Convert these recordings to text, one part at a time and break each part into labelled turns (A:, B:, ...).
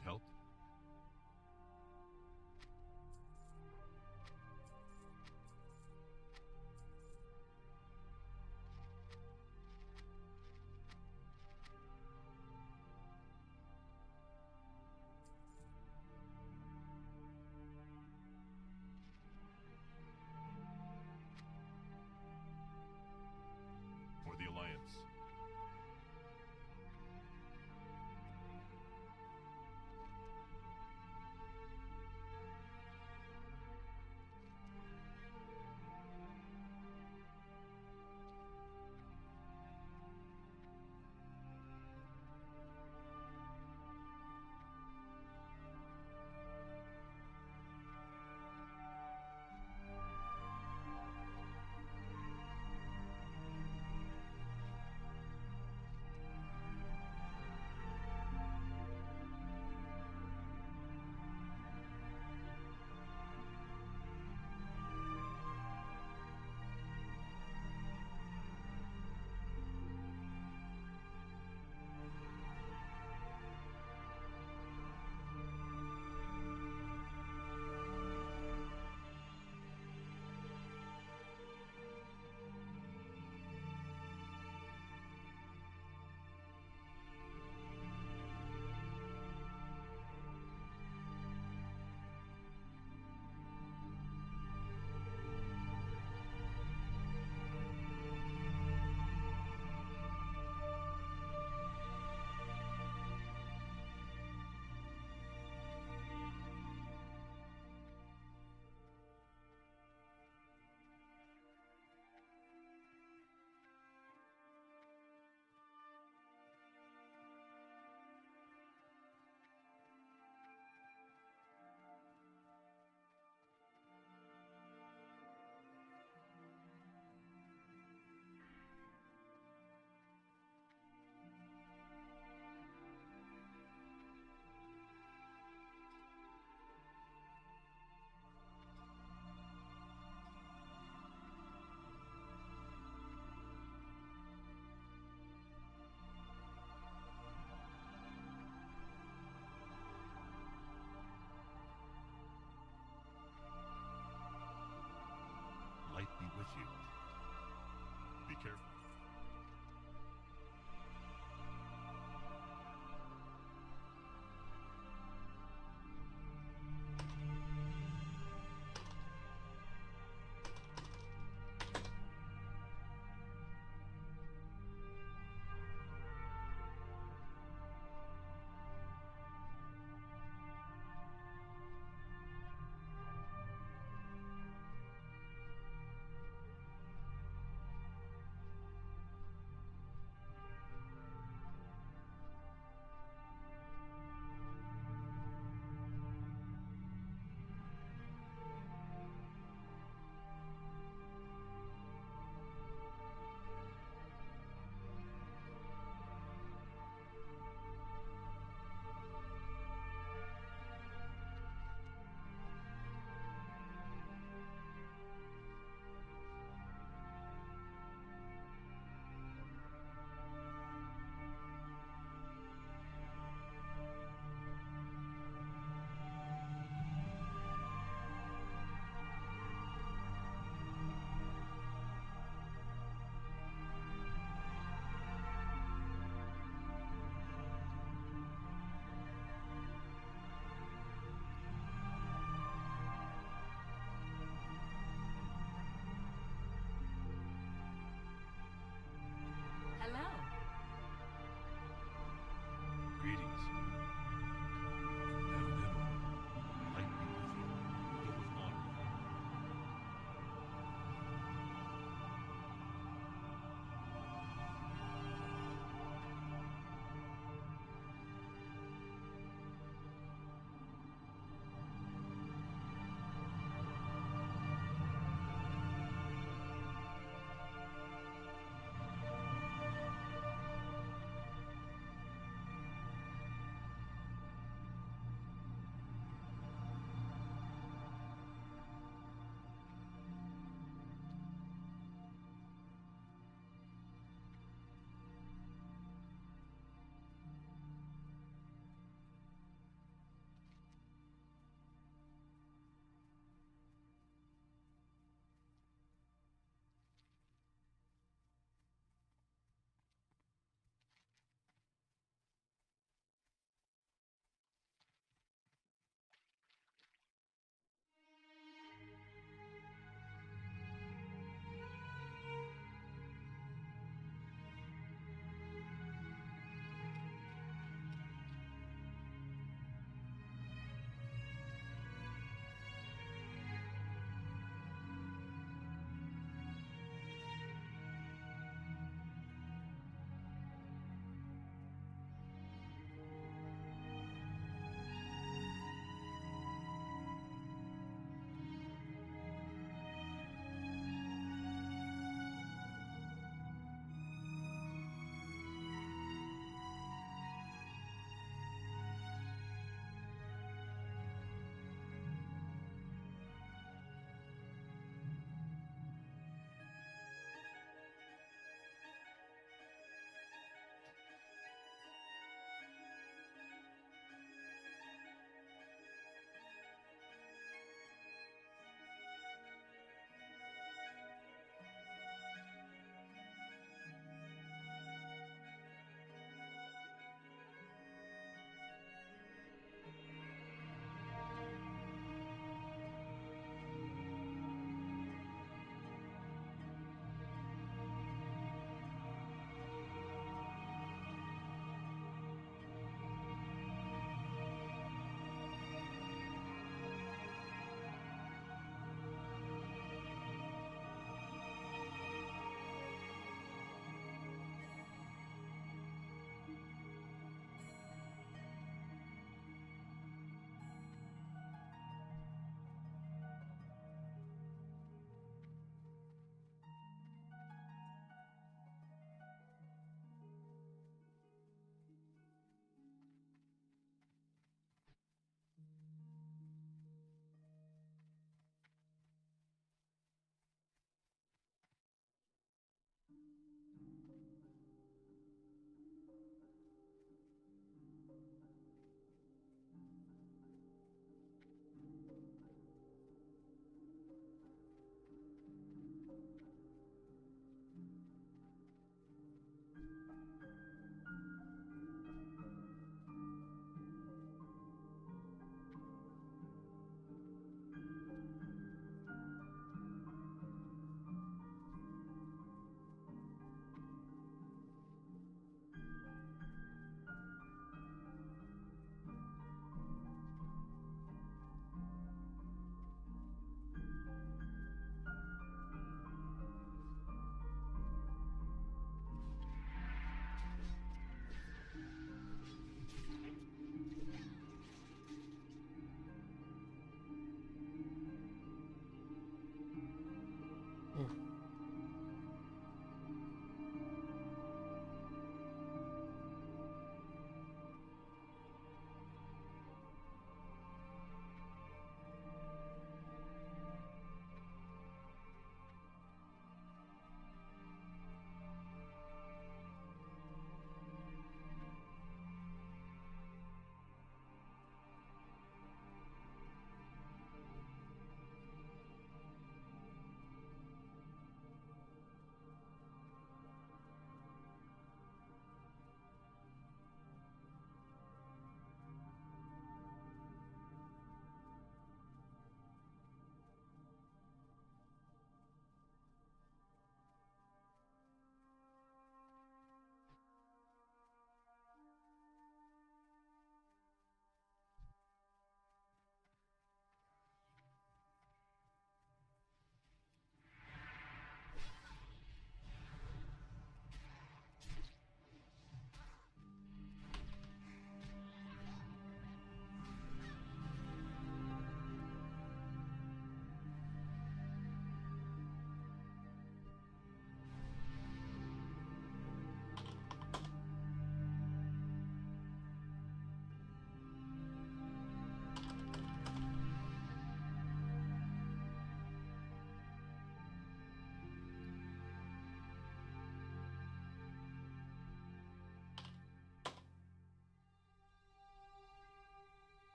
A: Need help? For the Alliance.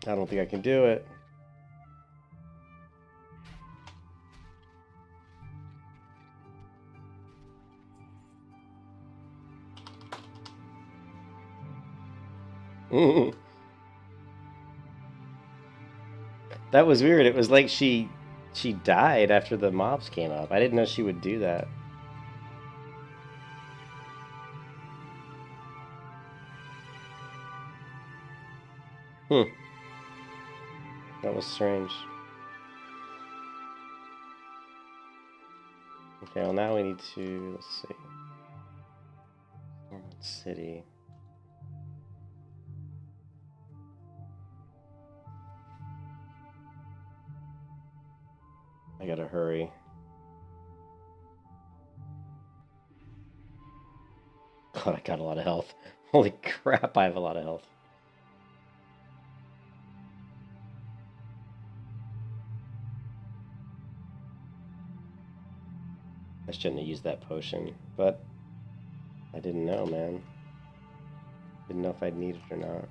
A: I don't think I can do it. That was weird. It was like she died after the mobs came up. I didn't know she would do that. Hmm. That was strange. Okay, well now we need to, let's see. Norman City. I gotta hurry. God, I got a lot of health. Holy crap, I have a lot of health. I shouldn't have used that potion, but I didn't know, man. Didn't know if I'd need it or not.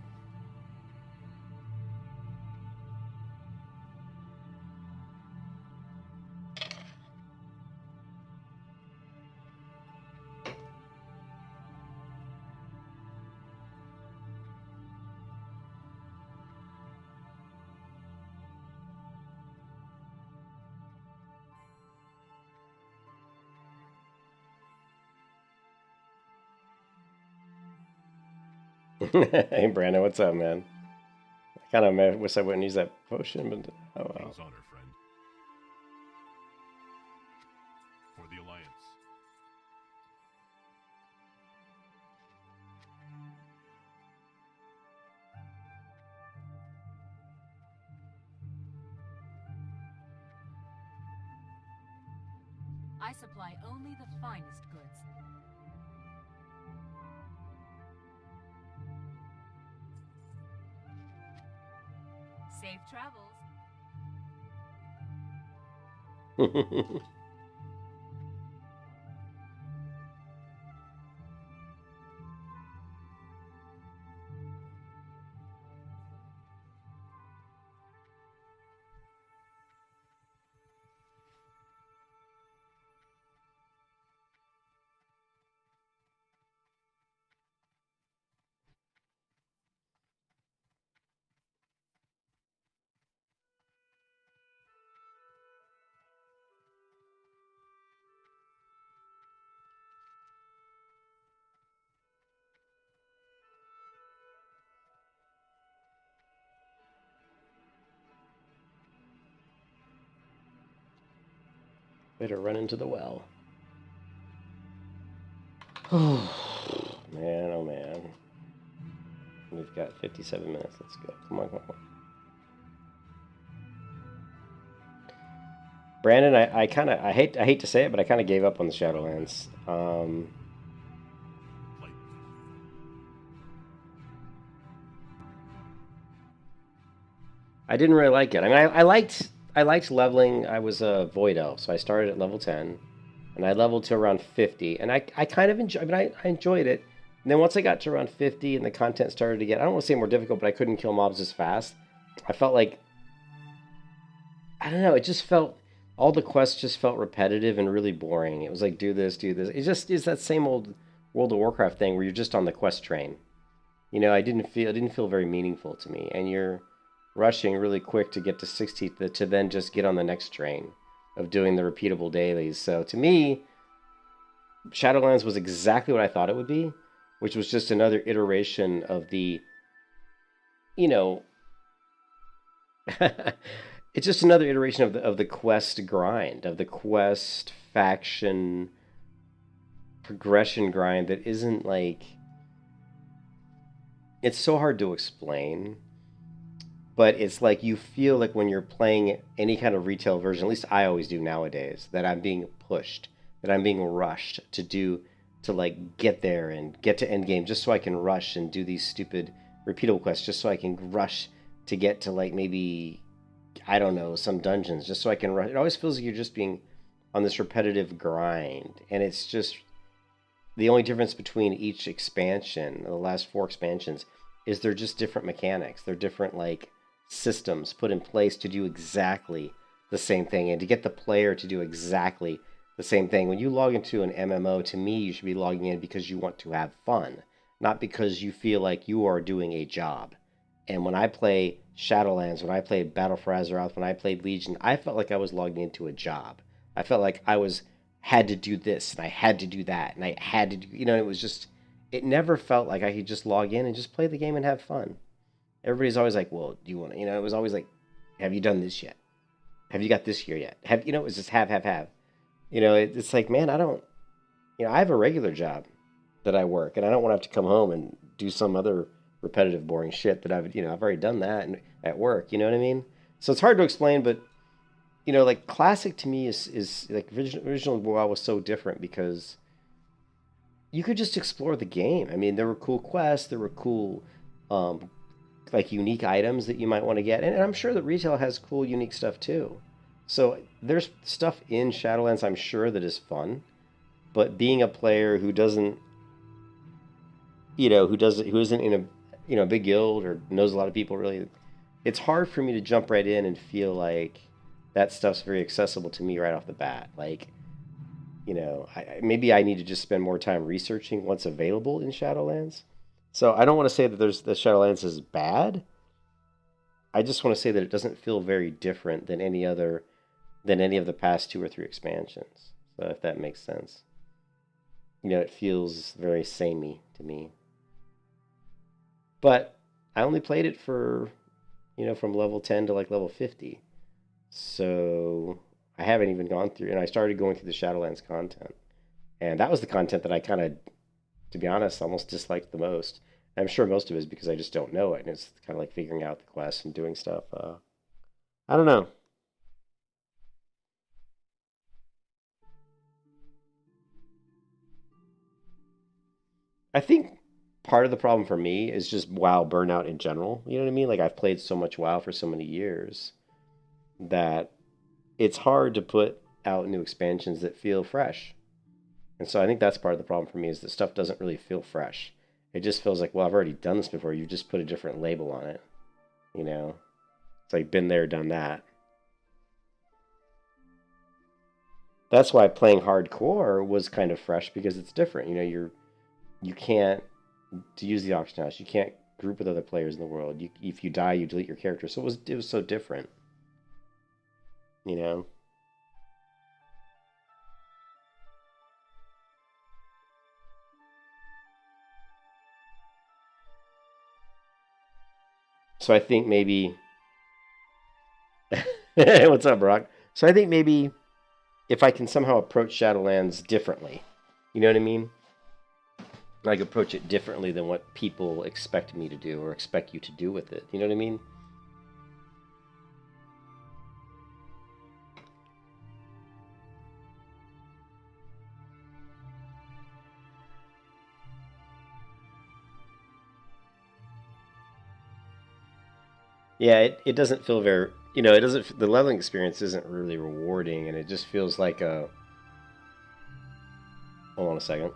A: Hey, Brandon, what's up, man? I kind of wish I wouldn't use that potion, but oh well.
B: King's honor, friend. For the Alliance.
C: I supply only the finest goods. Safe travels.
A: Way to run into the well. Oh, man, oh man. We've got 57 minutes. Let's go. Come on, come on. Brandon, I hate to say it, but I kind of gave up on the Shadowlands. I didn't really like it. I mean, I liked leveling. I was a Void Elf, so I started at level 10, and I leveled to around 50, and I kind of enjoyed. I mean, I enjoyed it. And then once I got to around 50, and the content started to get, I don't want to say more difficult, but I couldn't kill mobs as fast. I felt like, I don't know. It just felt, all the quests just felt repetitive and really boring. It was like, do this, do this. It just is that same old World of Warcraft thing where you're just on the quest train. You know, it didn't feel very meaningful to me. And you're rushing really quick to get to 60 to then just get on the next train of doing the repeatable dailies. So to me, Shadowlands was exactly what I thought it would be, which was just another iteration of the, you know, it's just another iteration of the quest grind, of the quest faction progression grind that isn't like, it's so hard to explain, but it's like you feel like when you're playing any kind of retail version, at least I always do nowadays, that I'm being pushed, that I'm being rushed to do, to like get there and get to end game just so I can rush and do these stupid repeatable quests just so I can rush to get to like maybe, I don't know, some dungeons just so I can rush. It always feels like you're just being on this repetitive grind, and it's just the only difference between each expansion, the last 4 expansions, is they're just different mechanics. They're different like systems put in place to do exactly the same thing and to get the player to do exactly the same thing. When you log into an MMO, to me, you should be logging in because you want to have fun, not because you feel like you are doing a job. And when I play Shadowlands, when I played Battle for Azeroth, when I played Legion, I felt like I was logging into a job. I felt like I was had to do this and I had to do that and I had to do, it was just, it never felt like I could just log in and just play the game and have fun. Everybody's always like, well, do you want to, it was always like, have you done this yet? Have you got this here yet? It was just have. It's like, man, I don't, I have a regular job that I work and I don't want to have to come home and do some other repetitive, boring shit that I've already done that at work. You know what I mean? So it's hard to explain, but like classic to me is like original WoW was so different because you could just explore the game. I mean, there were cool quests, there were cool, like unique items that you might want to get, and I'm sure that retail has cool, unique stuff too. So there's stuff in Shadowlands I'm sure that is fun, but being a player who doesn't, who isn't in a big guild or knows a lot of people really, it's hard for me to jump right in and feel like that stuff's very accessible to me right off the bat. Like, maybe I need to just spend more time researching what's available in Shadowlands. So I don't want to say that the Shadowlands is bad. I just want to say that it doesn't feel very different than any of the past 2 or 3 expansions. So if that makes sense. It feels very samey to me. But I only played it for, from level 10 to like level 50. So I haven't even gone through, and I started going through the Shadowlands content. And that was the content that I kind of, to be honest, almost disliked the most. And I'm sure most of it is because I just don't know it, and it's kind of like figuring out the quests and doing stuff. I don't know. I think part of the problem for me is just WoW burnout in general. You know what I mean? Like I've played so much WoW for so many years that it's hard to put out new expansions that feel fresh. And so I think that's part of the problem for me is that stuff doesn't really feel fresh. It just feels like, well, I've already done this before. You just put a different label on it. It's like been there, done that. That's why playing hardcore was kind of fresh because it's different. You can't, to use the auction house, you can't group with other players in the world. If you die, you delete your character. So it was so different. You know. So I think maybe what's up, Brock? So I think maybe if I can somehow approach Shadowlands differently, you know what I mean? Like approach it differently than what people expect me to do or expect you to do with it. You know what I mean? Yeah, it doesn't feel very, it doesn't, the leveling experience isn't really rewarding and it just feels like a, hold on a second.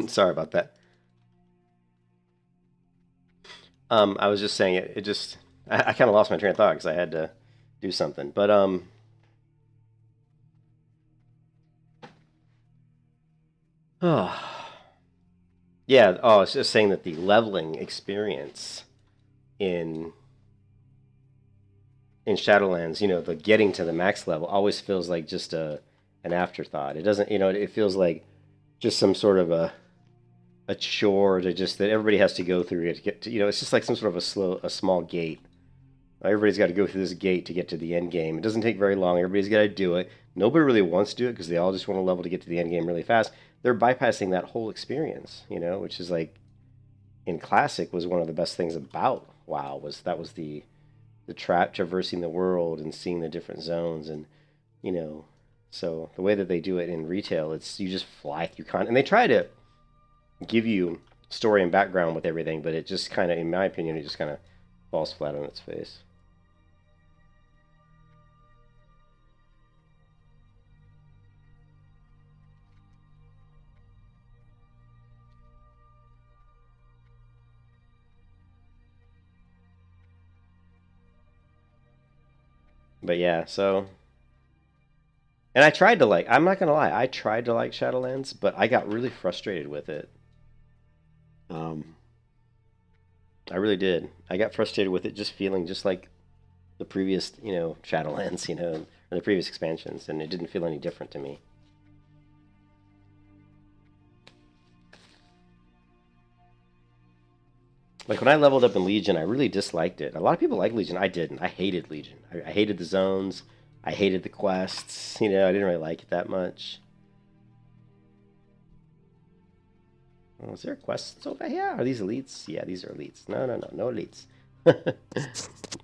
A: Sorry about that. I was just saying it just I kind of lost my train of thought because I had to do something. But oh, yeah. Oh, I was just saying that the leveling experience in Shadowlands, the getting to the max level always feels like just an afterthought. It doesn't, it feels like just some sort of a chore to just that everybody has to go through to get to, it's just like some sort of a small gate. Everybody's got to go through this gate to get to the end game. It doesn't take very long. Everybody's got to do it. Nobody really wants to do it because they all just want to level to get to the end game really fast. They're bypassing that whole experience, which is like in Classic was one of the best things about WoW was the traversing the world and seeing the different zones and you know so the way that they do it in retail, it's you just fly through and they try to give you story and background with everything, but it just kind of, in my opinion, it just kind of falls flat on its face. But yeah, so and I tried to I'm not gonna lie, I tried to like Shadowlands, but I got really frustrated with it. Um, I really did. I got frustrated with it just feeling just like the previous, Shadowlands, or the previous expansions, and it didn't feel any different to me. Like when I leveled up in Legion, I really disliked it. A lot of people like Legion. I didn't. I hated Legion. I hated the zones. I hated the quests. I didn't really like it that much. Oh, is there a quest over here? Yeah, are these elites? Yeah, these are elites. No, no, no, no elites.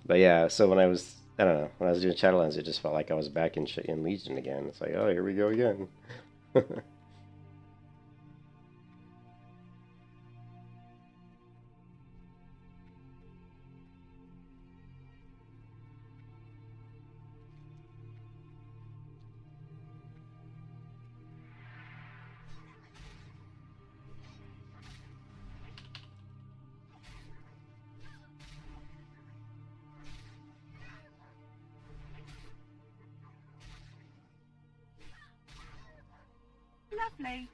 A: But yeah, so I don't know, when I was doing Shadowlands, it just felt like I was back in Legion again. It's like, oh, here we go again.
C: Lovely.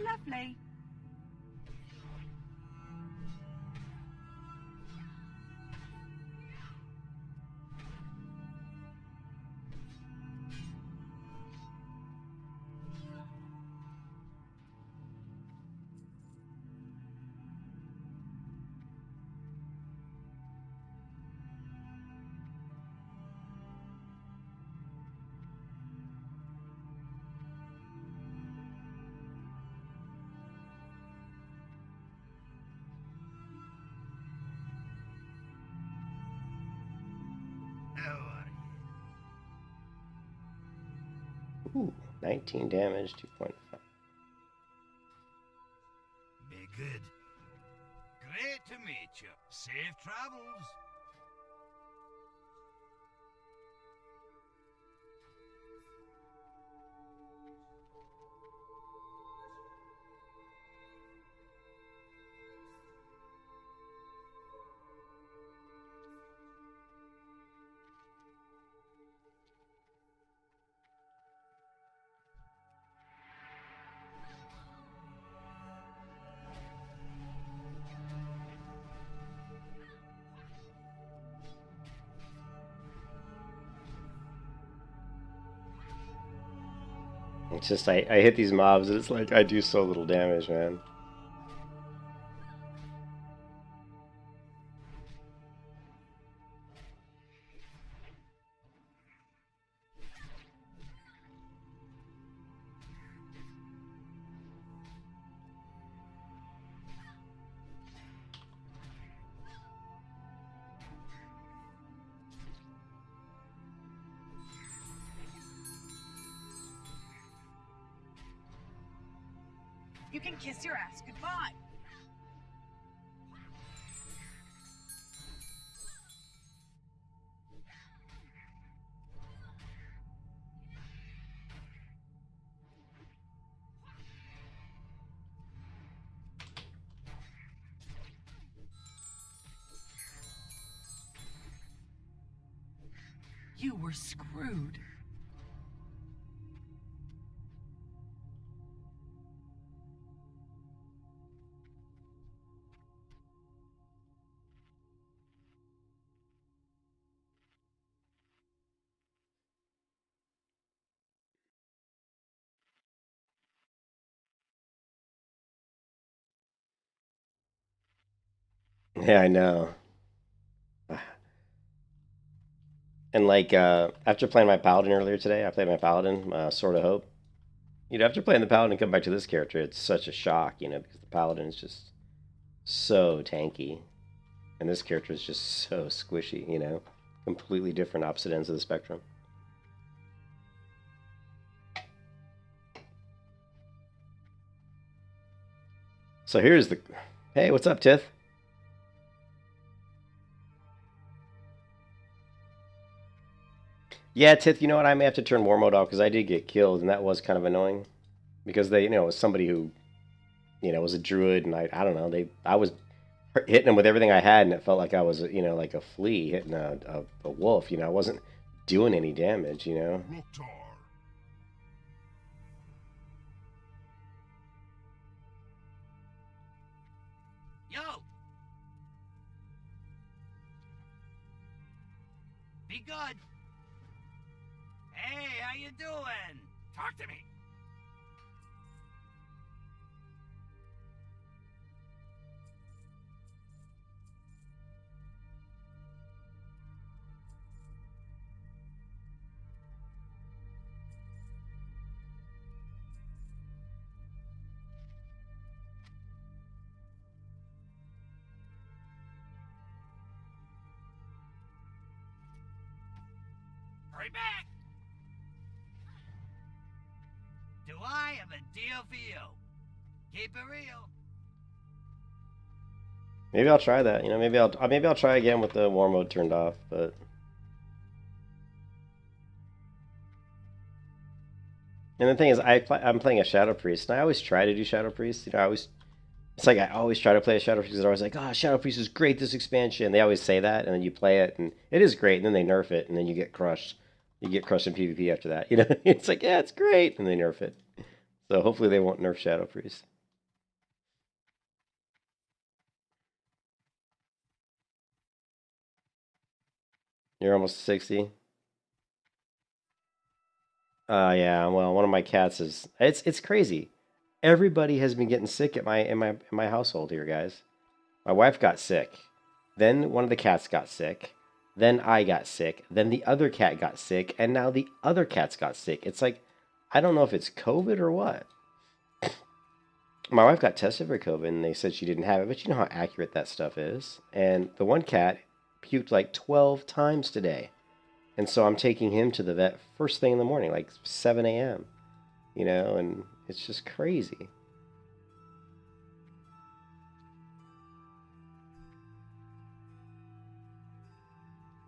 C: Lovely.
A: Ooh, 19 damage, 2.5.
D: Be good. Great to meet you. Safe travels.
A: It's just I hit these mobs and it's like I do so little damage, man.
C: You can kiss your ass goodbye. You were screwed.
A: Yeah, I know. And like after playing my paladin earlier today, I played my paladin, Sword of Hope. After playing the paladin and come back to this character, it's such a shock, because the paladin is just so tanky, and this character is just so squishy, completely different opposite ends of the spectrum. So here's the... Hey, what's up, Tiff? Yeah, Tith, you know what? I may have to turn war mode off because I did get killed, and that was kind of annoying. Because they, it was somebody who, was a druid, and I don't know, I was hitting them with everything I had, and it felt like I was, like a flea hitting a wolf. I wasn't doing any damage.
B: Loktar.
D: Yo! Be good. Hey, how you doing? Talk to me. Hurry back! Do I have a deal for you? Keep it real.
A: Maybe I'll try that. Maybe I'll try again with the war mode turned off. But and the thing is, I'm playing a Shadow Priest, and I always try to do Shadow Priest. It's like I always try to play a Shadow Priest. They're always like, "Oh, Shadow Priest is great this expansion." They always say that, and then you play it, and it is great, and then they nerf it, and then you get crushed. You get crushed in PvP after that. It's like, yeah, it's great, and they nerf it. So hopefully they won't nerf Shadow Priest. You're almost 60. Yeah. Well, one of my cats is. It's crazy. Everybody has been getting sick at in my household here, guys. My wife got sick. Then one of the cats got sick. Then I got sick. Then the other cat got sick, and now the other cats got sick. It's like I don't know if it's COVID or what. My wife got tested for COVID, and they said she didn't have it, but you know how accurate that stuff is. And the one cat puked like 12 times today. And so I'm taking him to the vet first thing in the morning, like 7 a.m., you know, and it's just crazy.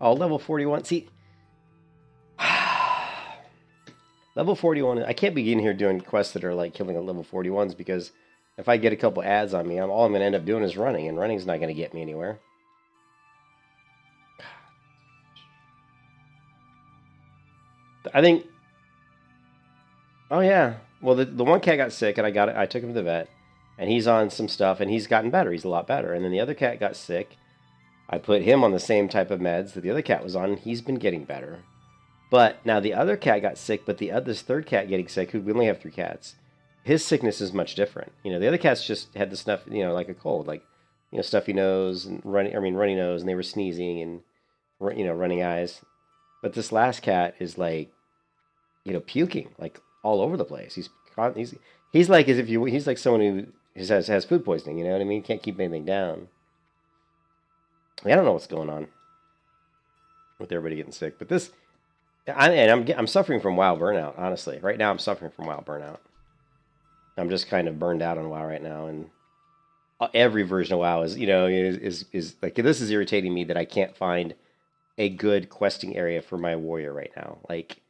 A: Oh, level 41. See, level 41, I can't be in here doing quests that are like killing at level 41s because if I get a couple ads on me, all I'm going to end up doing is running, and running's not going to get me anywhere. I think... Oh, yeah. Well, the one cat got sick, and I took him to the vet, and he's on some stuff, and he's gotten better. He's a lot better. And then the other cat got sick. I put him on the same type of meds that the other cat was on, and he's been getting better. But now the other cat got sick, but this third cat getting sick, who we only have 3 cats, his sickness is much different. You know, the other cats just had the stuff, you know, like a cold, like, you know, stuffy nose and runny nose, and they were sneezing and, you know, running eyes. But this last cat is like, you know, puking like all over the place. He's like as if he's like someone who has food poisoning. You know what I mean? Can't keep anything down. I don't know what's going on with everybody getting sick, but this, I'm suffering from WoW burnout. Honestly, right now I'm suffering from WoW burnout. I'm just kind of burned out on WoW right now, and every version of WoW is, you know, is like, this is irritating me that I can't find a good questing area for my warrior right now. Like,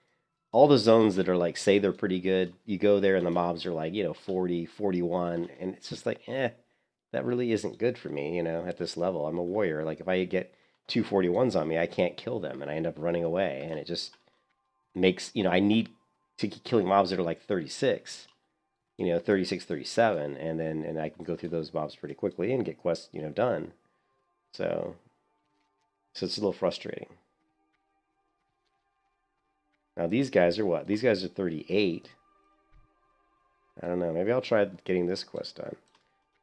A: all the zones that are like, say they're pretty good, you go there and the mobs are like, you know, 40, 41, and it's just like, that really isn't good for me, you know, at this level. I'm a warrior. Like, if I get 2 41s on me, I can't kill them, and I end up running away, and it just makes, you know, I need to keep killing mobs that are like 36, you know, 36, 37, and I can go through those mobs pretty quickly and get quests, you know, done. So it's a little frustrating. Now these guys are what? These guys are 38. I don't know. Maybe I'll try getting this quest done.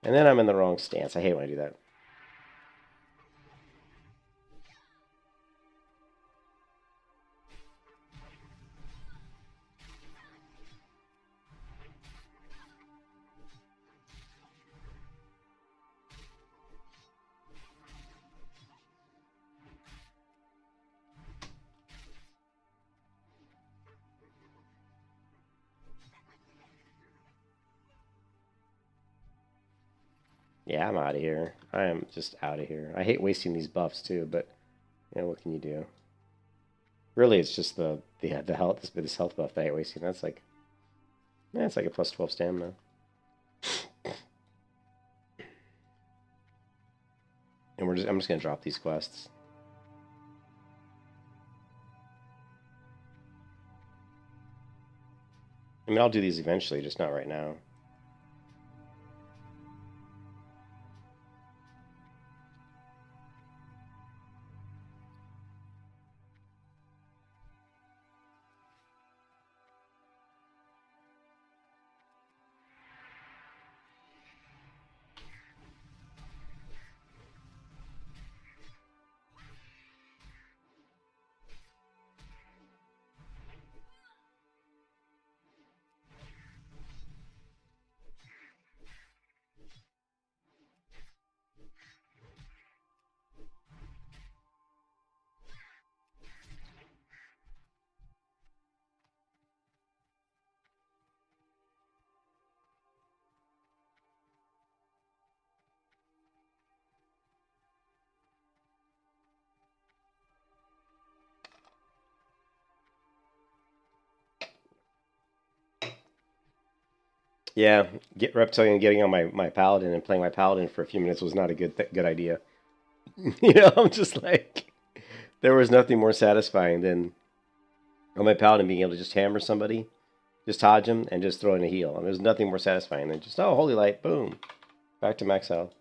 A: And then I'm in the wrong stance. I hate when I do that. Yeah, I'm out of here. I am just out of here. I hate wasting these buffs too, but you know, what can you do? Really, it's just the health, this health buff that I hate wasting. That's like, yeah, it's like a plus 12 stamina. And I'm just gonna drop these quests. I mean, I'll do these eventually, just not right now. Yeah, Reptilian getting on my paladin and playing my paladin for a few minutes was not a good idea. You know, I'm just like, there was nothing more satisfying than on my paladin being able to just hammer somebody, just dodge him, and just throw in a heal. And there's nothing more satisfying than just, oh, holy light, boom, back to max health.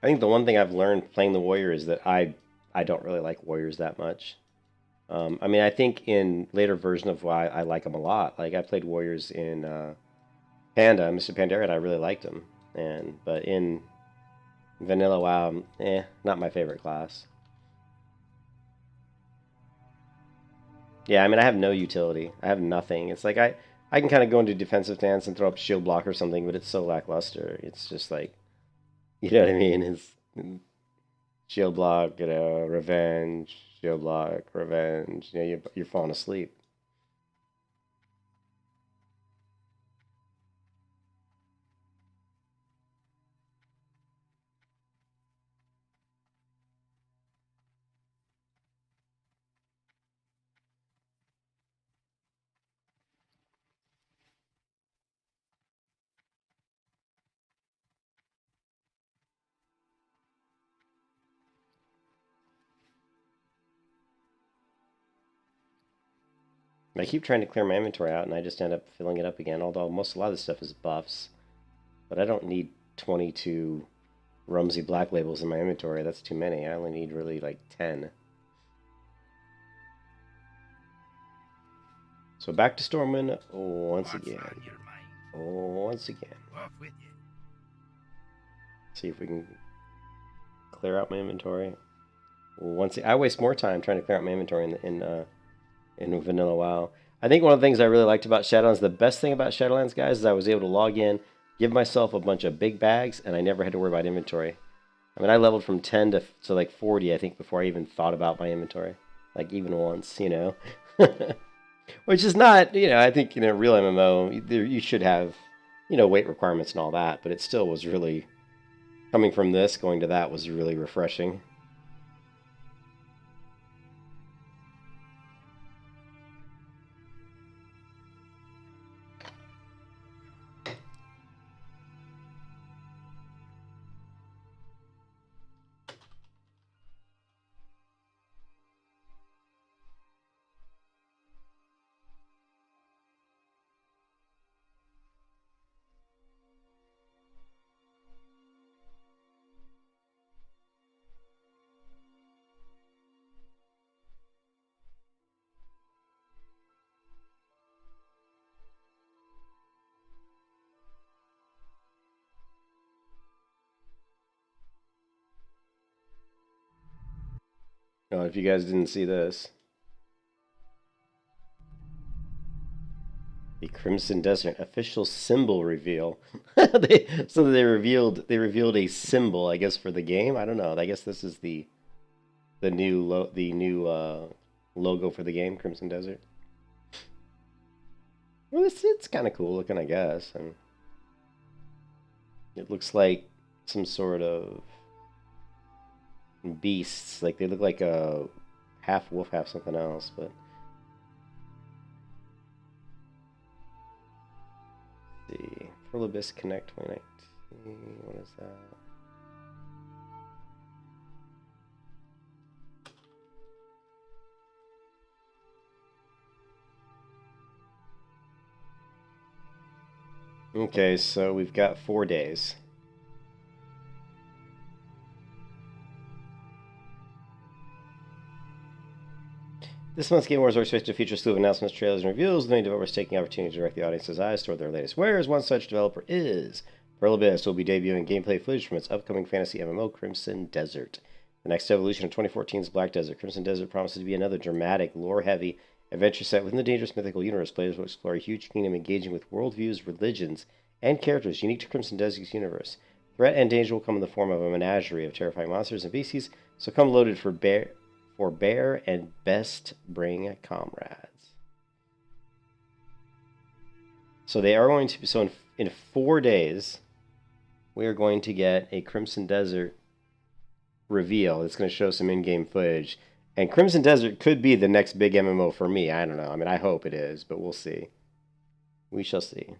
A: I think the one thing I've learned playing the warrior is that I don't really like warriors that much. I mean, I think in later version of WoW, I like them a lot. Like, I played warriors in Panda, Mr. Pandaren, I really liked him. But in vanilla WoW, not my favorite class. Yeah, I mean, I have no utility. I have nothing. It's like I can kind of go into defensive stance and throw up shield block or something, but it's so lackluster. It's just like, you know what I mean? It's shield block, revenge, shield block, revenge. You're falling asleep. I keep trying to clear my inventory out, and I just end up filling it up again. Although a lot of this stuff is buffs, but I don't need 22 Rumsey black labels in my inventory. That's too many. I only need really like 10. So back to Stormwind once again. Once again.
D: Off with you.
A: See if we can clear out my inventory. I waste more time trying to clear out my inventory in Vanilla WoW. I think one of the things I really liked about Shadowlands, the best thing about Shadowlands, guys, is I was able to log in, give myself a bunch of big bags, and I never had to worry about inventory. I mean, I leveled from 10 to like 40, I think, before I even thought about my inventory. Like, even once, you know. Which is not, I think, real MMO, you should have, weight requirements and all that, but it still was really, coming from this, going to that was really refreshing. Oh, if you guys didn't see this. The Crimson Desert official symbol reveal. they revealed a symbol, I guess, for the game. I don't know. I guess this is the new logo for the game, Crimson Desert. Well, it's kind of cool looking, I guess. And it looks like some sort of beasts. Like they look like a half wolf, half something else, but. See, Perlabyss Connect 2019. What is that? Okay, so we've got 4 days. This month's Game Awards are expected to feature a slew of announcements, trailers, and reveals, with many developers taking the opportunity to direct the audience's eyes toward their latest wares. One such developer is Perlabyss, will be debuting gameplay footage from its upcoming fantasy MMO, Crimson Desert. The next evolution of 2014's Black Desert, Crimson Desert promises to be another dramatic, lore-heavy adventure set within the dangerous mythical universe. Players will explore a huge kingdom engaging with worldviews, religions, and characters unique to Crimson Desert's universe. Threat and danger will come in the form of a menagerie of terrifying monsters and beasties, so come loaded for bear and best bring comrades. So they are going to be, so in 4 days, we are going to get a Crimson Desert reveal. It's going to show some in-game footage. And Crimson Desert could be the next big MMO for me. I don't know. I mean, I hope it is, but we'll see. We shall see.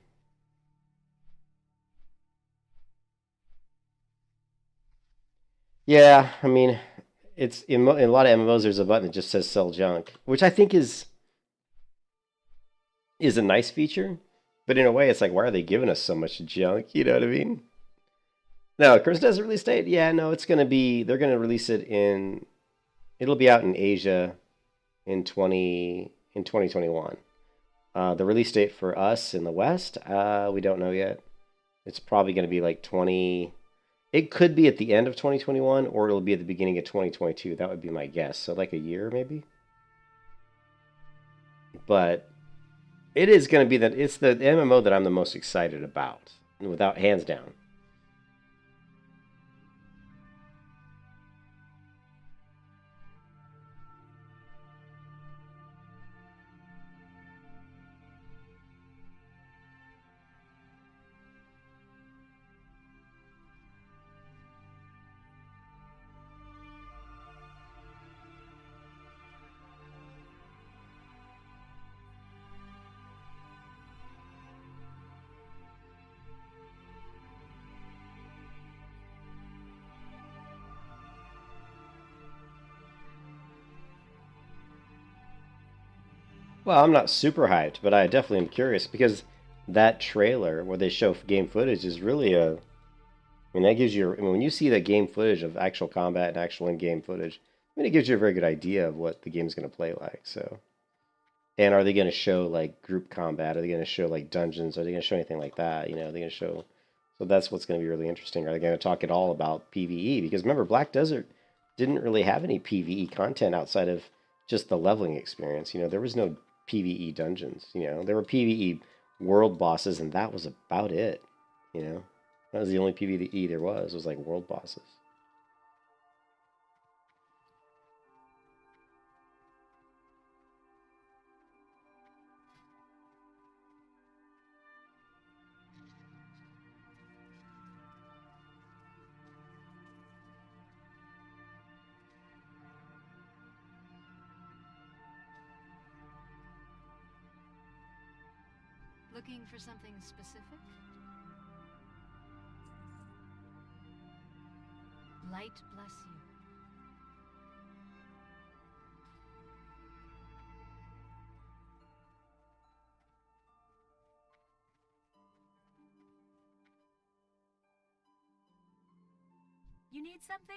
A: Yeah, I mean, it's in a lot of MMOs. There's a button that just says "sell junk," which I think is a nice feature. But in a way, it's like, why are they giving us so much junk? You know what I mean? No, Crimson Desert release date? Yeah, no, it's gonna be. They're gonna release it in. It'll be out in Asia in 2021. The release date for us in the West, we don't know yet. It's probably gonna be like 20. It could be at the end of 2021, or it'll be at the beginning of 2022. That would be my guess. So like a year, maybe? but it is going to be it's the MMO that I'm the most excited about, without hands down. Well, I'm not super hyped, but I definitely am curious because that trailer where they show game footage is really a. I mean, that gives you. I mean, when you see that game footage of actual combat and actual in-game footage, I mean, it gives you a very good idea of what the game's going to play like. So, and are they going to show like group combat? Are they going to show like dungeons? Are they going to show anything like that? You know, are they going to show? So that's what's going to be really interesting. Are they going to talk at all about PVE? Because remember, Black Desert didn't really have any PVE content outside of just the leveling experience. You know, there was no PVE dungeons. You know, there were PVE world bosses, and that was about it. You know, that was the only PVE there was like world bosses.
E: Looking for something specific? Light bless you. You need something?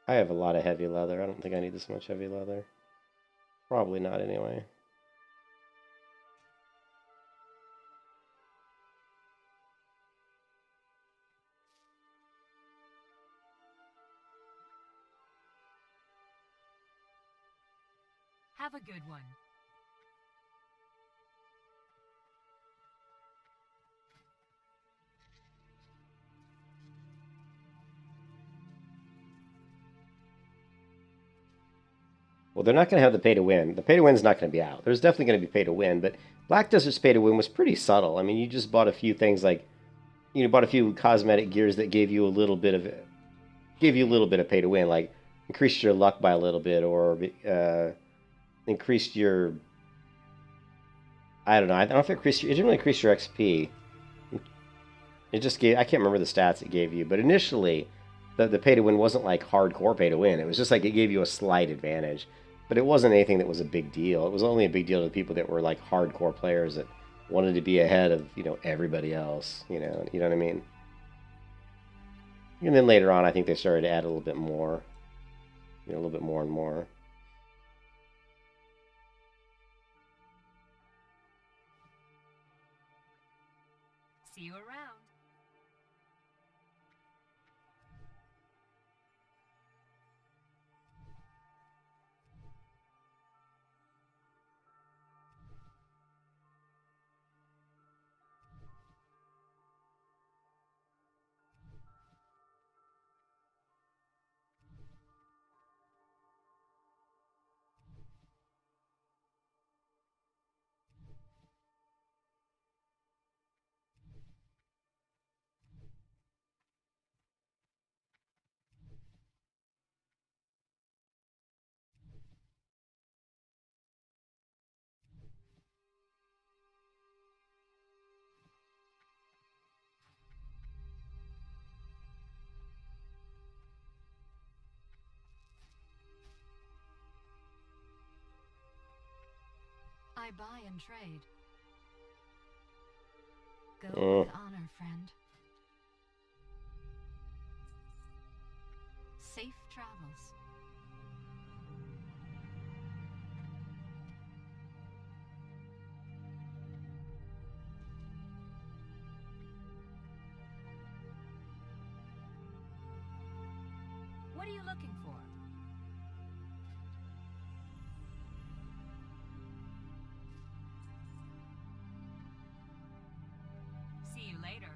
A: I have a lot of heavy leather. I don't think I need this much heavy leather. Probably not anyway.
E: Have a good one.
A: Well, they're not going to have the pay to win. The pay to win is not going to be out. There's definitely going to be pay to win, but Black Desert's pay to win was pretty subtle. I mean, you just bought a few things like, you know, bought a few cosmetic gears that gave you a little bit of pay to win, like increased your luck by a little bit, or increased your. I don't know. I don't know if it didn't really increase your XP. It just gave. I can't remember the stats it gave you, but initially, the pay to win wasn't like hardcore pay to win. It was just like it gave you a slight advantage, but it wasn't anything that was a big deal. It was only a big deal to the people that were like hardcore players that wanted to be ahead of everybody else. You know what I mean. And then later on, I think they started to add a little bit more, a little bit more and more.
E: See you around. I buy and trade. Go with honor, friend. Safe travels. are you looking for? See you later.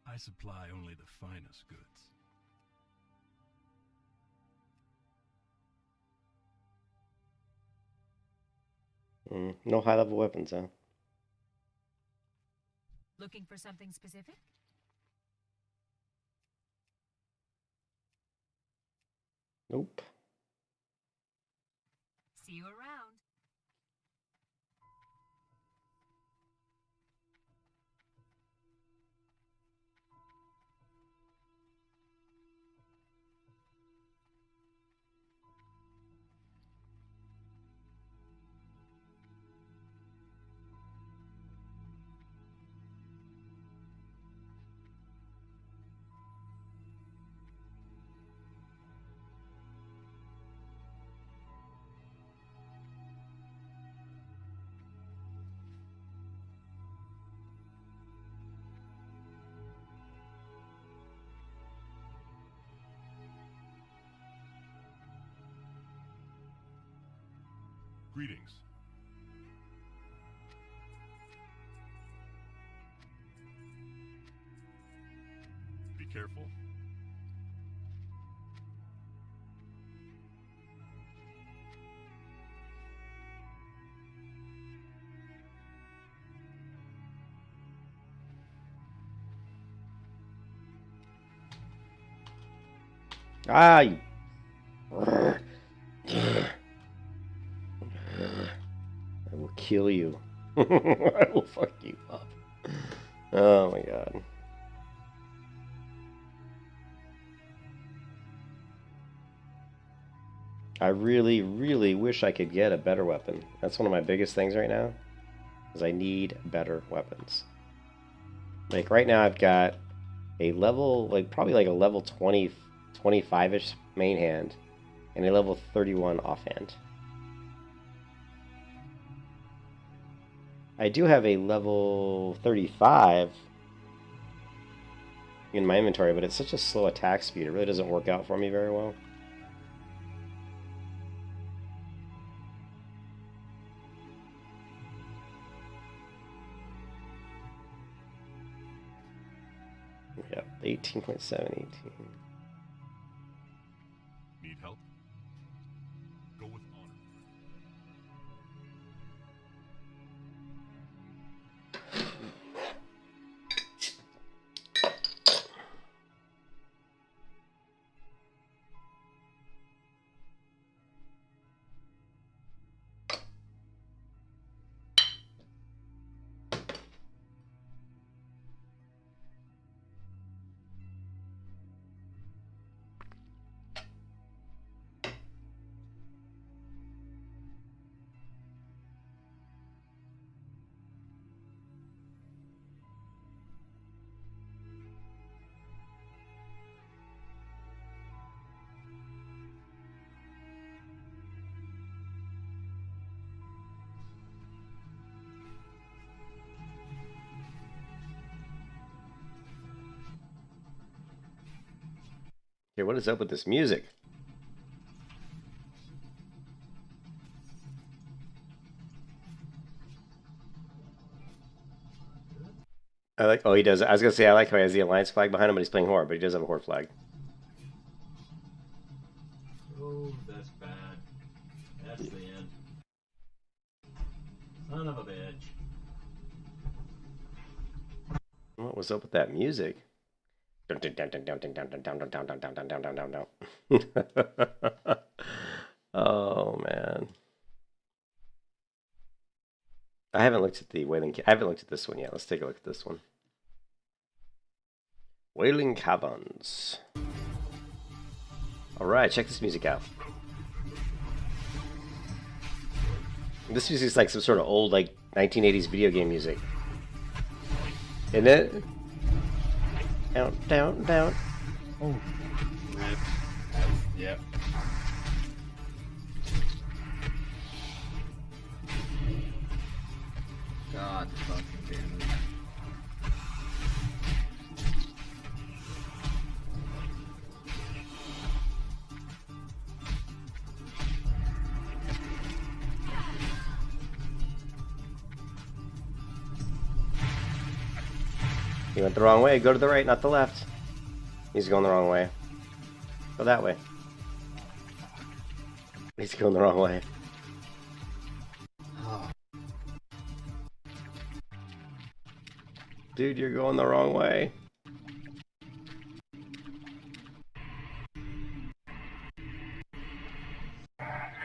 B: I supply only the finest goods.
A: No high-level weapons, huh?
E: Looking for something specific?
A: Nope.
E: See you around.
B: Greetings. Be careful.
A: Ah, you... I will kill you. I will fuck you up. Oh my god. I really, really wish I could get a better weapon. That's one of my biggest things right now, is I need better weapons. Like right now I've got a level, like probably like a level 20, 25-ish main hand, and a level 31 offhand. I do have a level 35 in my inventory, but it's such a slow attack speed, it really doesn't work out for me very well. Yep, 18.7, 18.
B: Need help? Go with honor.
A: Okay, what is up with this music? I like, oh, he does. I was gonna say, I like how he has the alliance flag behind him, but he's playing Horde, but he does have a Horde flag.
F: Oh, that's bad. That's the end. Son of a bitch.
A: What was up with that music? Oh man, I haven't looked at the Wailing. I haven't looked at this one yet. Let's take a look at this one. Wailing Caverns. All right, check this music out. This music's like some sort of old, like 1980s video game music, isn't it? Down, down, down.
F: Oh. Rip. Yep. God fucking damn it.
A: You went the wrong way. Go to the right, not the left. He's going the wrong way. Go that way. He's going the wrong way.
F: Oh.
A: Dude, you're going the wrong way.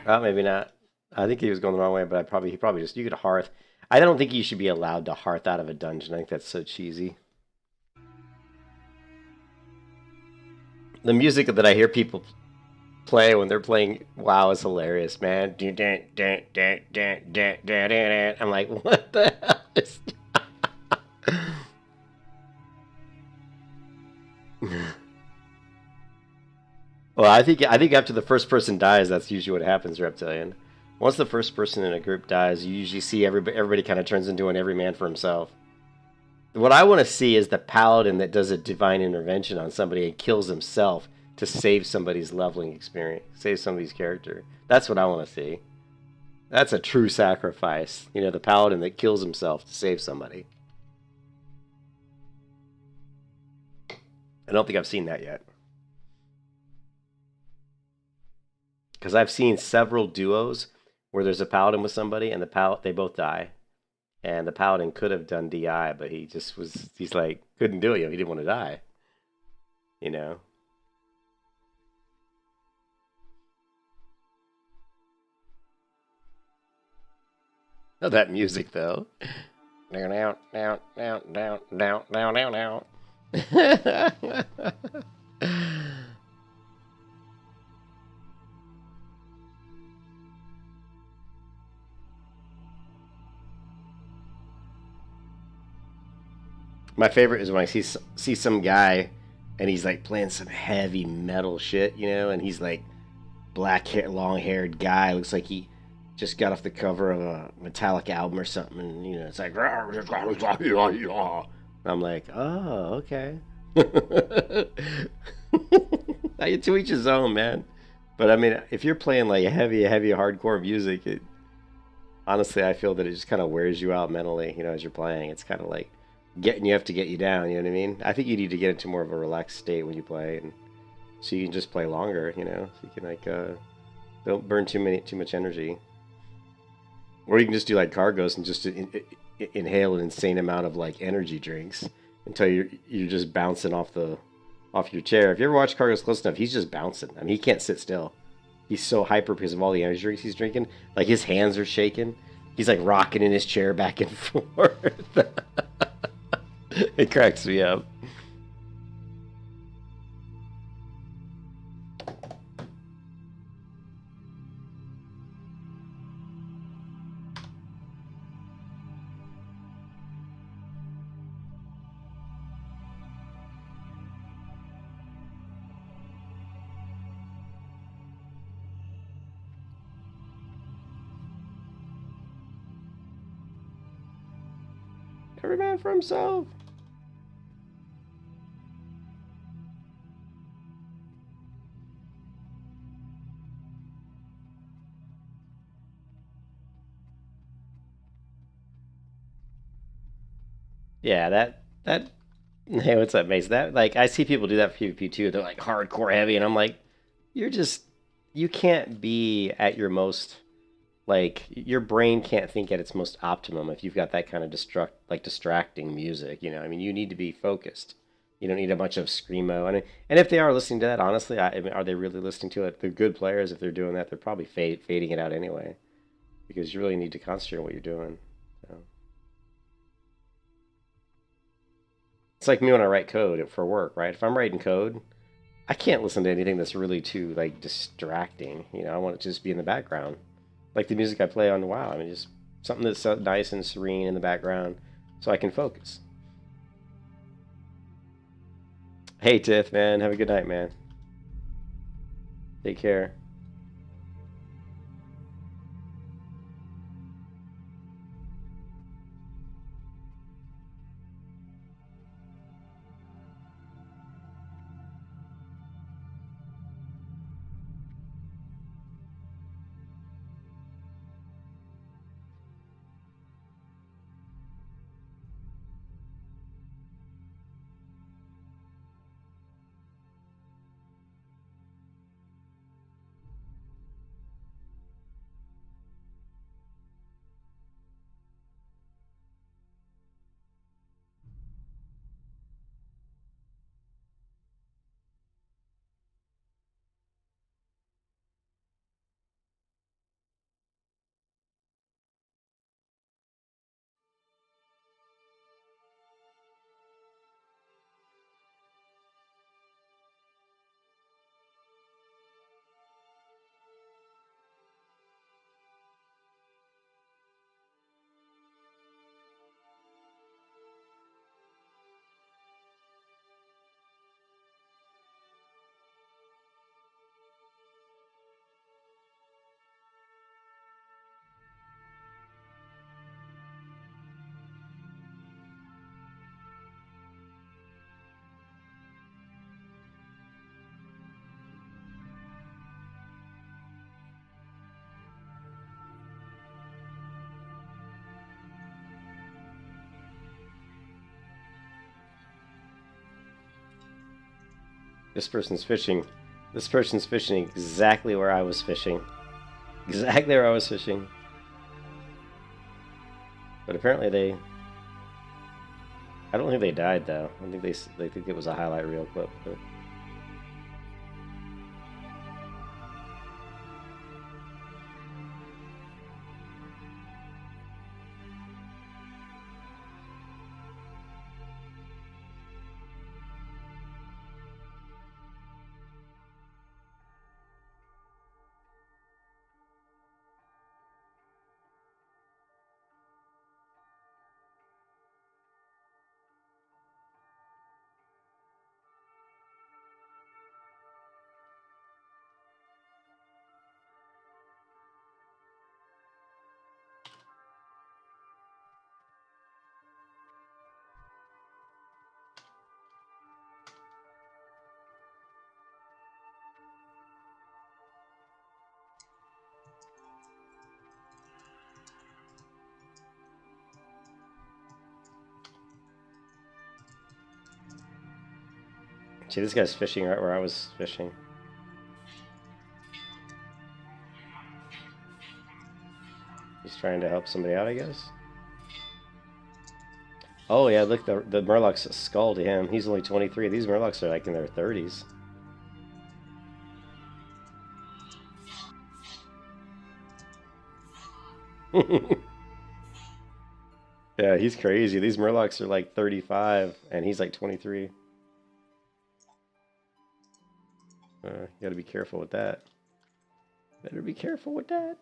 A: Oh, maybe not. I think he was going the wrong way, but he probably just, you could hearth. I don't think you should be allowed to hearth out of a dungeon. I think that's so cheesy. The music that I hear people play when they're playing WoW is hilarious, man. I'm like, what the hell is Well, I think after the first person dies, that's usually what happens, Reptilian. Once the first person in a group dies, you usually see everybody kind of turns into an every man for himself. What I want to see is the paladin that does a divine intervention on somebody and kills himself to save somebody's leveling experience, save somebody's character. That's what I want to see. That's a true sacrifice. You know, the paladin that kills himself to save somebody. I don't think I've seen that yet. Because I've seen several duos where there's a paladin with somebody and they both die. And the paladin could have done DI, but he's like, couldn't do it. You know, he didn't want to die. You know? Oh, that music, though. Down, down, down, down, down, down, down, down, down. My favorite is when I see some guy and he's like playing some heavy metal shit, you know, and he's like black hair, long-haired guy. Looks like he just got off the cover of a Metallic album or something, and you know, it's like I'm like, oh, okay. To each his own, man. But I mean, if you're playing like heavy hardcore music, honestly, I feel that it just kind of wears you out mentally, you know, as you're playing. It's kind of like you have to get you down, you know what I mean? I think you need to get into more of a relaxed state when you play, and so you can just play longer, you know, so you can like don't burn too much energy. Or you can just do like Cargos and just inhale an insane amount of like energy drinks until you're just bouncing off your chair. If you ever watch Cargos close enough, he's just bouncing. I mean, he can't sit still. He's so hyper because of all the energy drinks he's drinking. Like his hands are shaking. He's like rocking in his chair back and forth. It cracks me up. Every man for himself. Yeah, that hey, what's up, Mace? That like I see people do that for PvP too. They're like hardcore heavy, and I'm like, you can't be at your most, like your brain can't think at its most optimum if you've got that kind of distracting music. You know, I mean, you need to be focused. You don't need a bunch of screamo, and if they are listening to that, honestly, I mean, are they really listening to it? They're good players. If they're doing that, they're probably fading it out anyway, because you really need to concentrate on what you're doing. So. It's like me when I write code for work, right? If I'm writing code, I can't listen to anything that's really too like distracting. You know, I want it to just be in the background, like the music I play on WoW. I mean, just something that's so nice and serene in the background, so I can focus. Hey, Tiff, man. Have a good night, man. Take care. This person's fishing. This person's fishing exactly where I was fishing. Exactly where I was fishing. But apparently they... I don't think they died, though. I think they think it was a highlight reel clip. But... See, this guy's fishing right where I was fishing. He's trying to help somebody out, I guess. Oh yeah, look, the Murloc's skull to him. He's only 23. These Murlocs are like in their 30s. Yeah, he's crazy. These Murlocs are like 35, and he's like 23. You gotta be careful with that. Better be careful with that.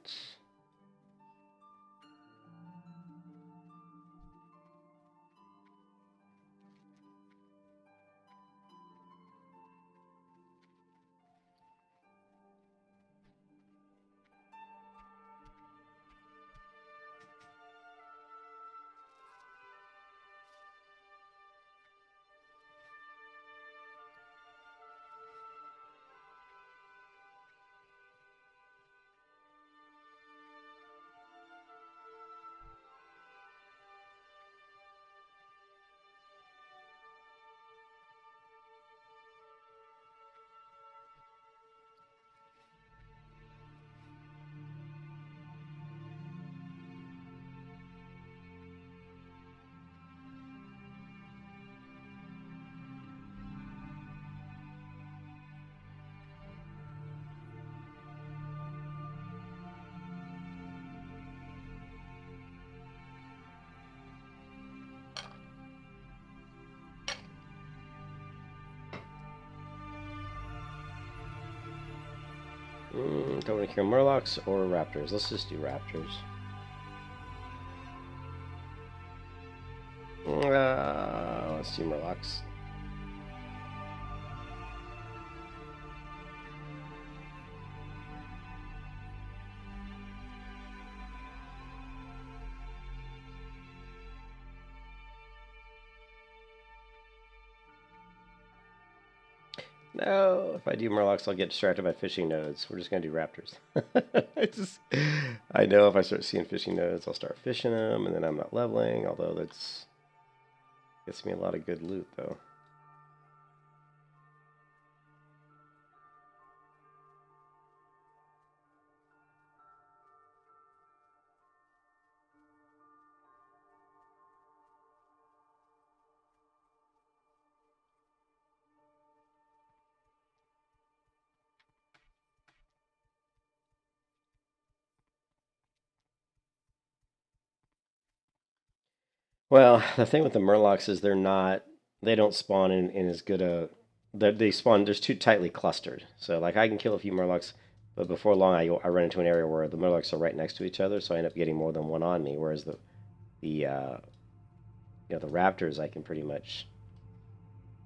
A: Don't want to kill Murlocs or Raptors. Let's just do Raptors. Let's do Murlocs. No, if I do Murlocs, I'll get distracted by fishing nodes. We're just gonna do raptors. I know if I start seeing fishing nodes, I'll start fishing them, and then I'm not leveling. Although that's gets me a lot of good loot, though. Well, the thing with the Murlocs is they don't spawn in as good a, they spawn, there's too tightly clustered. So like I can kill a few Murlocs, but before long I run into an area where the Murlocs are right next to each other, so I end up getting more than one on me. Whereas the the Raptors I can pretty much,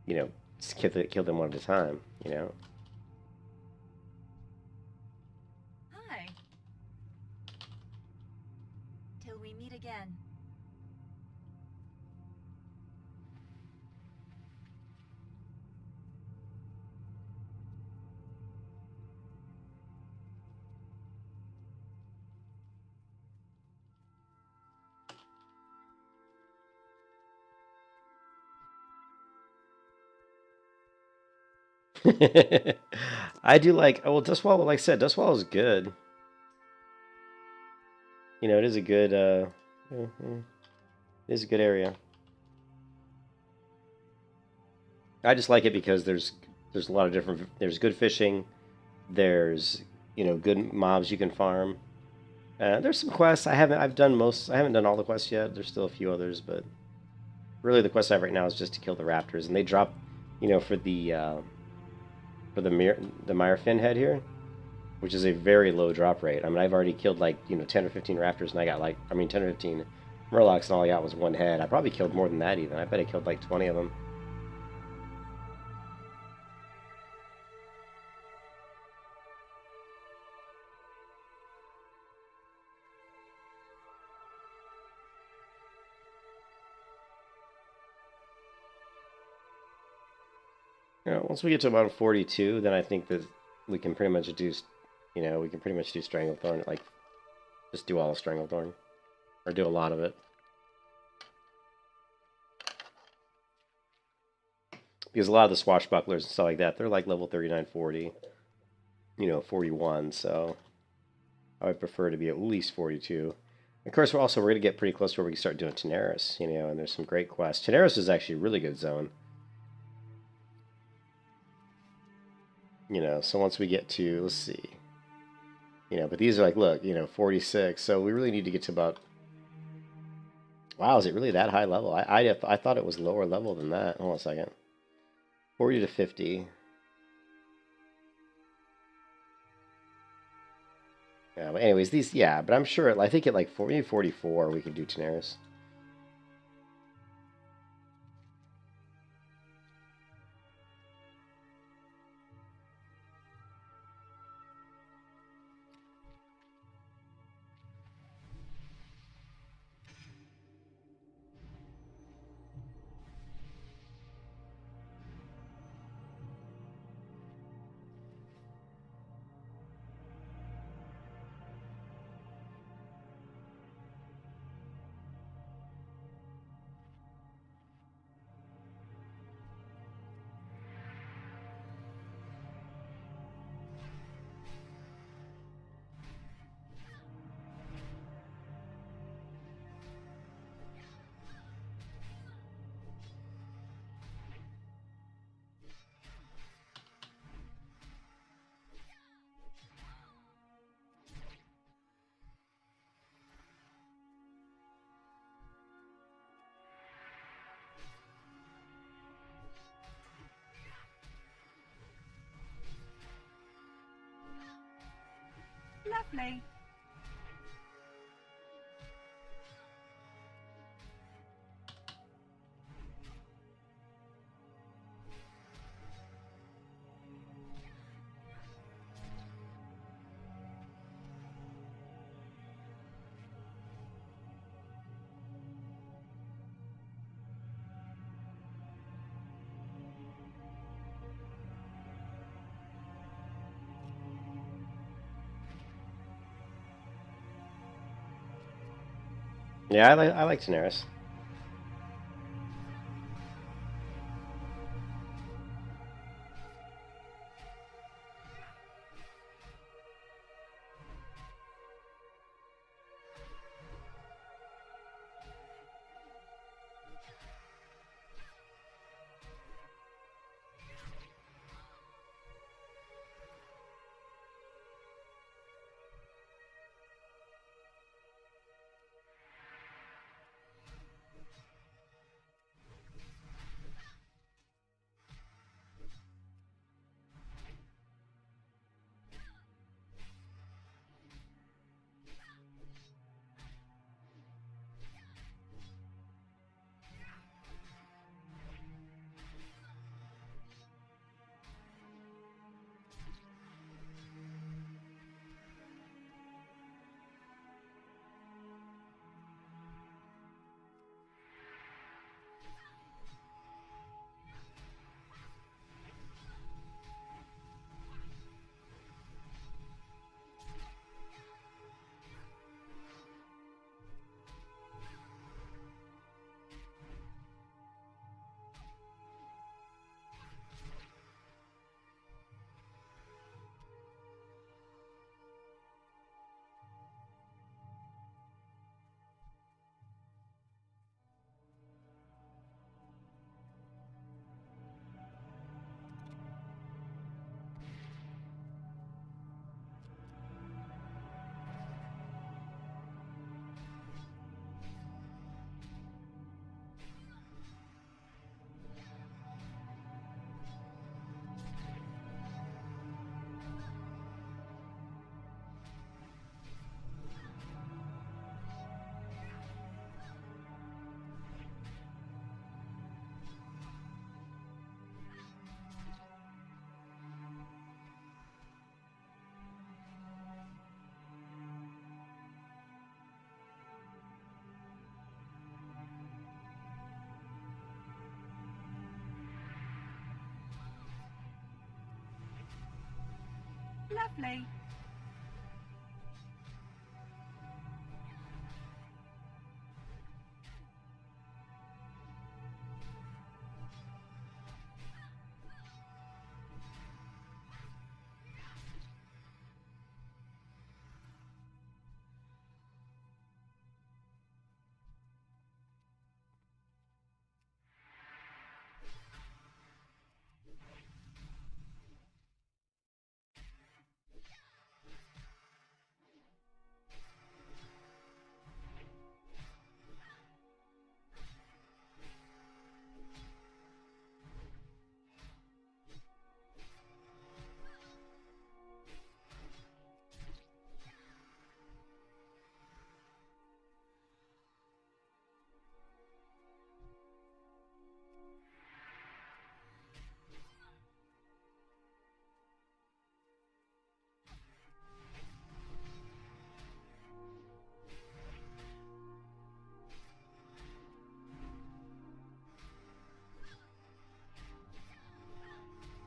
A: just kill them one at a time.
E: Hi. Till we meet again.
A: I do like, oh, well, Dustwall, like I said, Dustwall is good. It is a good, it is a good area. I just like it because there's a lot of different, there's good fishing, there's, good mobs you can farm. There's some quests. I haven't done all the quests yet. There's still a few others, but really the quest I have right now is just to kill the raptors, and they drop, for the mire fin head here, which is a very low drop rate. I mean, I've already killed like 10 or 15 raptors, and I got 10 or 15 murlocs, and all I got was one head. I probably killed more than that even. I bet I killed like 20 of them. Once we get to about 42, then I think that we can pretty much do, Stranglethorn, like, just do all of Stranglethorn. Or do a lot of it. Because a lot of the swashbucklers and stuff like that, they're like level 39, 40, 41, so I would prefer to be at least 42. Of course, we're going to get pretty close to where we can start doing Tenaris, and there's some great quests. Tenaris is actually a really good zone. So once we get to, let's see, but these are like, look, 46, so we really need to get to about, wow, is it really that high level? I thought it was lower level than that. Hold on a second. 40 to 50. Yeah, but anyways, but I'm sure, I think at like 40, 44, we could do Tenaris.
C: Lovely.
A: Yeah, I like Daenerys.
C: Lovely.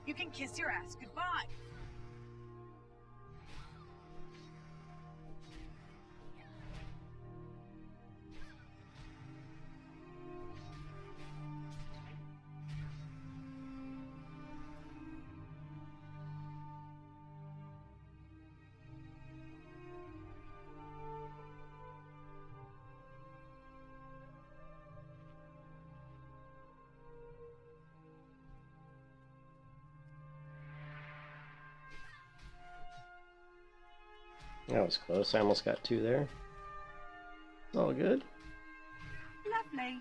C: You can kiss your ass goodbye.
A: That was close. I almost got 2 there. It's all good.
C: Lovely.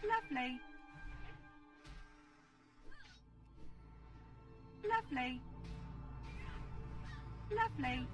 C: Lovely. Lovely. Lovely.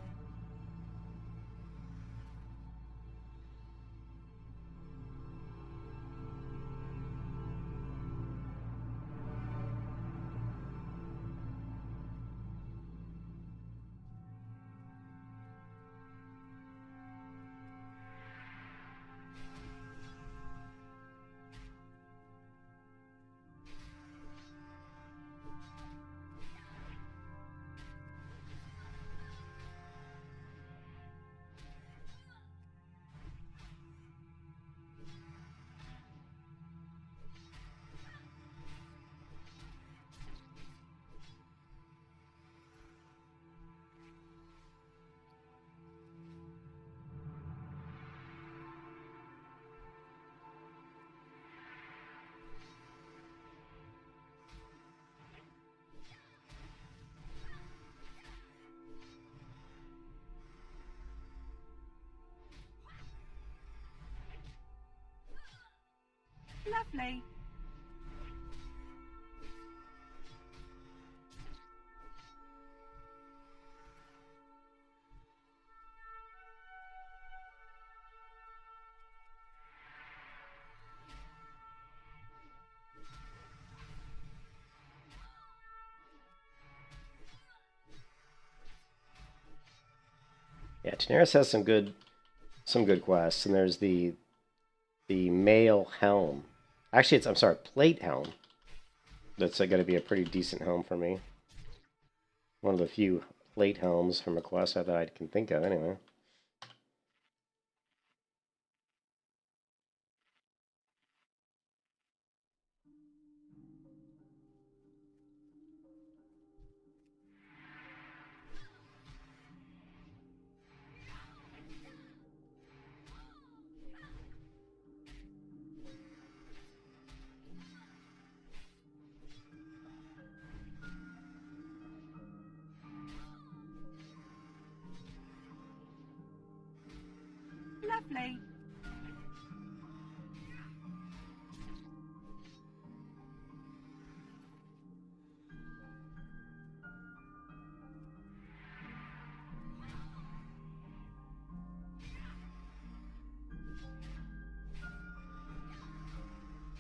C: Lovely.
A: Yeah, Daenerys has some good quests, and there's the mail helm. Actually, I'm sorry, plate helm. That's going to be a pretty decent helm for me. One of the few plate helms from a quest that I can think of, anyway.
C: Lovely.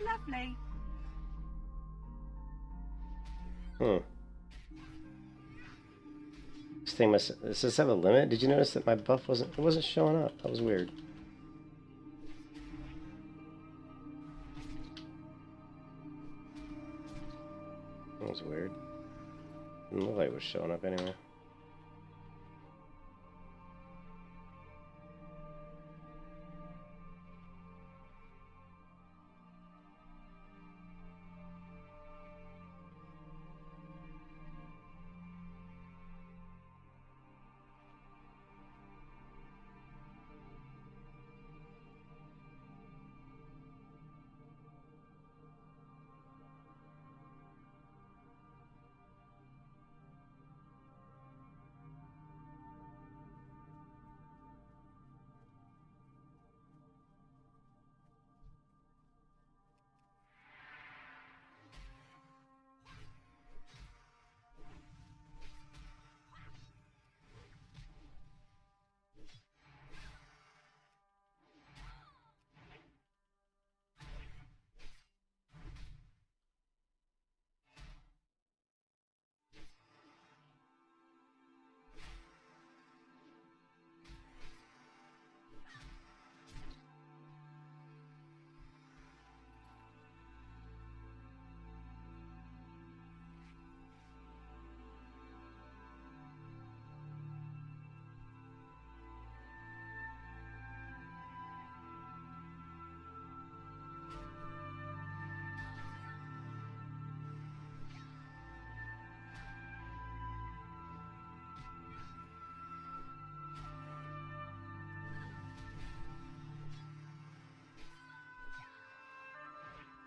C: Lovely.
A: This thing does this have a limit? Did you notice that my buff wasn't showing up? That was weird. That was weird. Didn't look like it was showing up anyway.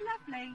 C: Lovely.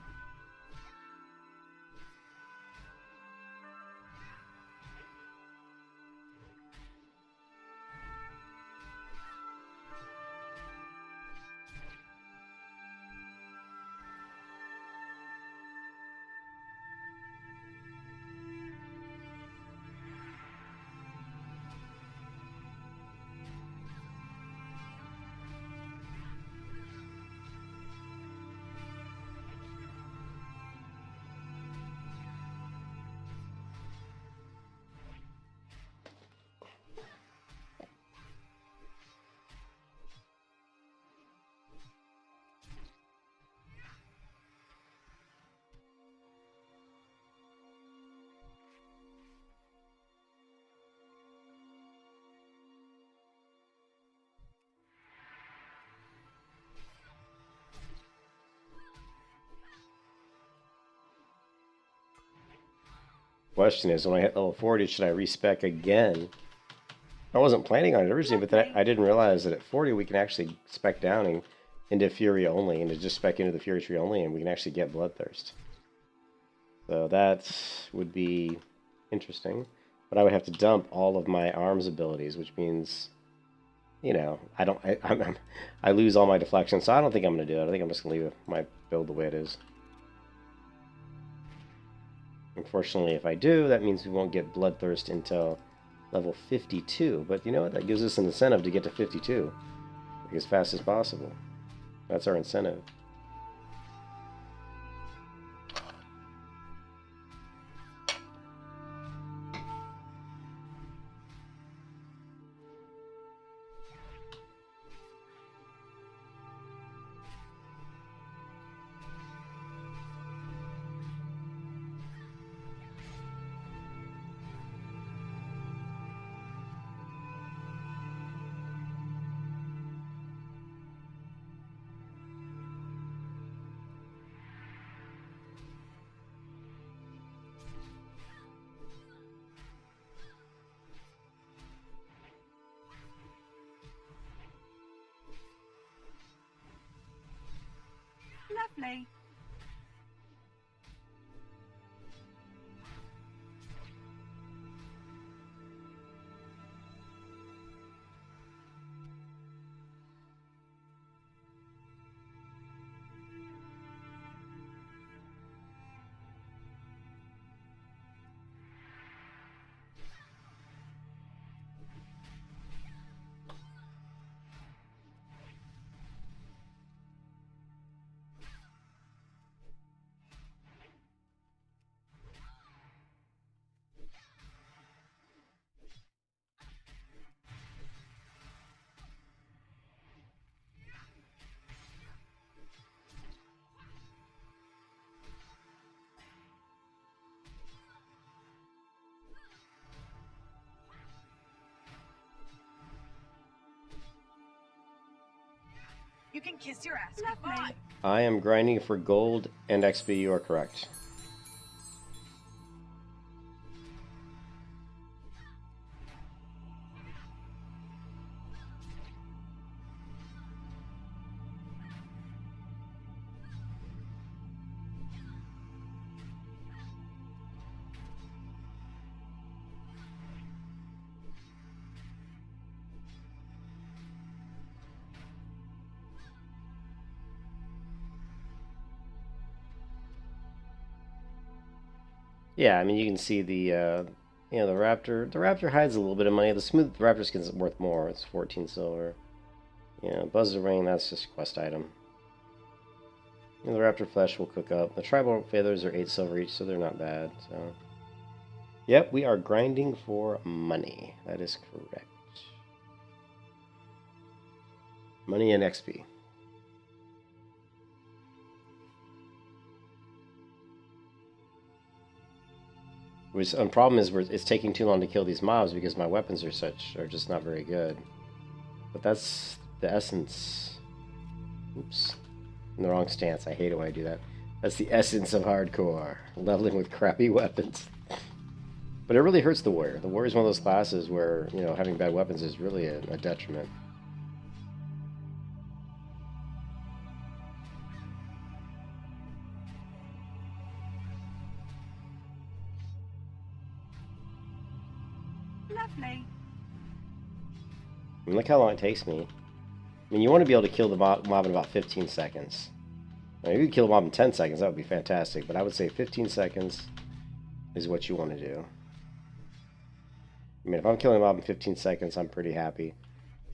A: Question is, when I hit level 40, should I respec again? I wasn't planning on it originally, but then I didn't realize that at 40 we can actually spec down and into Fury only, and to just spec into the Fury tree only, and we can actually get Bloodthirst. So that would be interesting. But I would have to dump all of my arms abilities, which means you know, I don't, I lose all my deflections, so I don't think I'm going to do it. I think I'm just going to leave my build the way it is. Unfortunately, if I do, that means we won't get Bloodthirst until level 52. But you know what? That gives us an incentive to get to 52 as fast as possible. That's our incentive.
C: Lovely. You can kiss your ass goodbye.
A: I am grinding for gold and XP. You are correct. Yeah, I mean, you can see the, you know, the raptor. The raptor hides a little bit of money. The smooth raptor skin's worth more. It's 14 silver. You know, Buzzer Ring, that's just a quest item. You know, the raptor flesh will cook up. The tribal feathers are 8 silver each, so they're not bad. So, yep, we are grinding for money. That is correct. Money and XP. Which the problem is it's taking too long to kill these mobs because my weapons are just not very good. But that's the essence. Oops. In the wrong stance. I hate it when I do that. That's the essence of hardcore. Leveling with crappy weapons. But it really hurts the warrior. The warrior is one of those classes where, you know, having bad weapons is really a detriment.
C: Lovely.
A: I mean, look how long it takes me. I mean, you want to be able to kill the mob in about 15 seconds. Now, if you could kill a mob in 10 seconds, that would be fantastic. But I would say 15 seconds is what you want to do. I mean, if I'm killing a mob in 15 seconds, I'm pretty happy.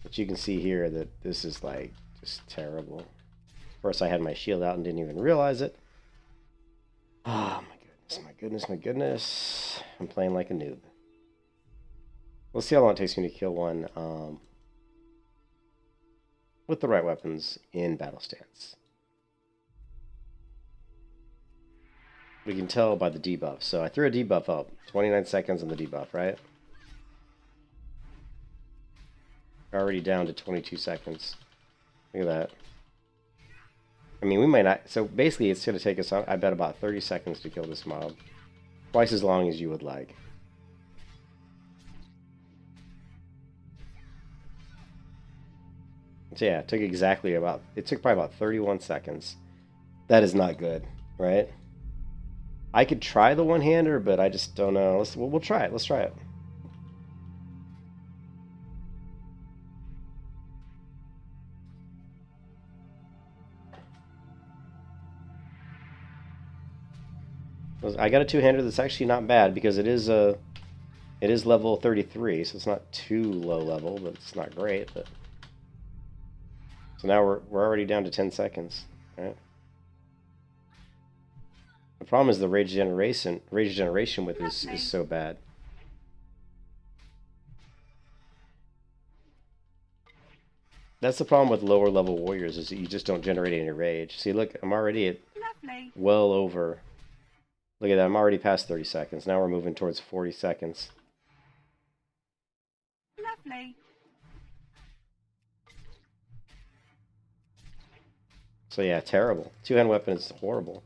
A: But you can see here that this is, like, just terrible. Of course, I had my shield out and didn't even realize it. Oh, my goodness, my goodness, my goodness. I'm playing like a noob. We'll see how long it takes me to kill one with the right weapons in battle stance. We can tell by the debuff. So I threw a debuff up. 29 seconds on the debuff, right? Already down to 22 seconds. Look at that. I mean, we might not... So basically, it's going to take us, I bet, about 30 seconds to kill this mob. Twice as long as you would like. So yeah, it took exactly about... It took probably about 31 seconds. That is not good, right? I could try the one-hander, but I just don't know. We'll try it. Let's try it. I got a two-hander that's actually not bad because it is level 33, so it's not too low level, but it's not great. But so now we're already down to 10 seconds. Right? The problem is the rage generation with is so bad. That's the problem with lower level warriors, is that you just don't generate any rage. See, look, I'm already at well over. Look at that, I'm already past 30 seconds. Now we're moving towards 40 seconds.
C: Lovely.
A: So yeah, terrible. Two-hand weapon is horrible.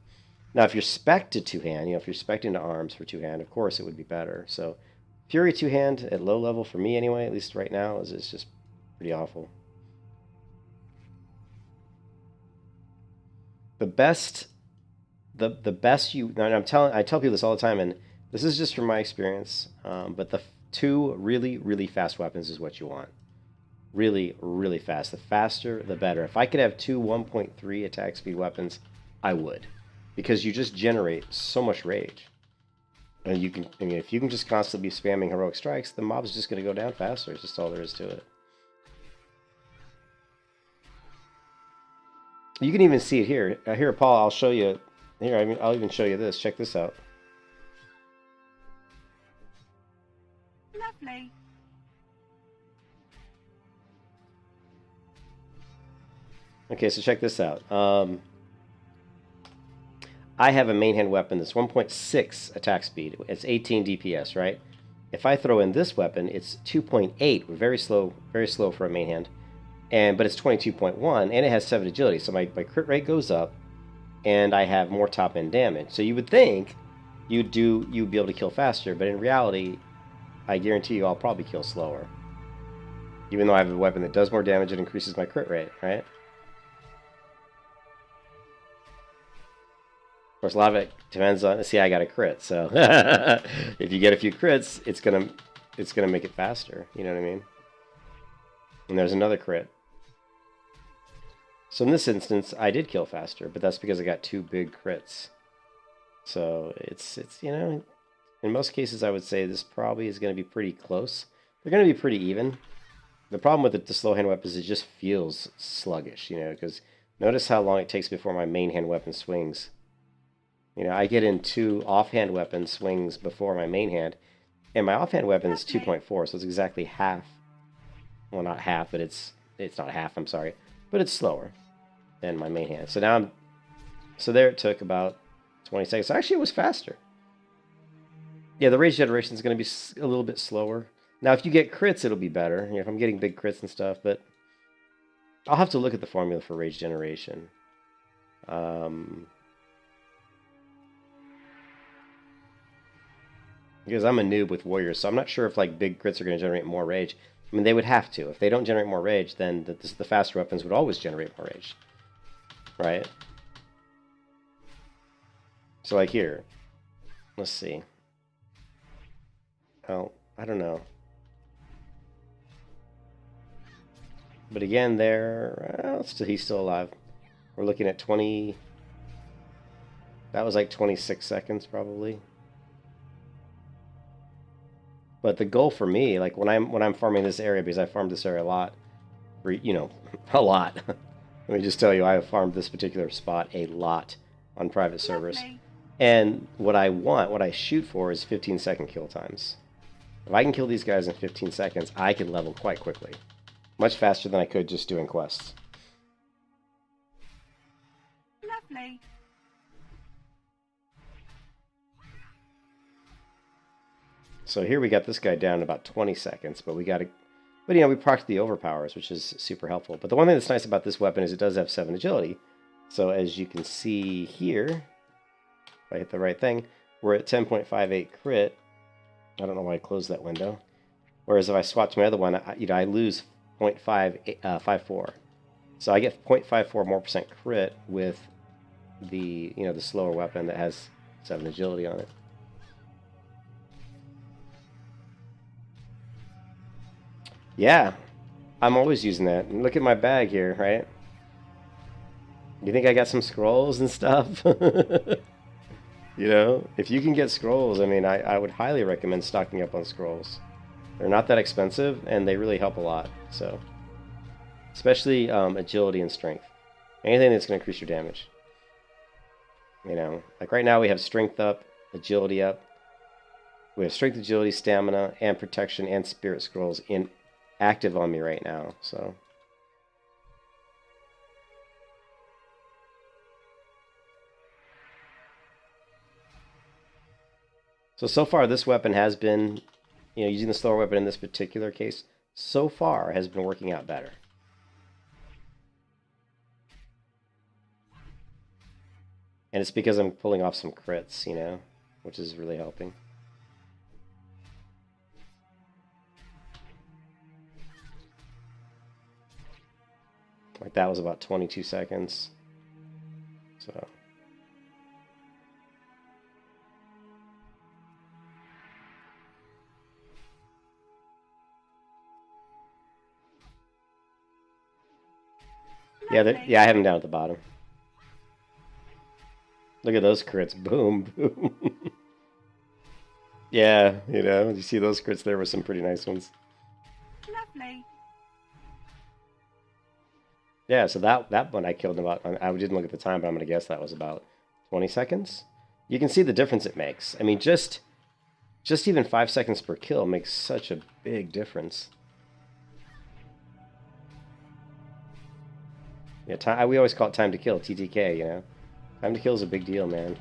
A: Now, if you're spec'd to two-hand, if you're spec'd into arms for two-hand, of course it would be better. So, Fury two-hand at low level, for me anyway, at least right now, is just pretty awful. The best you, and I tell people this all the time, and this is just from my experience, but the two really, really fast weapons is what you want. Really, really fast. The faster, the better. If I could have two 1.3 attack speed weapons, I would. Because you just generate so much rage. And you can, if you can just constantly be spamming heroic strikes, the mob's just going to go down faster. It's just all there is to it. You can even see it here. Here, Paul, I'll show you. Here, I'll even show you this. Check this out.
C: Lovely.
A: Okay, so check this out. I have a main hand weapon that's 1.6 attack speed. It's 18 DPS, right? If I throw in this weapon, it's 2.8, very slow for a main hand. But it's 22.1, and it has 7 agility, so my crit rate goes up, and I have more top end damage. So you would think you'd be able to kill faster, but in reality, I guarantee you I'll probably kill slower. Even though I have a weapon that does more damage, it increases my crit rate, right? Of course, a lot of it depends on. See, I got a crit, so if you get a few crits, it's gonna make it faster. You know what I mean? And there's another crit. So in this instance, I did kill faster, but that's because I got 2 big crits. So it's in most cases I would say this probably is going to be pretty close. They're going to be pretty even. The problem with the slow hand weapons is it just feels sluggish, because notice how long it takes before my main hand weapon swings. I get in 2 offhand weapon swings before my main hand, and my offhand weapon is 2.4, so it's exactly half. Well, not half, but it's not half, I'm sorry. But it's slower than my main hand. So now so there it took about 20 seconds. So actually, it was faster. Yeah, the rage generation is going to be a little bit slower. Now, if you get crits, it'll be better. If I'm getting big crits and stuff, but I'll have to look at the formula for rage generation. Because I'm a noob with warriors, so I'm not sure if big crits are going to generate more rage. I mean, they would have to. If they don't generate more rage, then the faster weapons would always generate more rage. Right? So here. Let's see. Oh, I don't know. But again, he's still alive. We're looking at 20... That was 26 seconds, probably. But the goal for me, when I'm farming this area, because I farmed this area a lot, a lot. Let me just tell you, I have farmed this particular spot a lot on private servers. And what I shoot for is 15-second kill times. If I can kill these guys in 15 seconds, I can level quite quickly. Much faster than I could just doing quests.
C: Lovely.
A: So here we got this guy down in about 20 seconds, but we procced the overpowers, which is super helpful. But the one thing that's nice about this weapon is it does have 7 agility. So as you can see here, if I hit the right thing, we're at 10.58 crit. I don't know why I closed that window. Whereas if I swap to my other one, I lose 0.54. So I get 0.54 more % crit with the the slower weapon that has 7 agility on it. Yeah, I'm always using that. And look at my bag here, right? You think I got some scrolls and stuff? You know, if you can get scrolls, I mean, I would highly recommend stocking up on scrolls. They're not that expensive, and they really help a lot. So, especially agility and strength. Anything that's going to increase your damage. You know, like right now we have strength up, agility up. We have strength, agility, stamina, and protection, and spirit scrolls in active on me right now. So far this weapon has been, you know, using the slower weapon in this particular case, so far has been working out better. And it's because I'm pulling off some crits, you know, which is really helping. Like that was about 22 seconds. So. Yeah, I have him down at the bottom. Look at those crits. Boom, boom. Yeah, you know, you see those crits there were some pretty nice ones.
C: Lovely.
A: Yeah, so that one I killed in about, I didn't look at the time, but I'm going to guess that was about 20 seconds. You can see the difference it makes. I mean, just even 5 seconds per kill makes such a big difference. Yeah, we always call it time to kill, TTK, you know. Time to kill is a big deal, man.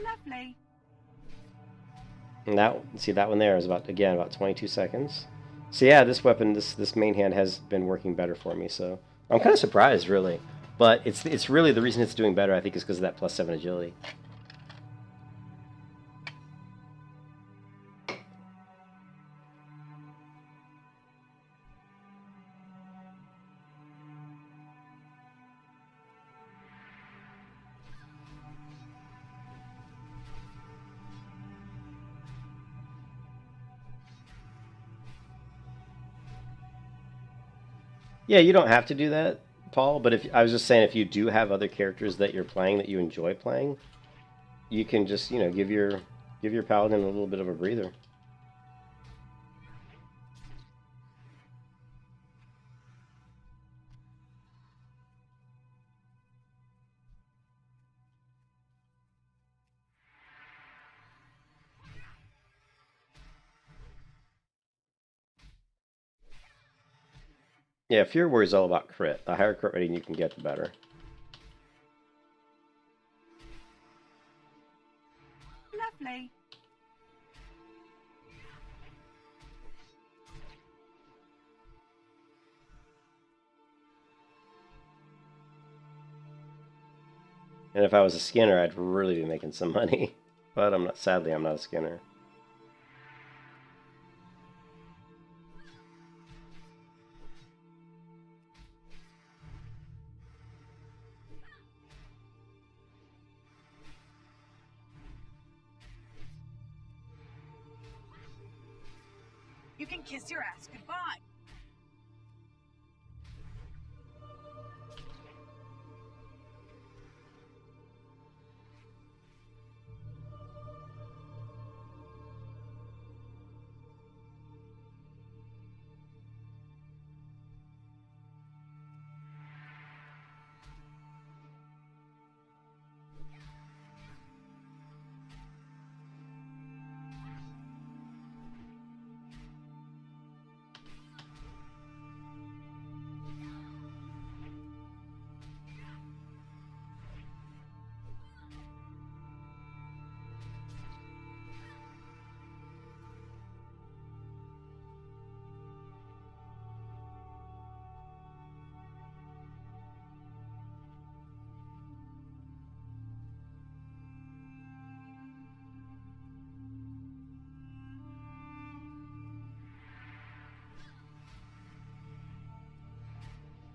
C: Lovely.
A: And that one there is about 22 seconds. So yeah, this weapon, this main hand has been working better for me, so I'm kind of surprised, really. But it's really the reason it's doing better, I think, is because of that +7 agility. Yeah, you don't have to do that, Paul, but I was just saying, if you do have other characters that you're playing that you enjoy playing, you can just, you know, give your paladin a little bit of a breather. Yeah, Fear Warrior is all about crit. The higher crit rating you can get, the better.
C: Lovely.
A: And if I was a skinner, I'd really be making some money. But I'm not. Sadly, I'm not a skinner.
C: You can kiss your ass goodbye.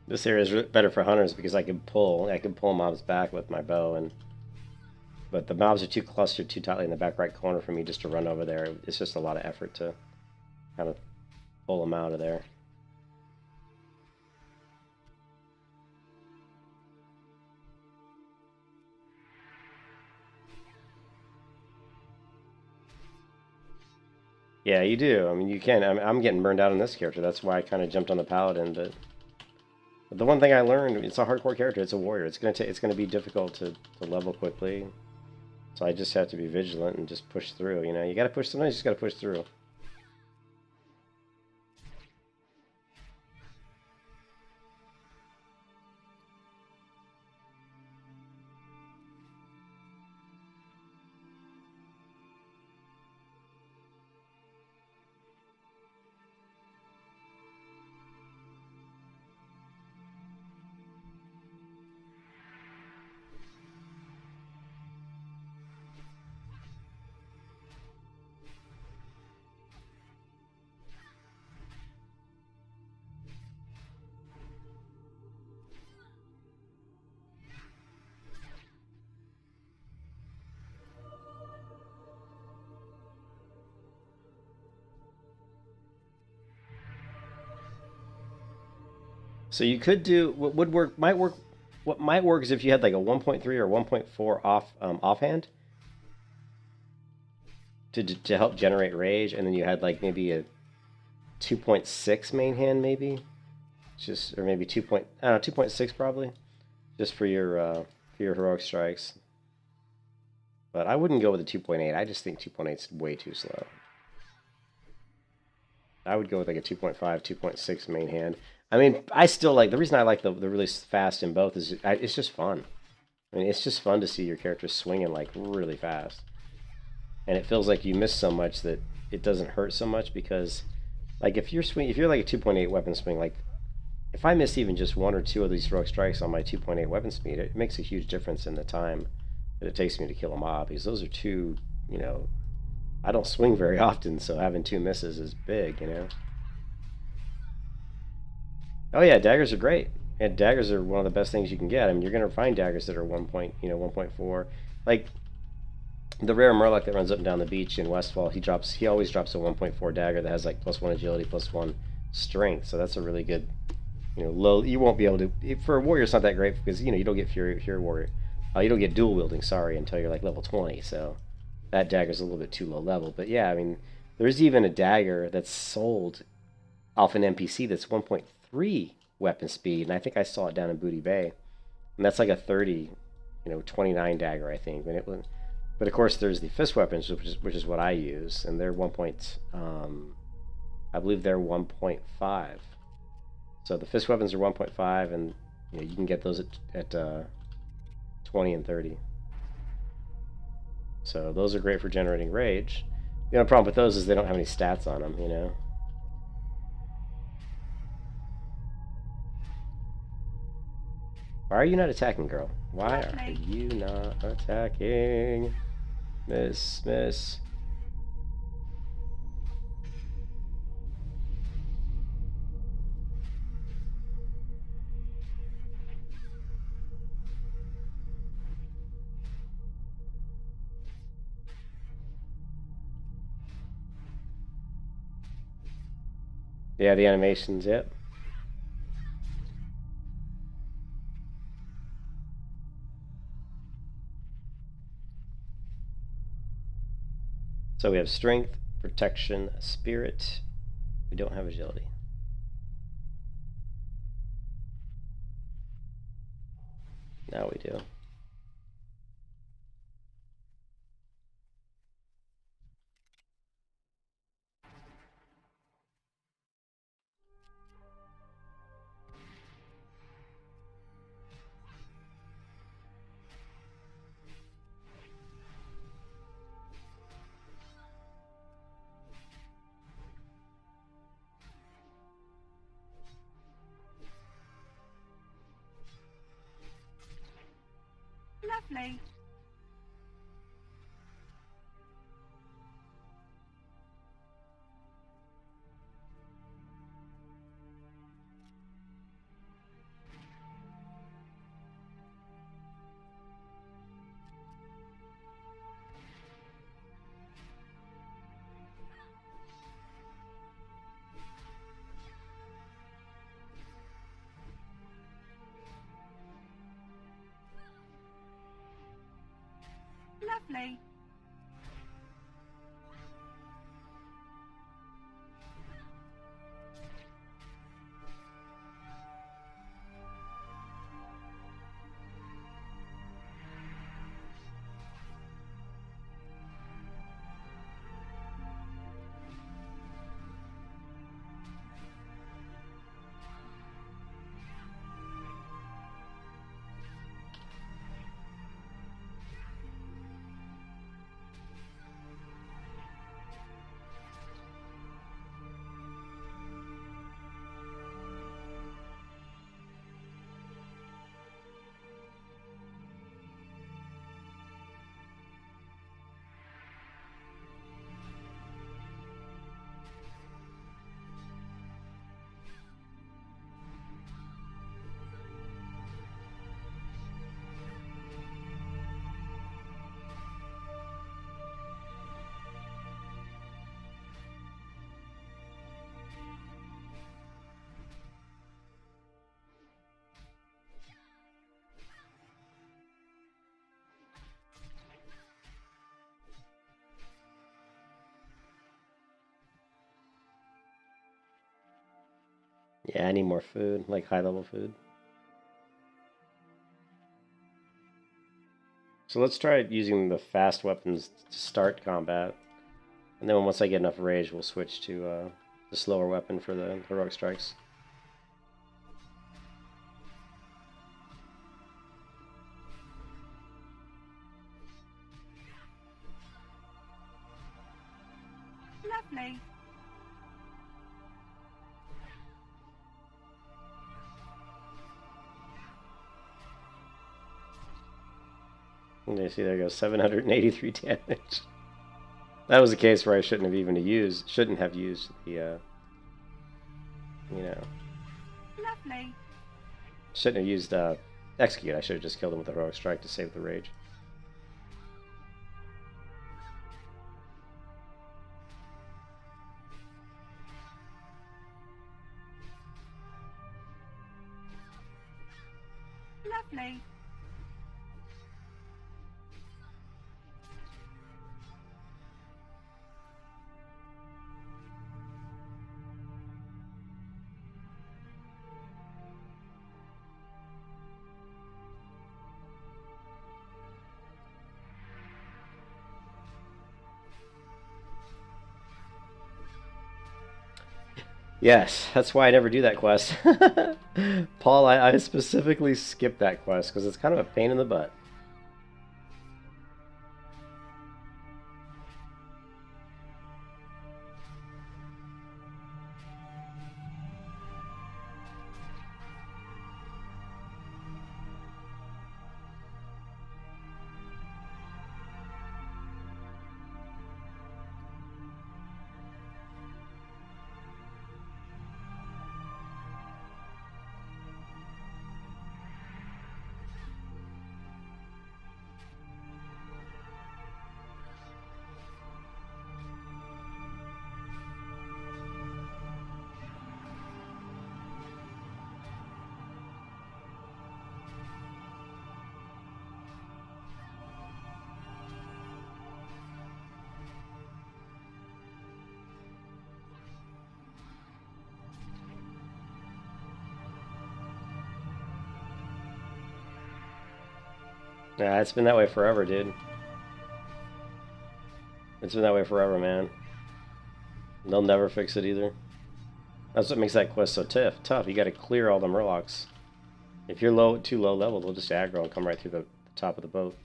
A: This area is better for hunters because I can pull mobs back with my bow, but the mobs are too clustered too tightly in the back right corner for me just to run over there. It's just a lot of effort to kind of pull them out of there. Yeah, you do. I mean, you can. I'm getting burned out on this character. That's why I kind of jumped on the paladin. But the one thing I learned, it's a hardcore character. It's a warrior. It's gonna be difficult to level quickly. So I just have to be vigilant and just push through. You know, you gotta push. Sometimes you just gotta push through. So you could do what would work might work. What might work is if you had like a 1.3 or 1.4 offhand to help generate rage, and then you had like maybe a 2.6 main hand, maybe just or maybe 2. I don't know, 2.6 probably, just for your heroic strikes. But I wouldn't go with a 2.8. I just think 2.8 is way too slow. I would go with like a 2.5, 2.6 main hand. I mean, I still like, the reason I like the really fast in both is it's just fun. I mean, it's just fun to see your character swinging like really fast. And it feels like you miss so much that it doesn't hurt so much because, like, if you're like a 2.8 weapon swing, like, if I miss even just 1 or 2 of these heroic strikes on my 2.8 weapon speed, it makes a huge difference in the time that it takes me to kill a mob, because those are two, you know, I don't swing very often, so having 2 misses is big, you know. Oh yeah, daggers are great. And daggers are one of the best things you can get. I mean, you're gonna find daggers that are 1.4. Like the rare Murloc that runs up and down the beach in Westfall, he always drops a 1.4 dagger that has like +1 agility, +1 strength. So that's a really good, you know, low. You won't be able to, for a warrior. It's not that great because you know you don't get Fury Warrior. You don't get dual wielding. Sorry, until you're like level 20. So that dagger's a little bit too low level. But yeah, I mean, there's even a dagger that's sold off an NPC that's 1.3 weapon speed, and I think I saw it down in Booty Bay, and that's like a 30, 29 dagger, I think. But of course, there's the fist weapons, which is what I use, and they're I believe they're 1.5. So the fist weapons are 1.5, and you can get those at 20 and 30. So those are great for generating rage. The only problem with those is they don't have any stats on them, Why are you not attacking, girl? Why are you not attacking? Miss. Yeah, the animations, yep. So we have strength, protection, spirit. We don't have agility. Now we do. Yeah, I need more food, like high level food. So let's try using the fast weapons to start combat. And then once I get enough rage, we'll switch to the slower weapon for the heroic strikes.
C: Lovely.
A: And you see, there goes 783 damage. That was a case where I shouldn't have used the, you know,
C: Lovely.
A: shouldn't have used execute. I should have just killed him with the heroic strike to save the rage.
C: Lovely.
A: Yes, that's why I never do that quest. Paul, I specifically skip that quest because it's kind of a pain in the butt. Yeah, it's been that way forever, dude. It's been that way forever, man. They'll never fix it either. That's what makes that quest so tough. You gotta clear all the murlocs. If you're too low level, they'll just aggro and come right through the top of the boat.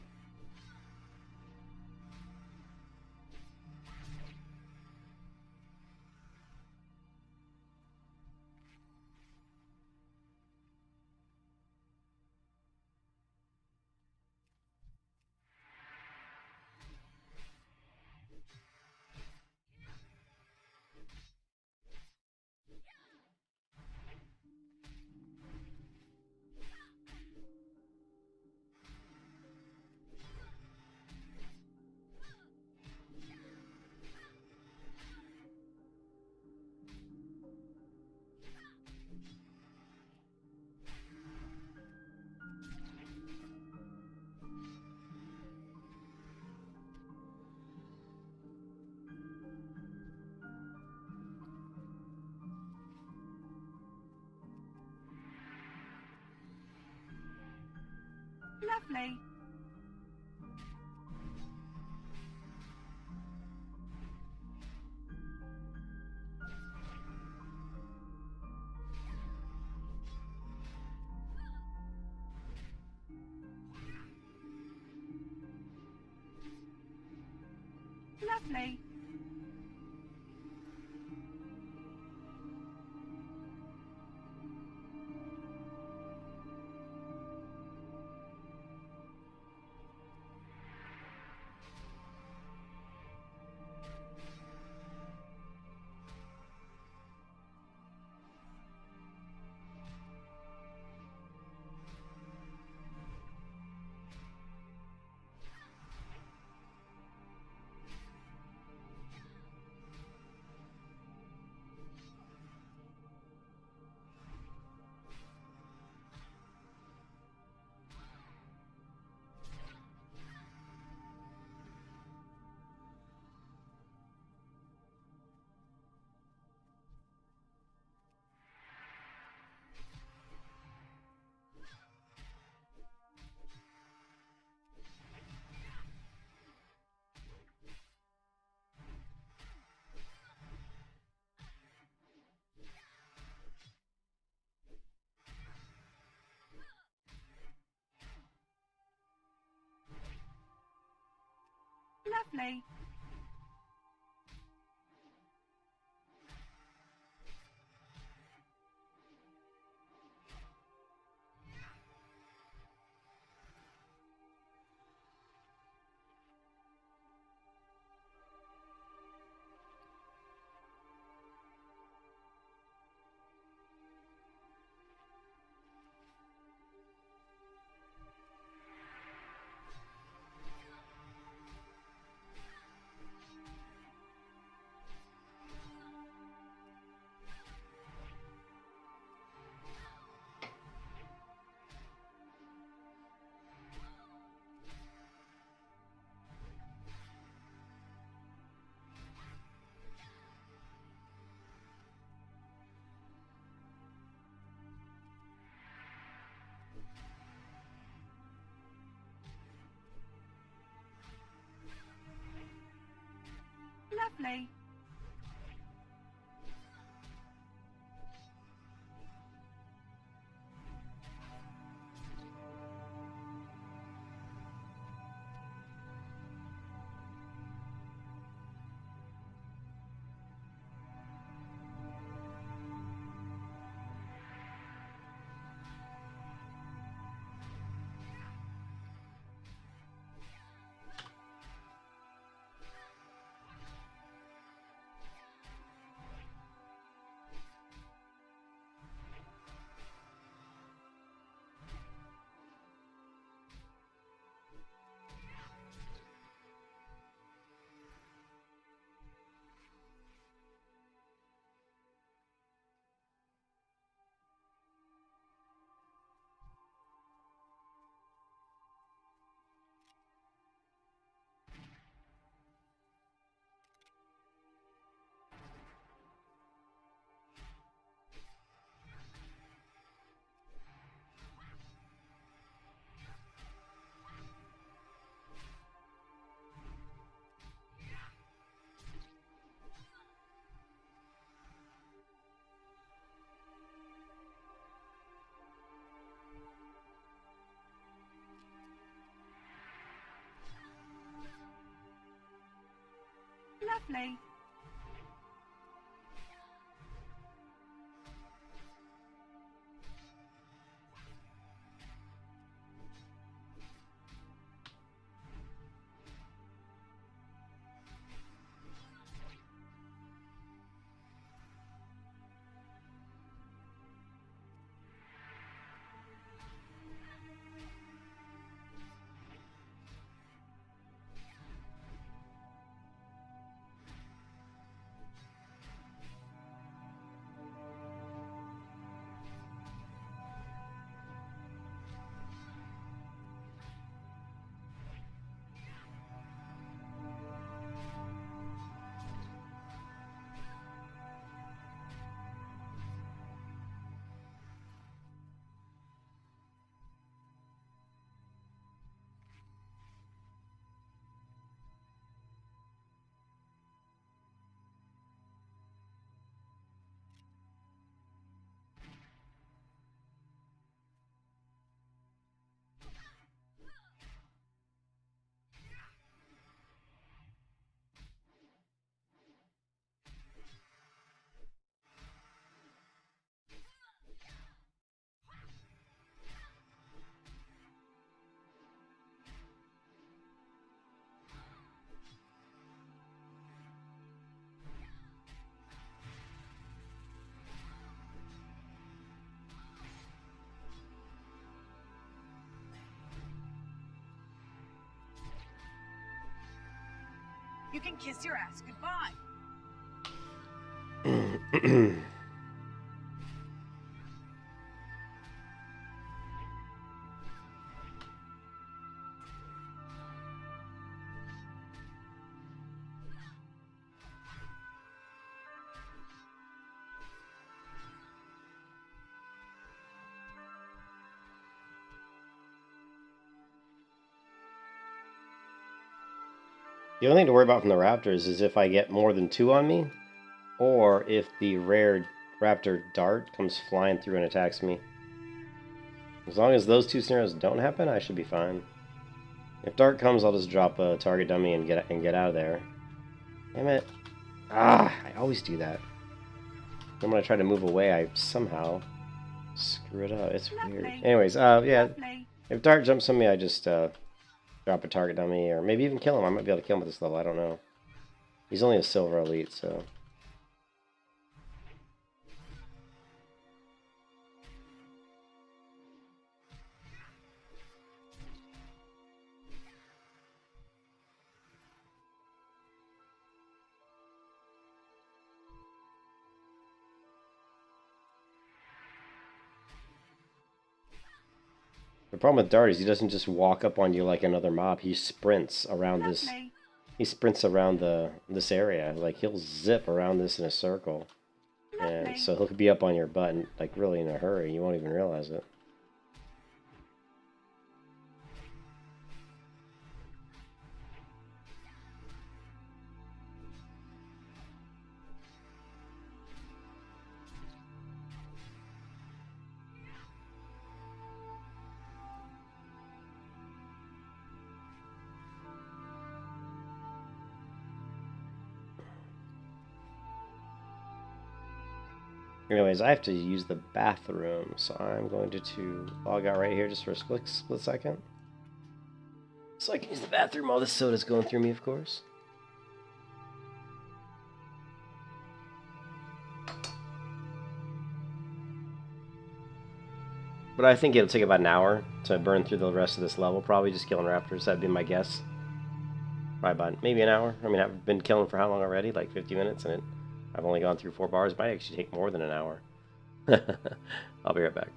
C: Lovely. Lovely. Lovely. Lovely. Lovely. You can kiss your ass goodbye.
A: The only thing to worry about from the raptors is if I get more than 2 on me, or if the rare raptor dart comes flying through and attacks me. As long as those 2 scenarios don't happen, I should be fine. If dark comes, I'll just drop a target dummy and get out of there. Damn it. Ah, I always do that. Then when I try to move away, I somehow screw it up. It's weird. Anyways, yeah. If dark jumps on me, I just drop a target dummy, or maybe even kill him. I might be able to kill him at this level. I don't know. He's only a silver elite, so... The problem with Dart is he doesn't just walk up on you like another mob. He sprints around this. He sprints around this area. Like he'll zip around this in a circle, and so he'll be up on your butt, and, like really in a hurry. You won't even realize it. Anyways, I have to use the bathroom, so I'm going to log out right here just for a split second. So I can use the bathroom. All this soda's going through me, of course. But I think it'll take about an hour to burn through the rest of this level. Probably just killing raptors. That'd be my guess. Probably about maybe an hour. I mean, I've been killing for how long already? Like 50 minutes, and I've only gone through 4 bars. It might actually take more than an hour. I'll be right back.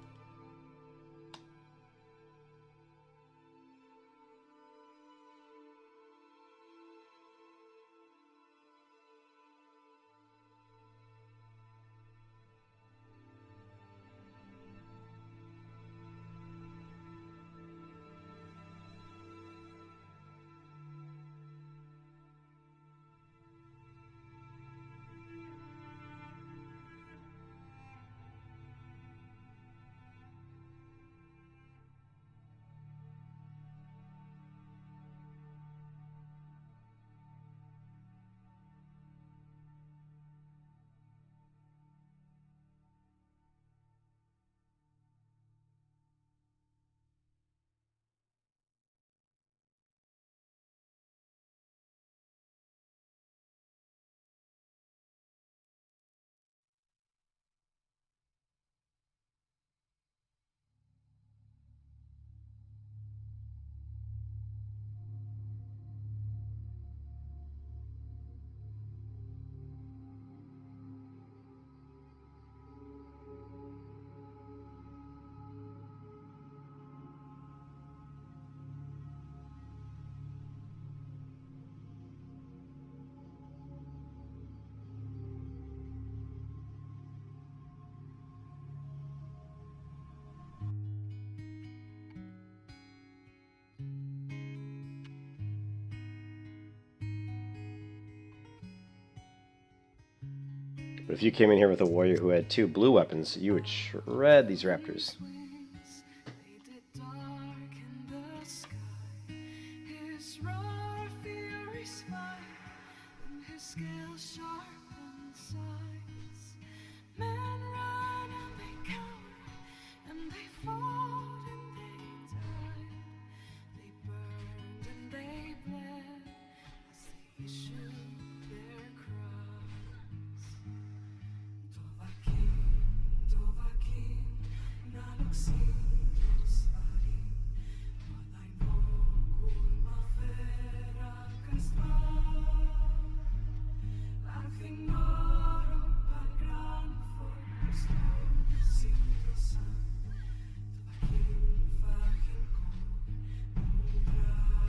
A: But if you came in here with a warrior who had 2 blue weapons, you would shred these raptors.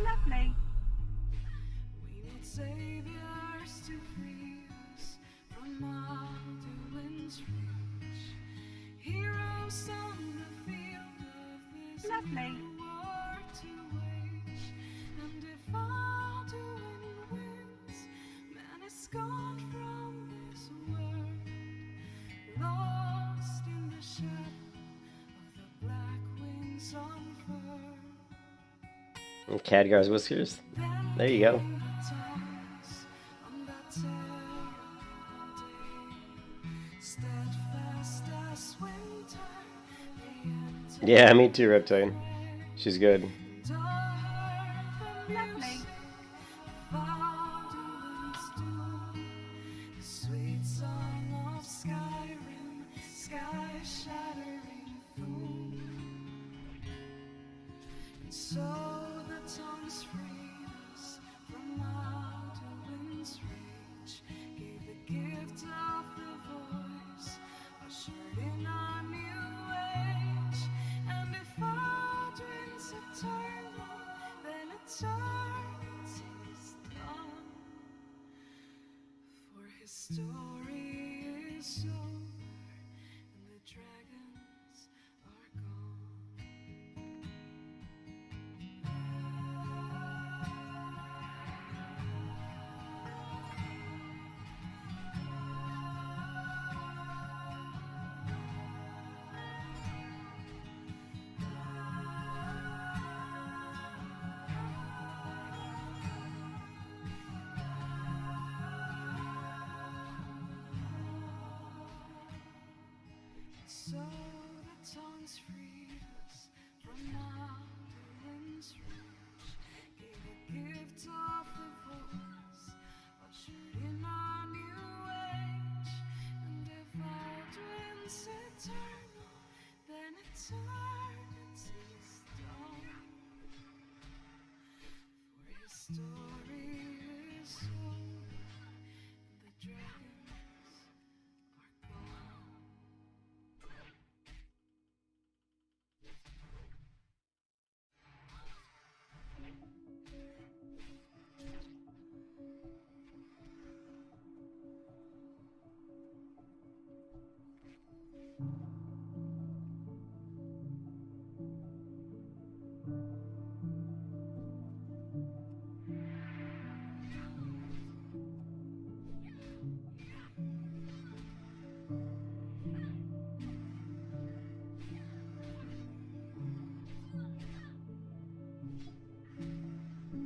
C: Lovely.
G: We need saviors to free us from Alduin's reach. Heroes on the field of this
C: Lovely.
G: war to wage. And if Alduin wins, man is gone from this world, lost in the shadow of the black wings on fur.
A: And Khadgar's whiskers. There you go. Yeah, me too, Reptile. She's good.
C: Lovely.
G: Sweet song of Skyrim, sky-shattering foam. And so the tongues freed us from Alduin's reach, gave the gift of the voice, ushered in a new age. And if Alduin's eternal, then eternity's done. For his story is over, and the dragons are gone. So the tongues freed us from Alduin's reach, gave a gift of the voice, ushered in a new age. And if Alduin's eternal, then eternity's done. For his story is over, and the dragons are gone.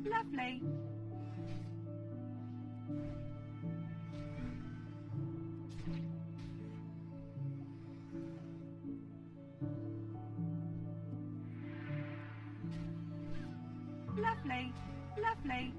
C: Lovely. Lovely. Lovely.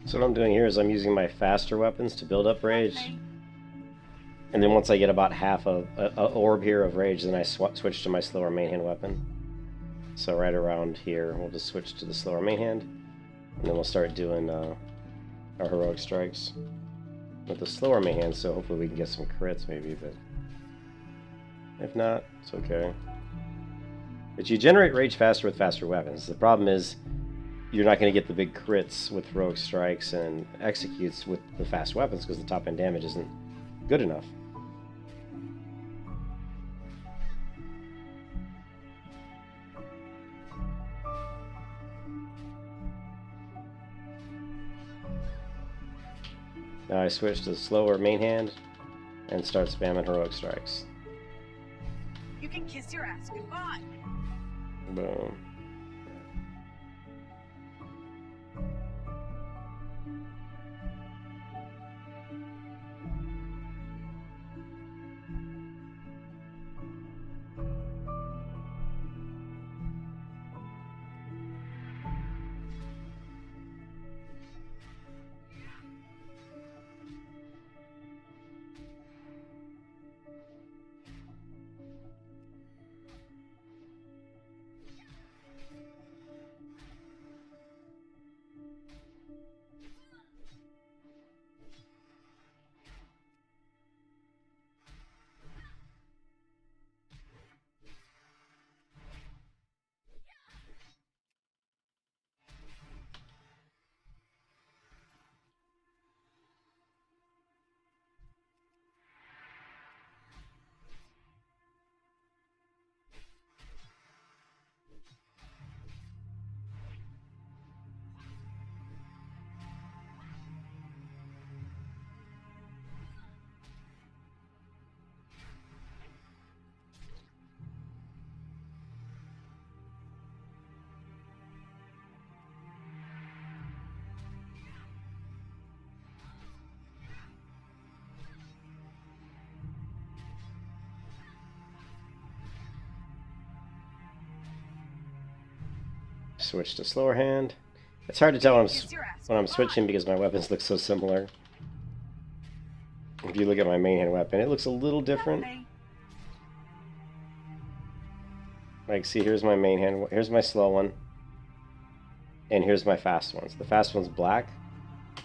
A: So what I'm doing here is I'm using my faster weapons to build up rage.
C: Lovely.
A: And then once I get about half of a orb here of rage, then I switch to my slower main hand weapon. So right around here, we'll just switch to the slower main hand. And then we'll start doing our heroic strikes with the slower main hand, so hopefully we can get some crits maybe, but if not, it's okay. But you generate rage faster with faster weapons. The problem is you're not going to get the big crits with heroic strikes and executes with the fast weapons because the top end damage isn't good enough. Now I switch to slower main hand and start spamming heroic strikes.
C: You can kiss your ass goodbye.
A: Boom. Switch to slower hand. It's hard to tell
C: Kiss your ass
A: when I'm
C: goodbye.
A: switching because my weapons look so similar. If you look at my main hand weapon, it looks a little different.
C: Lovely.
A: Like, see, here's my main hand. Here's my slow one. And here's my fast ones. The fast one's black,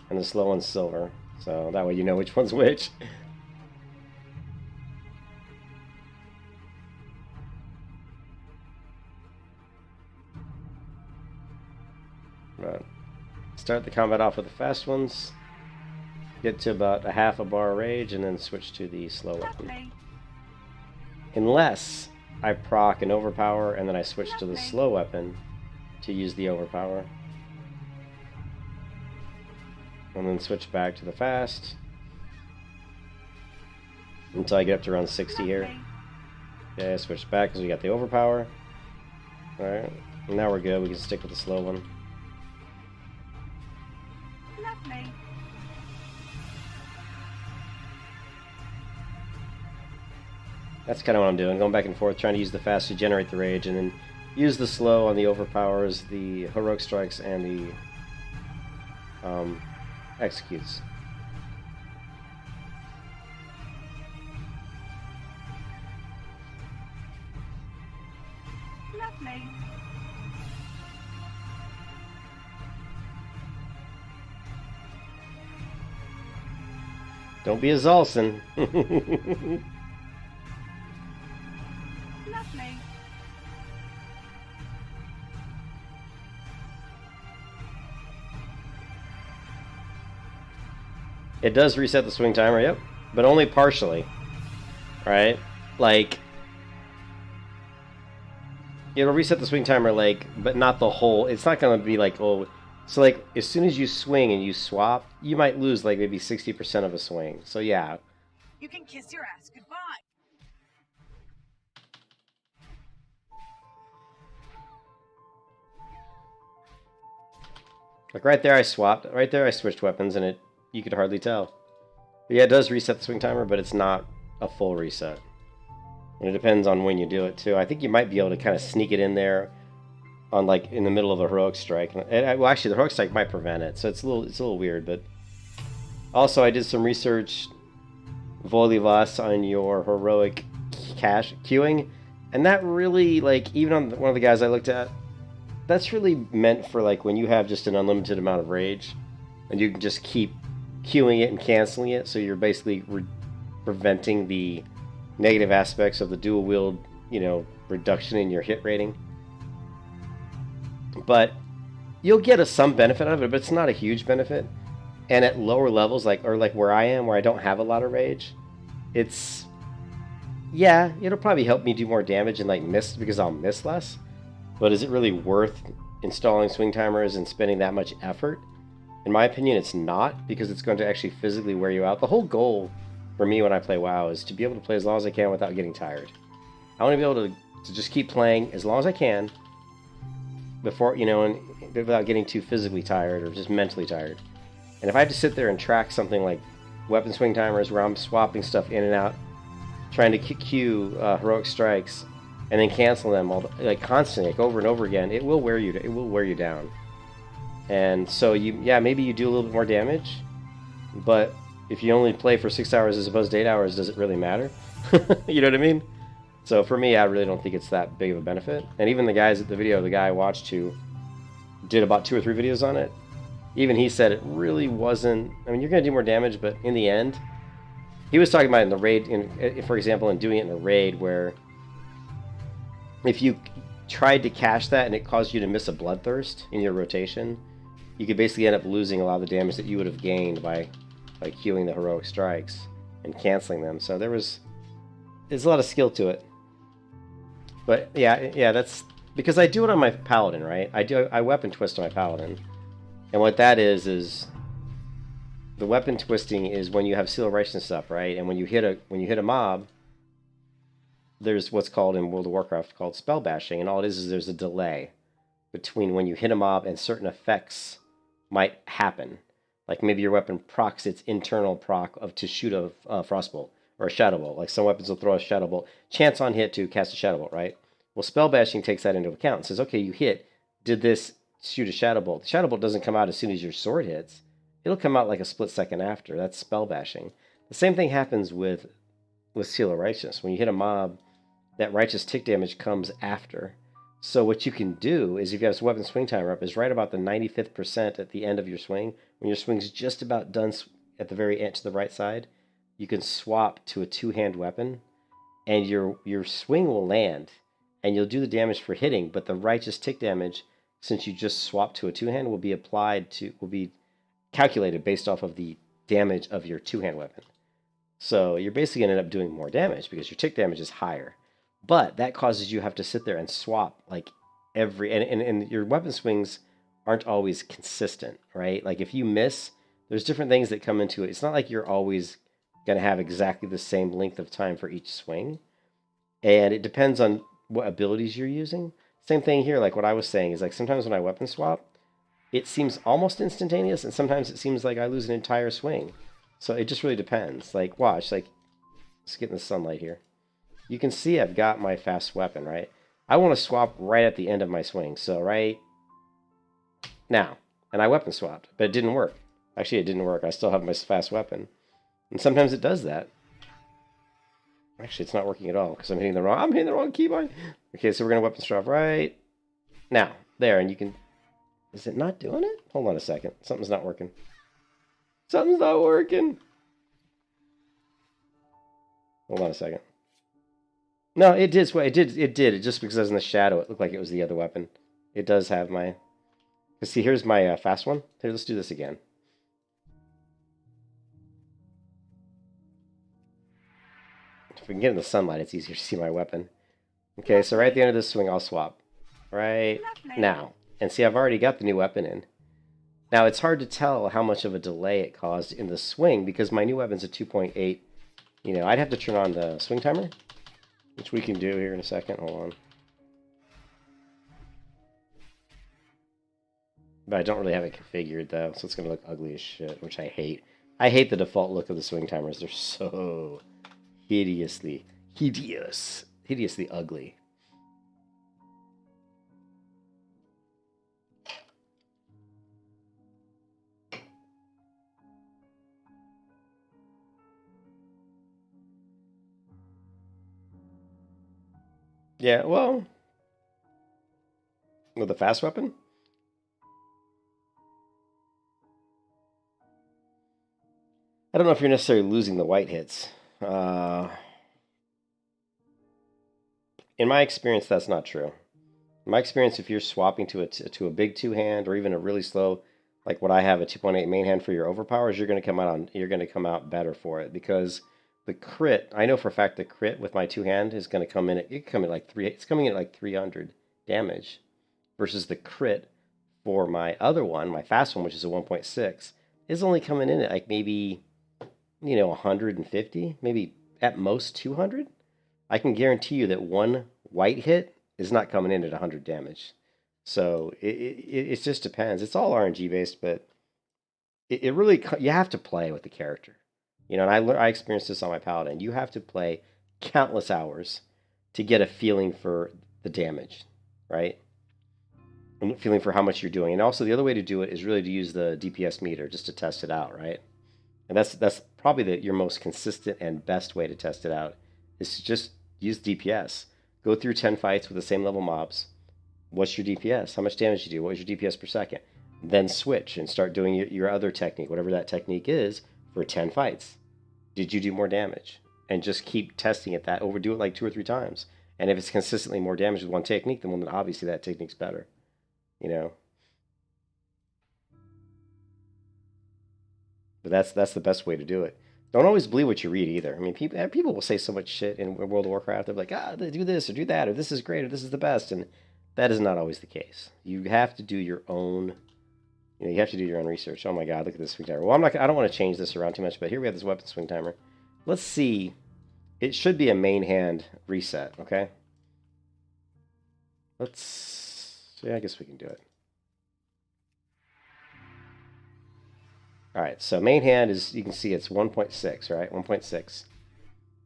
A: and the slow one's silver. So that way you know which one's which. But start the combat off with the fast ones. Get to about a half a bar rage, and then switch to the slow weapon.
C: Lovely.
A: Unless I proc an overpower, and then I switch to the slow weapon to use the overpower. And then switch back to the fast. Until I get up to around 60 here.
C: Lovely.
A: Okay, switch back because we got the overpower. Alright, now we're good. We can stick with the slow one.
C: Lovely.
A: That's kind of what I'm doing. Going back and forth, trying to use the fast to generate the rage, and then use the slow on the overpowers, the heroic strikes, and the executes.
C: Lovely.
A: Don't be a Zolson.
C: Lovely.
A: It does reset the swing timer, yep, but only partially, right? Like, it'll reset the swing timer, like, but not the whole. It's not going to be like, oh, so like, as soon as you swing and you swap, you might lose like maybe 60% of a swing. So yeah,
C: You can kiss your ass goodbye.
A: like right there I swapped, right there I switched weapons, and you could hardly tell. But yeah, it does reset the swing timer, but it's not a full reset. And it depends on when you do it too. I think you might be able to kind of sneak it in there on like in the middle of a heroic strike. Well, actually, the heroic strike might prevent it, so it's a little weird. But also, I did some research, Volivas, on your heroic cash queuing, and that really, like, even on one of the guys I looked at, that's really meant for like when you have just an unlimited amount of rage, and you can just keep queuing it and canceling it. So you're basically preventing the negative aspects of the dual wield, reduction in your hit rating. But you'll get some benefit out of it, but it's not a huge benefit. And at lower levels, like where I am, where I don't have a lot of rage, it'll probably help me do more damage and like miss, because I'll miss less. But is it really worth installing swing timers and spending that much effort? In my opinion, it's not, because it's going to actually physically wear you out. The whole goal for me when I play WoW is to be able to play as long as I can without getting tired. I want to be able to just keep playing as long as I can before, and without getting too physically tired or just mentally tired. And if I have to sit there and track something like weapon swing timers where I'm swapping stuff in and out, trying to queue heroic strikes, and then cancel them all constantly, like over and over again, it will wear you down. And so maybe you do a little bit more damage, but if you only play for 6 hours as opposed to 8 hours, does it really matter? You know what I mean? So for me, I really don't think it's that big of a benefit. And even the guys at the guy I watched who did about 2 or 3 videos on it, even he said it really wasn't. I mean, you're going to do more damage, but in the end, he was talking about in the raid, for example, in doing it in a raid where if you tried to cash that and it caused you to miss a bloodthirst in your rotation, you could basically end up losing a lot of the damage that you would have gained by queuing the heroic strikes and canceling them. So there's a lot of skill to it. But yeah, that's because I do it on my paladin, right? I weapon twist on my paladin, and what that is the weapon twisting is when you have seal of righteousness up, right? And when you hit a mob, there's what's called in World of Warcraft called spell bashing, and all it is there's a delay between when you hit a mob and certain effects might happen. Like maybe your weapon procs its internal proc to shoot a frostbolt or a shadow bolt. Like some weapons will throw a shadow bolt, chance on hit to cast a shadow bolt, right? Well, spell bashing takes that into account and says, okay, you hit, did this shoot a shadow bolt. The shadow bolt doesn't come out as soon as your sword hits. It'll come out like a split second after. That's spell bashing. The same thing happens with Seal of Righteousness. When you hit a mob, that righteous tick damage comes after. So what you can do is, if you have this weapon swing timer up, is right about the 95th percent at the end of your swing. When your swing's just about done at the very end to the right side, you can swap to a two-hand weapon, and your swing will land, and you'll do the damage for hitting, but the righteous tick damage, since you just swapped to a two-hand, will be calculated based off of the damage of your two-hand weapon. So you're basically going to end up doing more damage because your tick damage is higher. But that causes you have to sit there and swap like and your weapon swings aren't always consistent, right? Like if you miss, there's different things that come into it. It's not like you're always going to have exactly the same length of time for each swing. And it depends on what abilities you're using. Same thing here, like what I was saying is like sometimes when I weapon swap, it seems almost instantaneous, and sometimes it seems like I lose an entire swing. So it just really depends. Like, watch, like, let's get in the sunlight here. You can see I've got my fast weapon, right? I want to swap right at the end of my swing. So right now, and I weapon swapped, but it didn't work. Actually, it didn't work. I still have my fast weapon. And sometimes it does that. Actually, it's not working at all because I'm hitting the wrong keybind. Okay, so we're going to weapon swap right now. There, and you can... Is it not doing it? Hold on a second. Something's not working. Something's not working. Hold on a second. No, it did. It did. It just because I was in the shadow, it looked like it was the other weapon. It does have my... See, here's my fast one. Here, let's do this again. If we can get in the sunlight, it's easier to see my weapon. Okay, so right at the end of this swing, I'll swap. Right now. And see, I've already got the new weapon in. Now, it's hard to tell how much of a delay it caused in the swing because my new weapon's a 2.8. You know, I'd have to turn on the swing timer, which we can do here in a second. Hold on. But I don't really have it configured, though, so it's going to look ugly as shit, which I hate. I hate the default look of the swing timers. They're so hideously ugly. Yeah, well, with the fast weapon? I don't know if you're necessarily losing the white hits. In my experience, that's not true. In my experience, if you're swapping to a big two-hand or even a really slow, like what I have, a 2.8 main hand for your overpowers, you're going to come out better for it because the crit, I know for a fact the crit with my two-hand is going to come in at, it's coming in at like 300 damage versus the crit for my other one, my fast one, which is a 1.6, is only coming in at like maybe, 150, maybe at most 200. I can guarantee you that one white hit is not coming in at 100 damage. So it just depends. It's all RNG based, but it really, you have to play with the character. And I experienced this on my paladin. You have to play countless hours to get a feeling for the damage, right? And feeling for how much you're doing. And also the other way to do it is really to use the DPS meter just to test it out, right? And that's probably your most consistent and best way to test it out is to just use DPS. Go through 10 fights with the same level mobs. What's your DPS? How much damage you do? What is your DPS per second? Then switch and start doing your other technique, whatever that technique is, for 10 fights. Did you do more damage? And just keep testing it overdo it like 2 or 3 times. And if it's consistently more damage with one technique, then obviously that technique's better. But that's the best way to do it. Don't always believe what you read either. I mean, people will say so much shit in World of Warcraft. They're like, they do this or do that, or this is great, or this is the best. And that is not always the case. You have to do your own, you have to do your own research. Oh my God, look at this swing timer. Well, I don't want to change this around too much, but here we have this weapon swing timer. Let's see. It should be a main hand reset, okay? I guess we can do it. All right, so main hand is, you can see it's 1.6, right? 1.6. As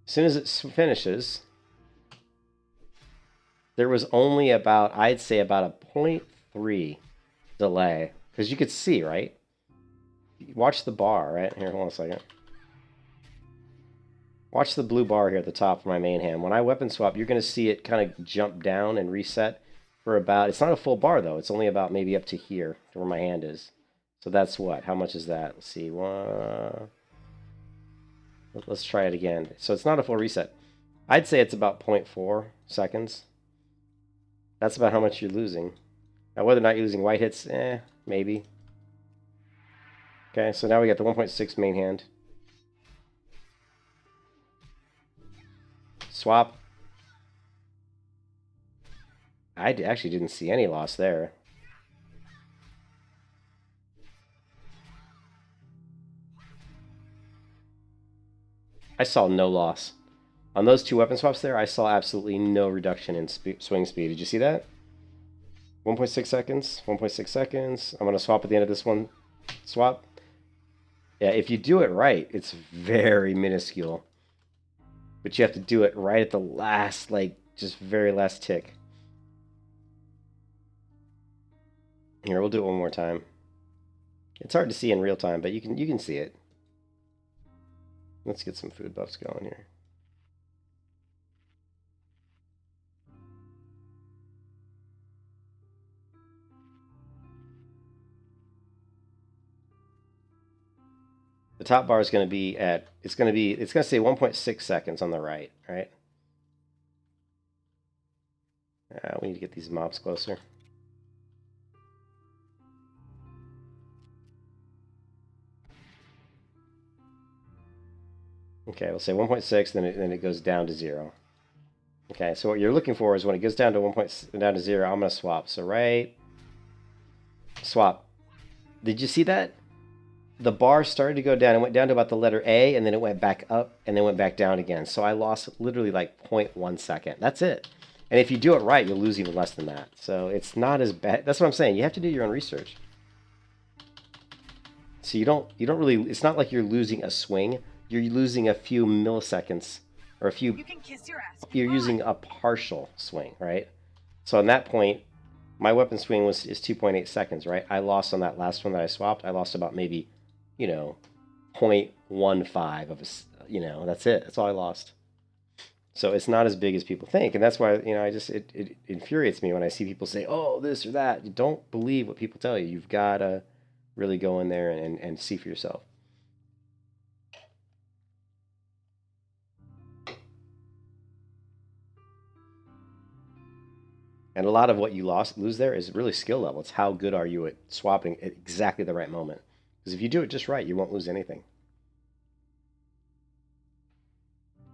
A: soon as it finishes, there was only I'd say about a 0.3 0.3 delay. Because you could see, right? Watch the bar, right? Here, hold on a second. Watch the blue bar here at the top for my main hand. When I weapon swap, you're going to see it kind of jump down and reset for about... It's not a full bar, though. It's only about maybe up to here, to where my hand is. So that's what? How much is that? Let's see. Let's try it again. So it's not a full reset. I'd say it's about 0.4 seconds. That's about how much you're losing. Now, whether or not you're losing white hits, maybe. Okay, so now we got the 1.6 main hand. Swap. I actually didn't see any loss there. I saw no loss. On those two weapon swaps there, I saw absolutely no reduction in swing speed. Did you see that? 1.6 seconds, 1.6 seconds. I'm going to swap at the end of this one. Swap. Yeah, if you do it right, it's very minuscule. But you have to do it right at the last, like, just very last tick. Here, we'll do it one more time. It's hard to see in real time, but you can see it. Let's get some food buffs going here. The top bar is going to be at, it's going to say 1.6 seconds on the right, right? We need to get these mobs closer. Okay, we'll say 1.6, then it goes down to 0. Okay, so what you're looking for is when it goes down to 0, I'm going to swap. So right, swap. Did you see that? The bar started to go down. It went down to about the letter A, and then it went back up, and then went back down again. So I lost literally like 0.1 second. That's it. And if you do it right, you'll lose even less than that. So it's not as bad. That's what I'm saying. You have to do your own research. So you don't really, it's not like you're losing a swing. You're losing a few milliseconds, or a few,
C: You can kiss your ass.
A: you're using a partial swing, right? So on that point, my weapon swing is 2.8 seconds, right? I lost on that last one that I swapped. I lost about maybe, 0.15 of a, that's it. That's all I lost. So it's not as big as people think. And that's why, it infuriates me when I see people say, oh, this or that. You don't believe what people tell you. You've got to really go in there and see for yourself. And a lot of what you lose there is really skill level. It's how good are you at swapping at exactly the right moment. Because if you do it just right, you won't lose anything.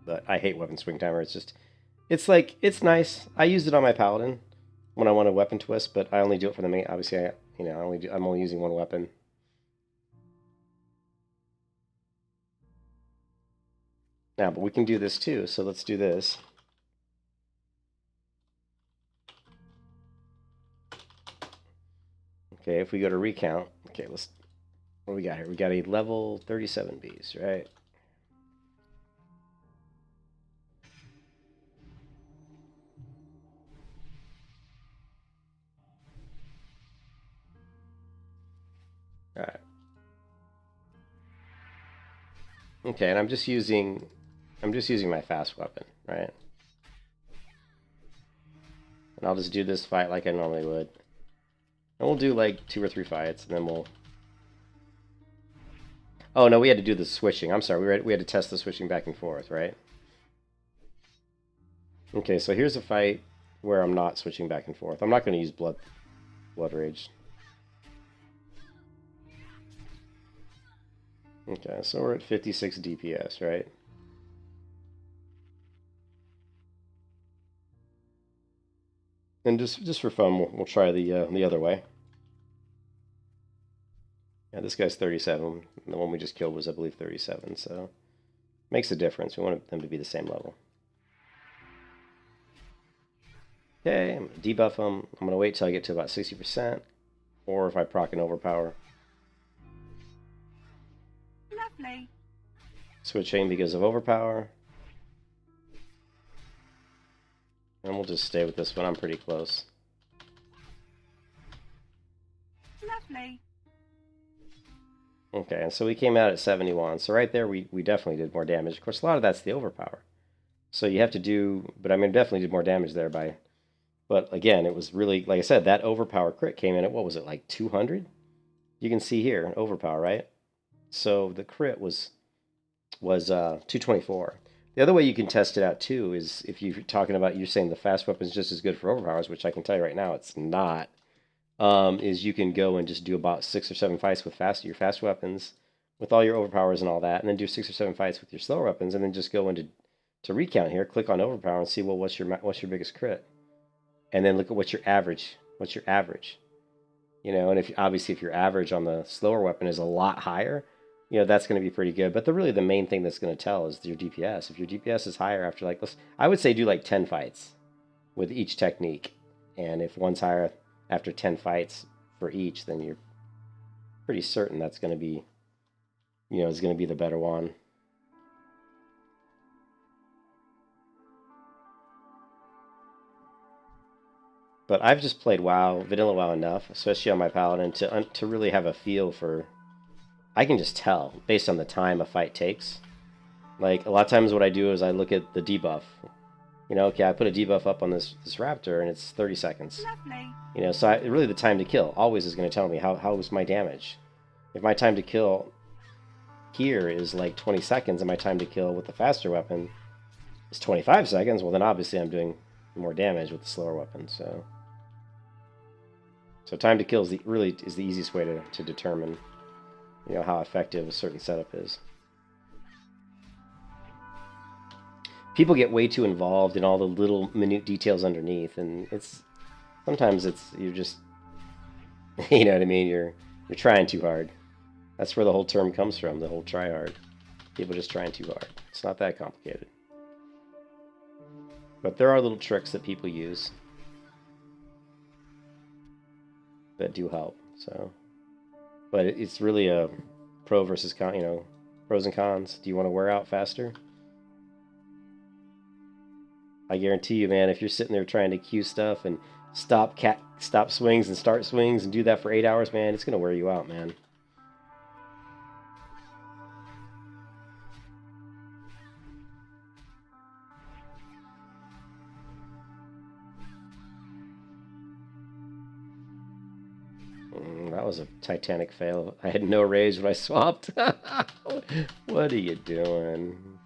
A: But I hate weapon swing timer. It's nice. I use it on my paladin when I want a weapon twist, but I only do it for the main. Obviously, I'm only using one weapon. Now, but we can do this too. So let's do this. Okay, if we go to recount, okay, what do we got here? We got a level 37 beast, right? All right. Okay, and I'm just using my fast weapon, right? And I'll just do this fight like I normally would. And we'll do like 2 or 3 fights, and then we'll... Oh, no, we had to do the switching. I'm sorry, we had to test the switching back and forth, right? Okay, so here's a fight where I'm not switching back and forth. I'm not going to use Blood Rage. Okay, so we're at 56 DPS, right? And just for fun, we'll try the other way. Yeah, this guy's 37. The one we just killed was, I believe, 37. So makes a difference. We want them to be the same level. Okay, I'm gonna debuff them. I'm gonna wait till I get to about 60%, or if I proc and overpower.
C: Lovely.
A: Switching because of overpower. And we'll just stay with this one. I'm pretty close.
C: Lovely.
A: Okay, and so we came out at 71. So right there, we definitely did more damage. Of course, a lot of that's the overpower. So you have to do, but I mean, definitely did more damage there by, but again, it was really, like I said, that overpower crit came in at, what was it, like 200? You can see here, overpower, right? So the crit was 224. The other way you can test it out too is if you're talking about, you're saying the fast weapon is just as good for overpowers, which I can tell you right now it's not. Is you can go and just do about 6 or 7 fights with your fast weapons, with all your overpowers and all that, and then do 6 or 7 fights with your slower weapons, and then just go into recount here, click on overpower, and see, well, what's your biggest crit, and then look at what's your average. You know, and if obviously if your average on the slower weapon is a lot higher, you know, that's going to be pretty good. But the main thing that's going to tell is your DPS. If your DPS is higher after, like, I would say do like 10 fights with each technique, and if one's higher after 10 fights for each, then you're pretty certain that's going to be, you know, is going to be the better one. But I've just played WoW, vanilla WoW enough, especially on my Paladin, to really have a feel for, I can just tell based on the time a fight takes. Like, a lot of times what I do is I look at the debuff. You know, okay, I put a debuff up on this raptor and it's 30 seconds.
C: Lovely.
A: You know, so really the time to kill always is going to tell me how is my damage. If my time to kill here is like 20 seconds and my time to kill with the faster weapon is 25 seconds, well then obviously I'm doing more damage with the slower weapon. So time to kill is the easiest way to determine, you know, how effective a certain setup is. People get way too involved in all the little minute details underneath, and sometimes you're just, you know what I mean, you're trying too hard. That's where the whole term comes from, the whole try hard. People just trying too hard. It's not that complicated. But there are little tricks that people use that do help. So, but it's really a pro versus con, you know, pros and cons. Do you want to wear out faster? I guarantee you, man, if you're sitting there trying to queue stuff and stop swings and start swings and do that for 8 hours, man, it's gonna wear you out, man. That was a titanic fail. I had no rage when I swapped. What are you doing?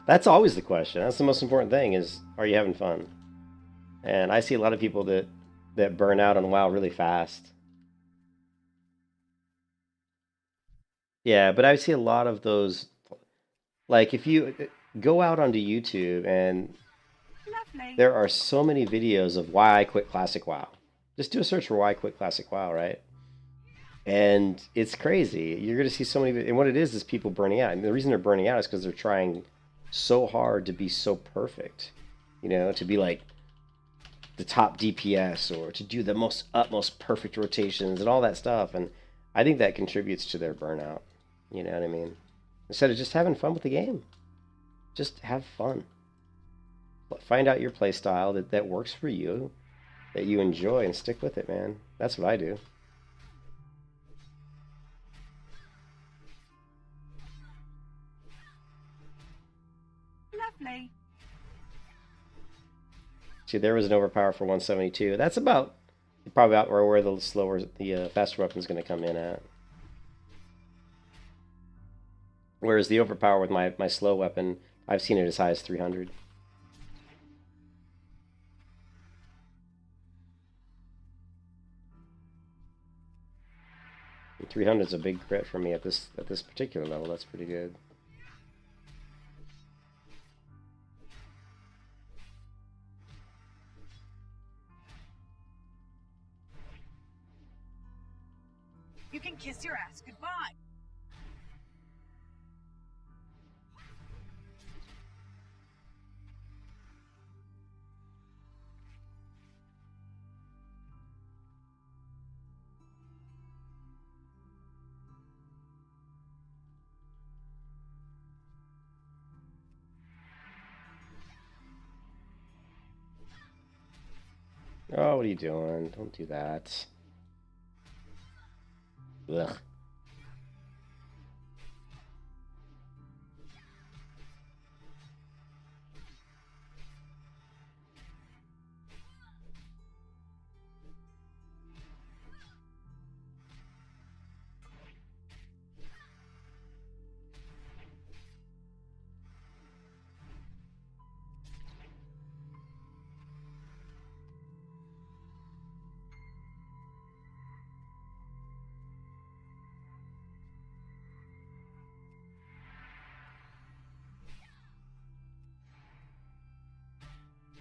A: That's always the question. That's the most important thing is, are you having fun? And I see a lot of people that burn out on WoW really fast. Yeah, but I see a lot of those, like if you go out onto YouTube and
C: Lovely.
A: there are so many videos of why I quit Classic WoW. Just do a search for why I quit Classic WoW, right? And it's crazy. You're going to see so many, and what it is people burning out. And the reason they're burning out is because they're trying so hard to be so perfect, you know, to be like the top DPS or to do the utmost perfect rotations and all that stuff. And I think that contributes to their burnout. You know what I mean? Instead of just having fun with the game, just have fun. Find out your play style that works for you, that you enjoy, and stick with it, man. That's what I do.
C: Lovely.
A: See, there was an overpower for 172. That's probably about where the faster weapon's going to come in at. Whereas the overpower with my slow weapon, I've seen it as high as 300. 300 is a big crit for me at this particular level. That's pretty good.
C: You can kiss your ass goodbye.
A: Oh, what are you doing? Don't do that. Ugh.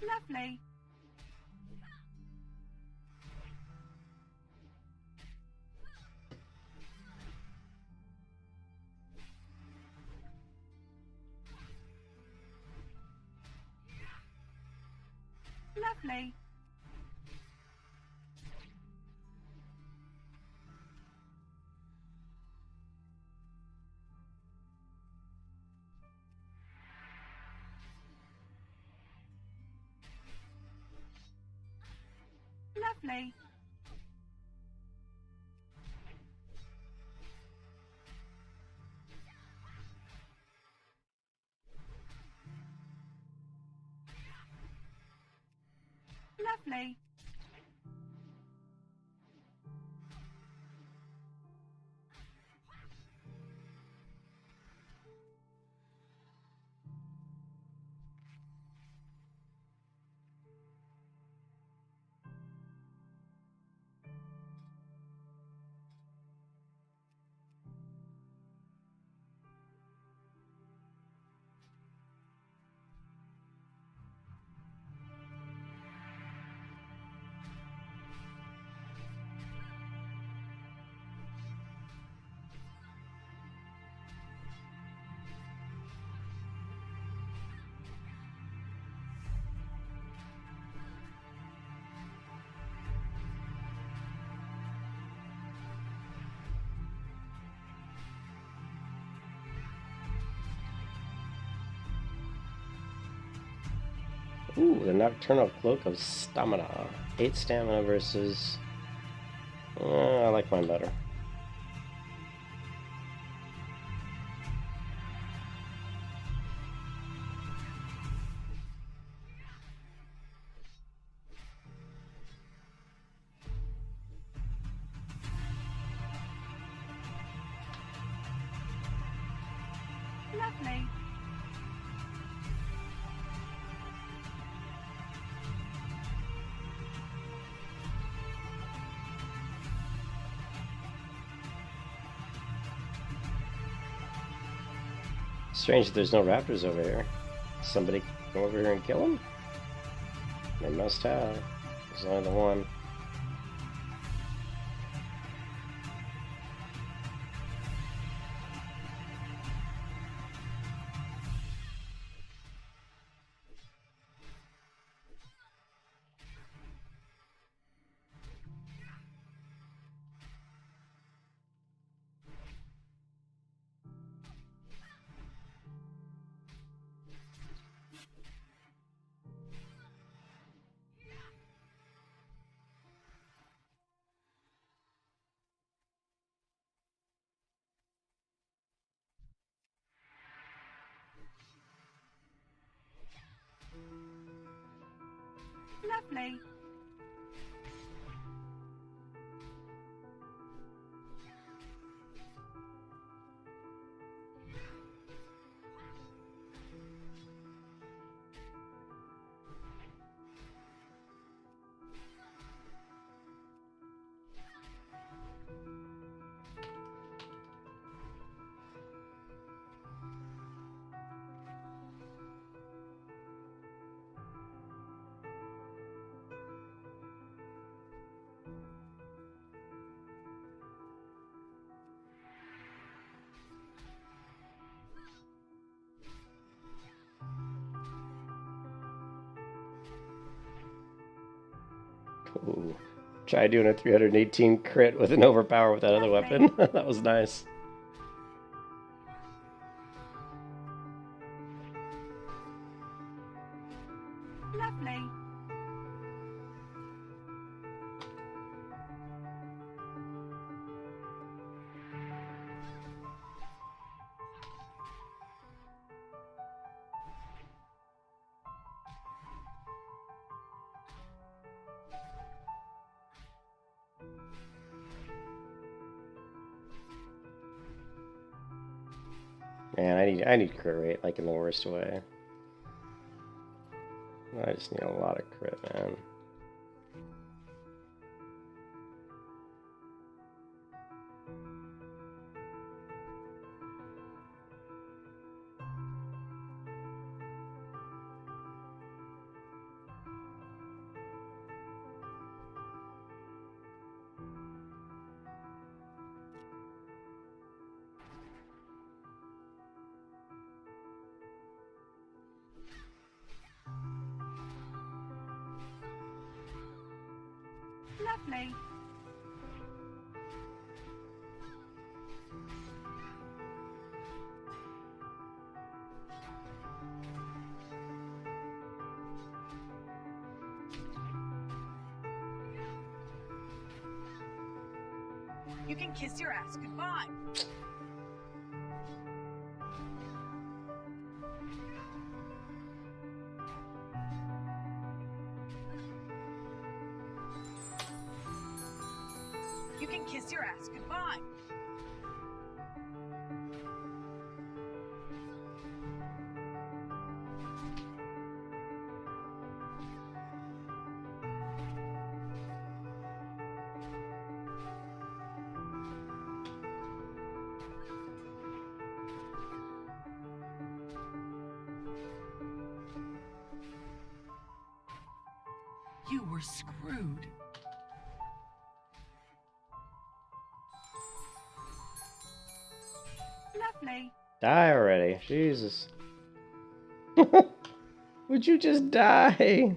C: Lovely. Lovely. Lovely. Lovely.
A: Ooh, the Nocturnal Cloak of Stamina. 8 stamina versus... I like mine better.
C: Lovely.
A: Strange that there's no raptors over here. Somebody come over here and kill them? They must have. There's only the one.
C: Lovely.
A: Ooh. Try doing a 318 crit with an overpower with that other weapon. That was nice.
C: Lovely.
A: Man, I need crit rate, like in the worst way. I just need a lot of crit, man.
C: Lovely. You can kiss your ass goodbye. You can kiss your ass goodbye. You were screwed. Lovely.
A: Die already. Jesus. Would you just die?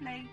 C: Lovely.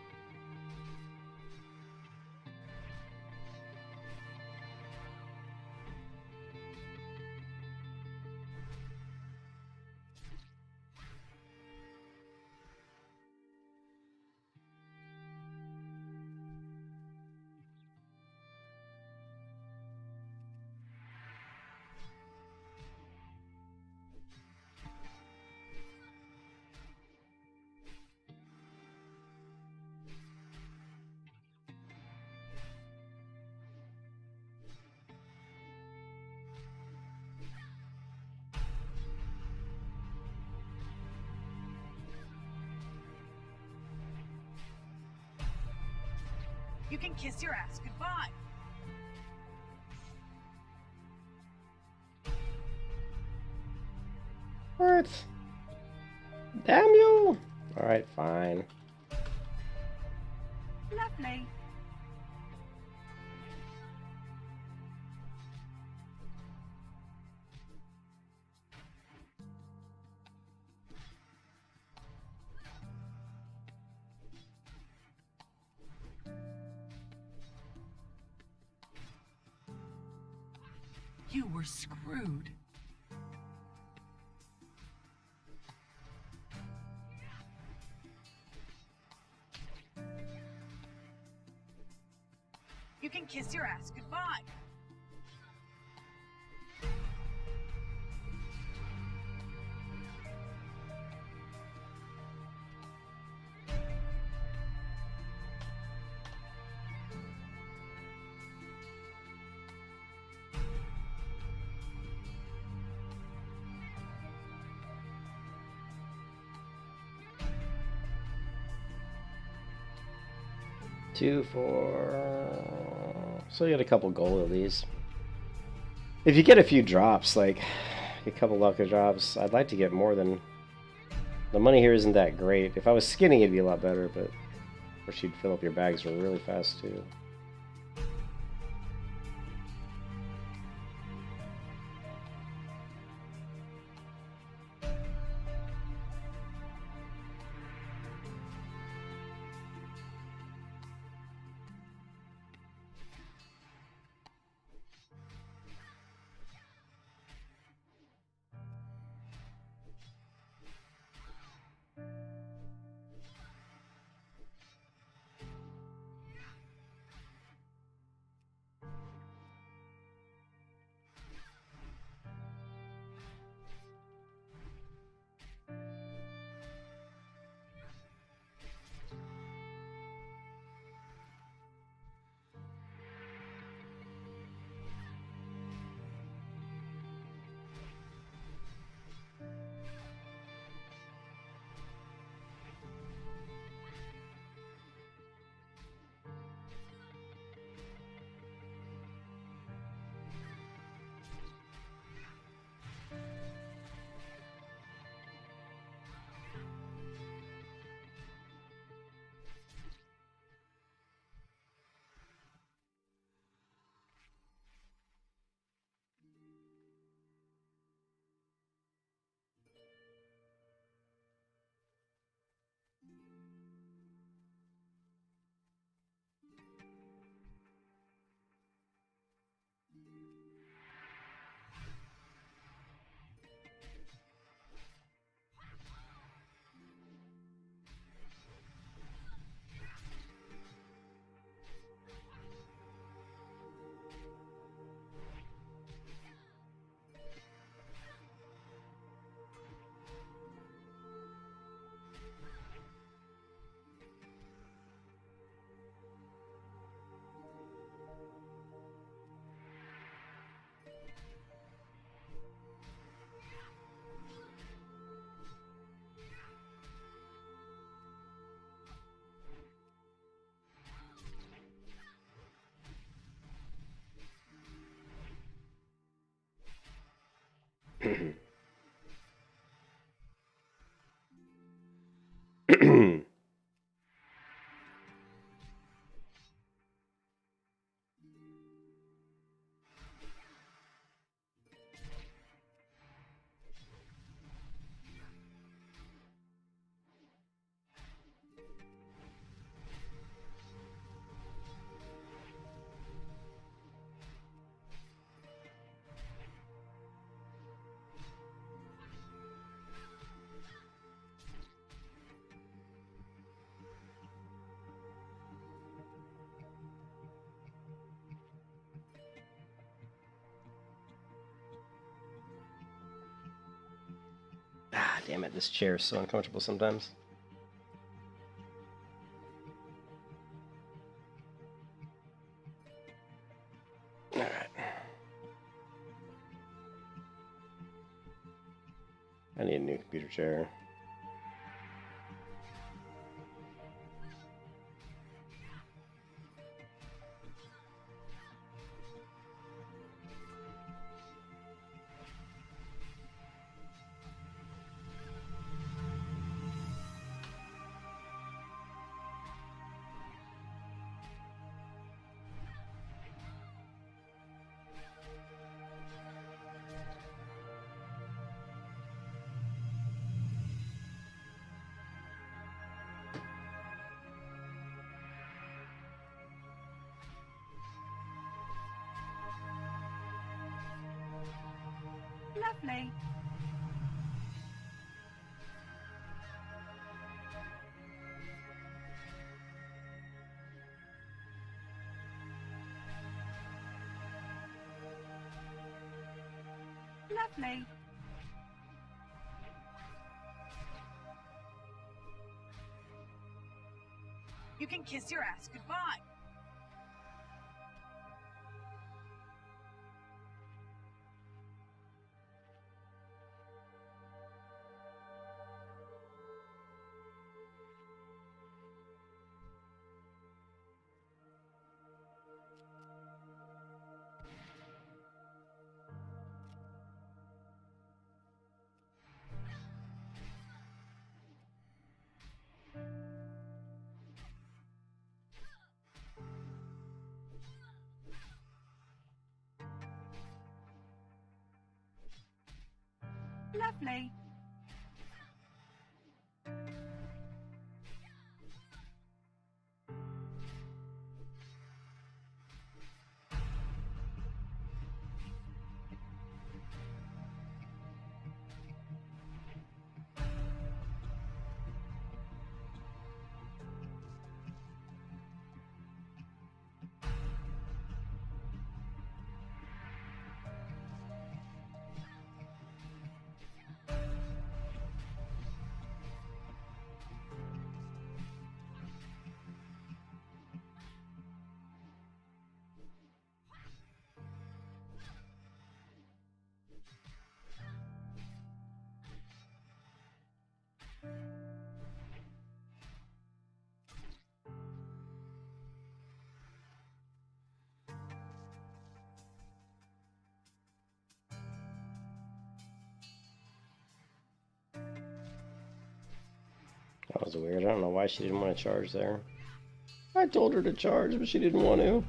C: You can kiss your ass goodbye.
A: What? Damn you! Alright, fine.
C: Lovely. You were screwed. You can kiss your ass goodbye.
A: Two, four. So you get a couple gold of these. If you get a few drops, like a couple lucky drops, I'd like to get more than. The money here isn't that great. If I was skinning, it'd be a lot better, but of course you'd fill up your bags really fast too. Damn it, this chair is so uncomfortable sometimes. Alright. I need a new computer chair.
C: Lovely. Lovely. You can kiss your ass goodbye. Lovely.
A: That was weird. I don't know why she didn't want to charge there. I told her to charge, but she didn't want to.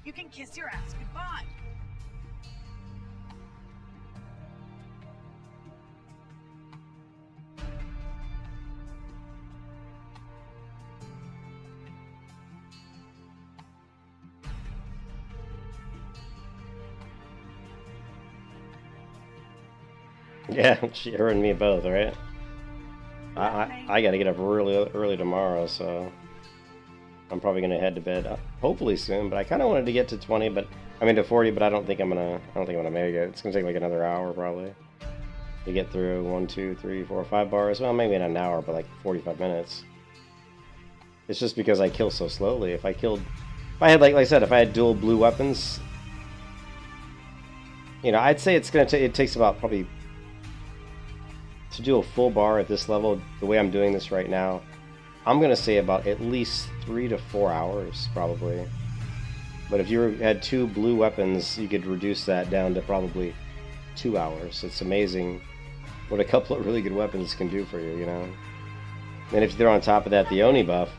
C: You can kiss your ass goodbye.
A: Yeah, her and me both, right? I gotta get up really early tomorrow, so I'm probably gonna head to bed hopefully soon. But I kind of wanted to get to 20, but I mean to 40, but I don't think I'm gonna make it. It's gonna take like another hour probably to get through 1, 2, 3, 4, 5 bars. Well, maybe in an hour, but like 45 minutes. It's just because I kill so slowly. If I had like I said, if I had dual blue weapons, you know, I'd say it takes about probably. To do a full bar at this level, the way I'm doing this right now, I'm going to say about at least 3 to 4 hours, probably. But if you had 2 blue weapons, you could reduce that down to probably 2 hours. It's amazing what a couple of really good weapons can do for you, you know? And if you throw on top of that the Oni buff,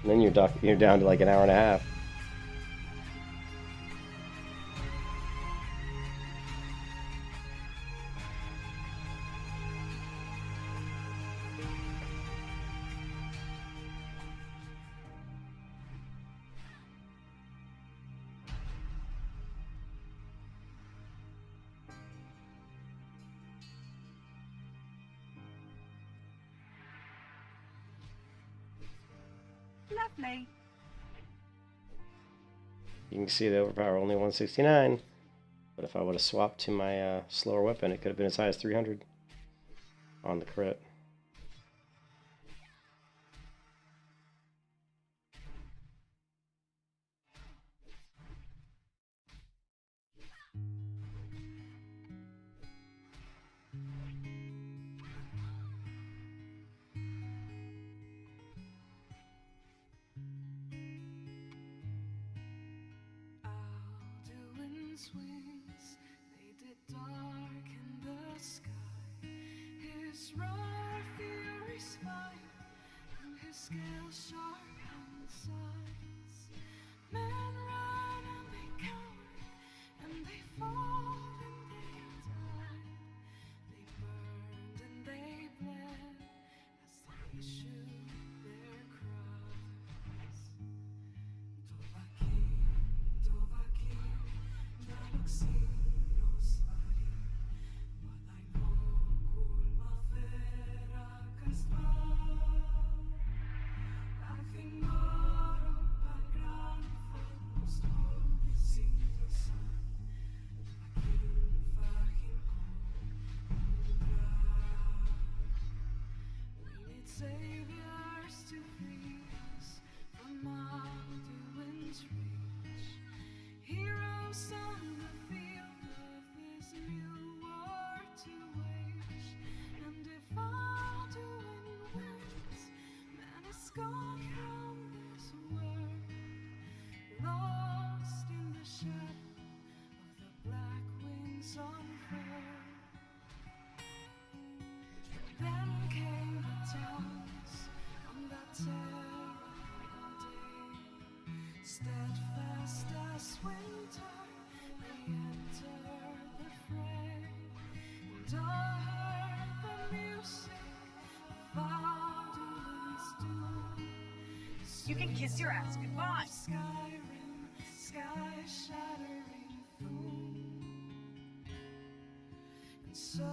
A: then you're down to like an hour and a half.
C: Lovely.
A: You can see the overpower only 169. But if I would have swapped to my slower weapon, it could have been as high as 300 on the crit.
G: Alduin swings, they did darken the sky. His roar fury's fire, and his scales sharp and sighs. Men run and they cower, and they fought and they died. They burned and they bled as they issued their cries. Dovahkiin, Galaxinos varir, Malain vocul mafera casvar. Achin moro pagran focus hol sing the sun. Dovahkiin fachin kol we need saviors to free us from Alduin's reach. Heroes on the field of this new war to wage. And if Alduin wins, man is gone from this world, lost in the shadow of the black wings on fur. Then came the towns on that terrible day. Steadfast as winter, they entered the fray. And all heard the music of Alduin's doom.
C: You can kiss your ass goodbye.
G: Skyrim, sky-shattering boom. And so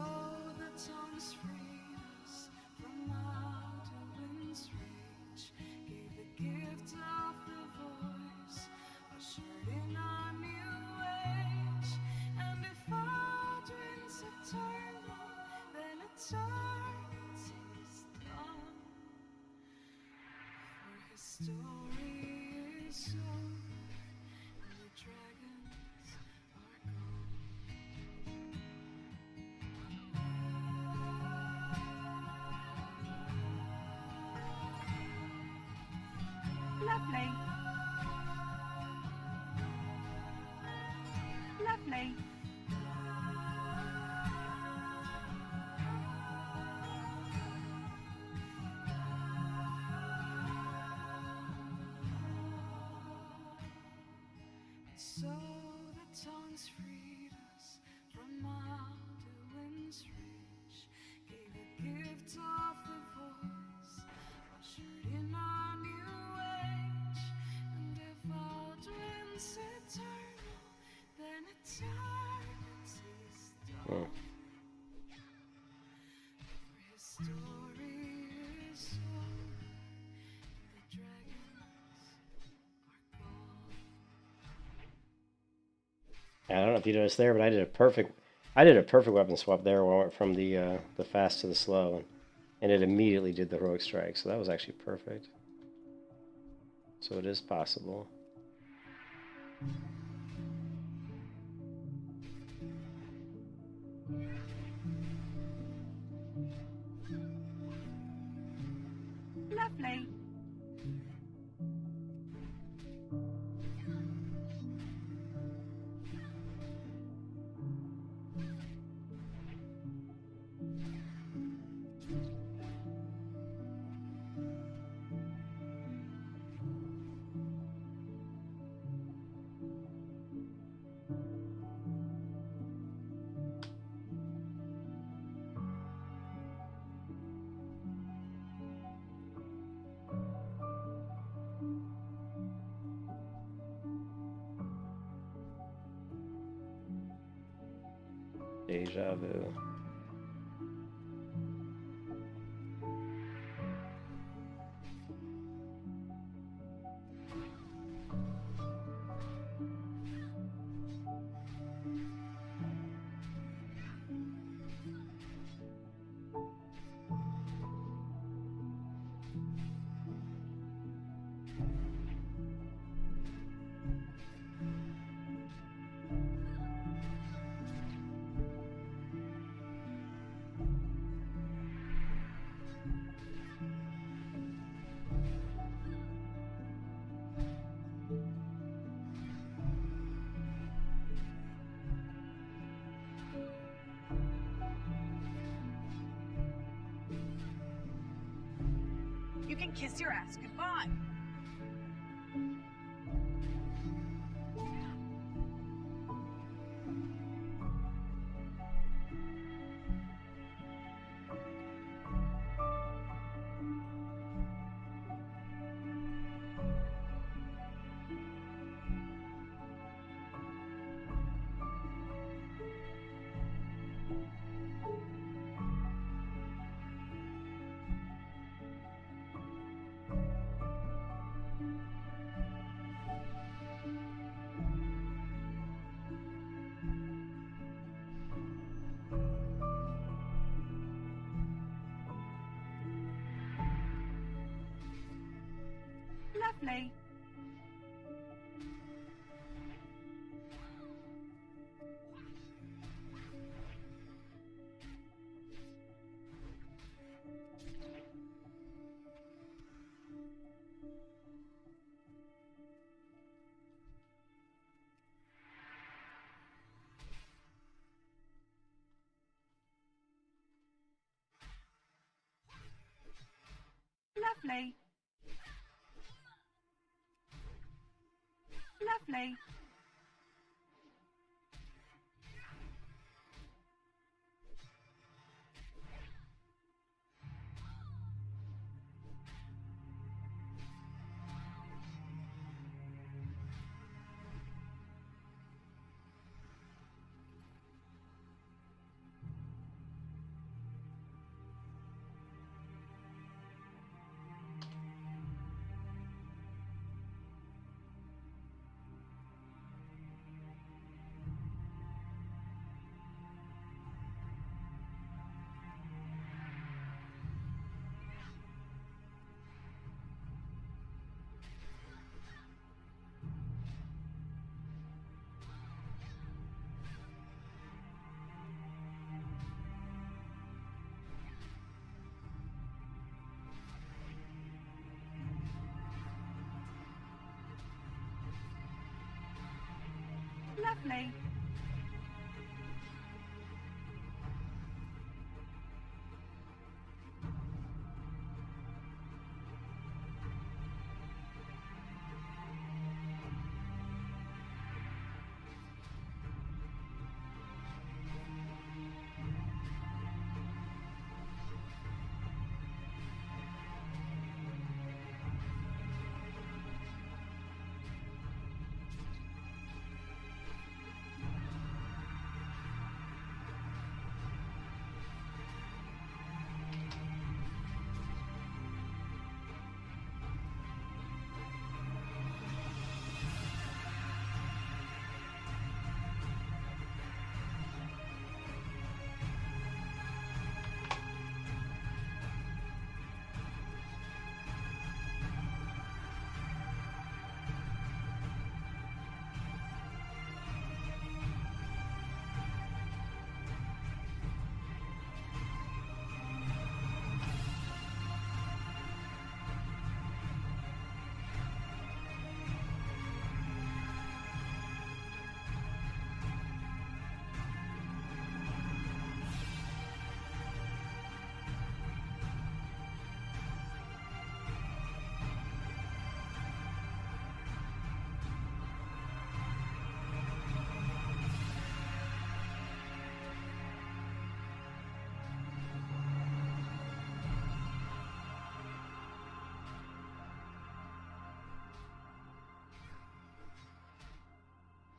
G: the tongues freed us from Alduin's rage, gave the gift of the voice, ushered in our new age. And if Alduin's eternal, then eternity's done. For his story is over, and the dragons are gone.
C: Lovely. Lovely.
G: So the tongues freed us from Alduin's reach, gave the gift of the voice, ushered in our new age. And if Alduin's eternal, then eternity's done. For his story is over, and the dragons are gone.
A: I don't know if you noticed there, but I did a perfect weapon swap there where I went from the fast to the slow, and it immediately did the heroic strike. So that was actually perfect. So it is possible.
C: Lovely.
A: Deja vu.
C: You can kiss your ass goodbye. Lovely. Lovely. Lovely. Lovely.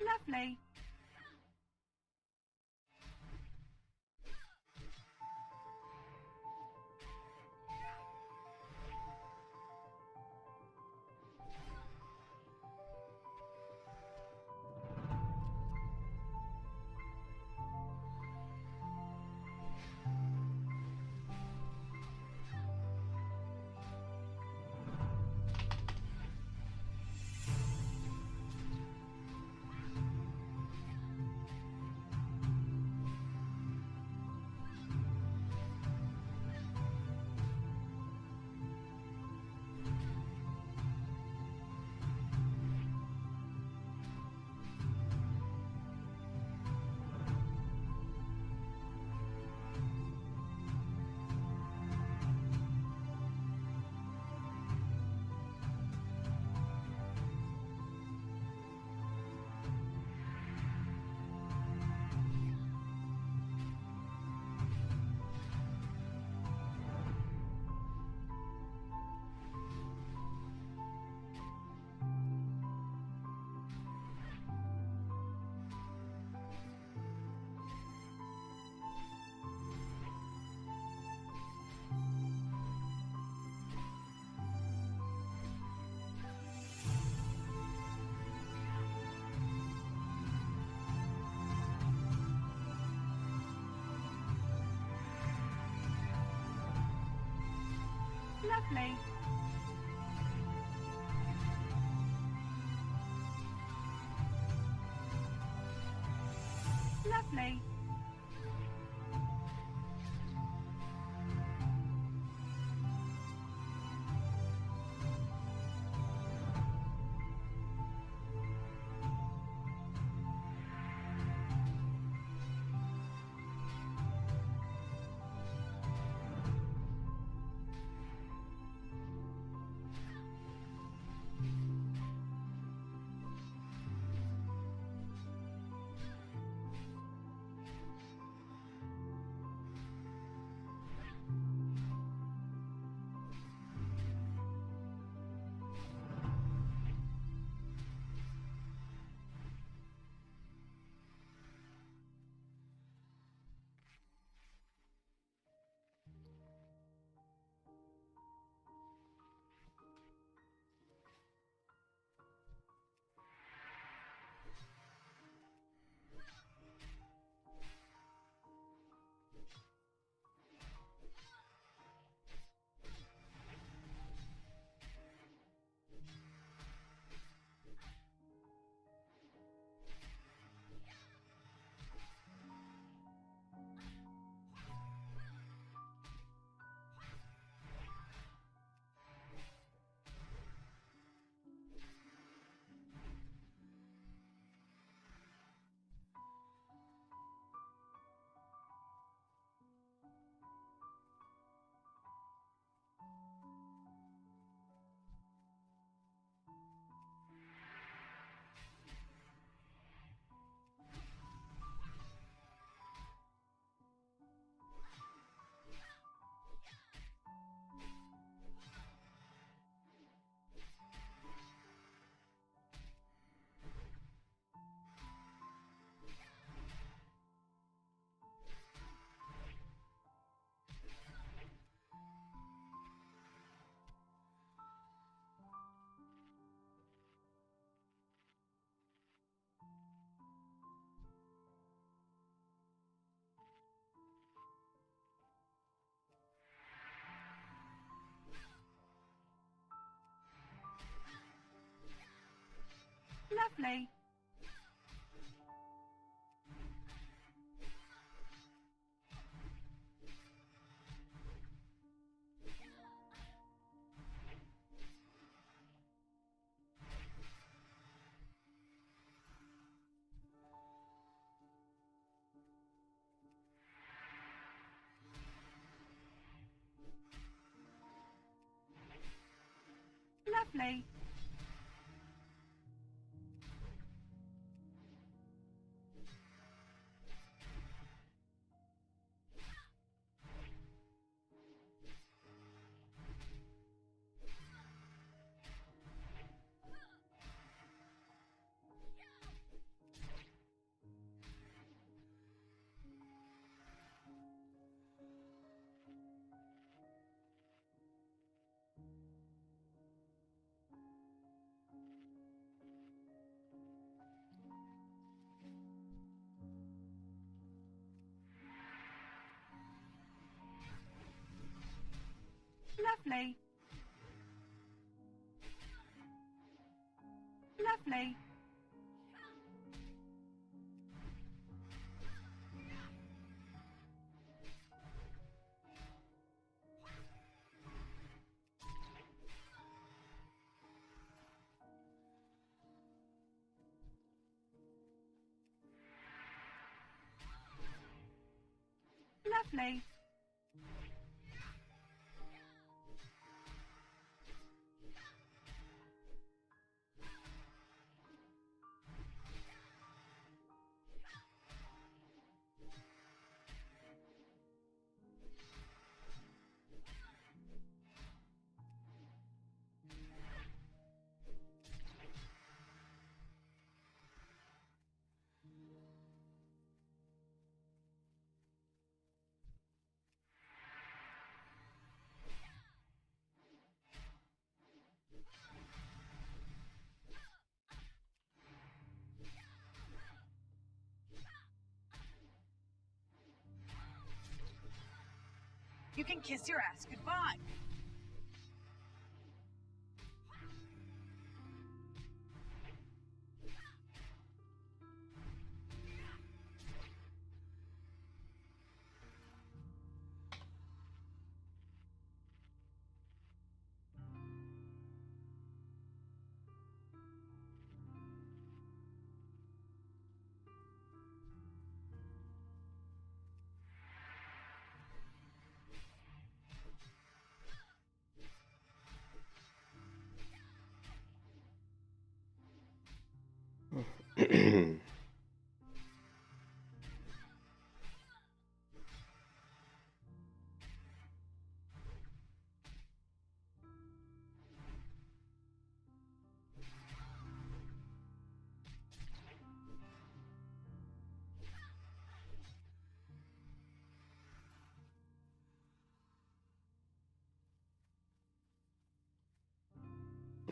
C: Lovely. Lovely. Lovely. Lovely. Lovely. Lovely. Lovely. Lovely. You can kiss your ass goodbye.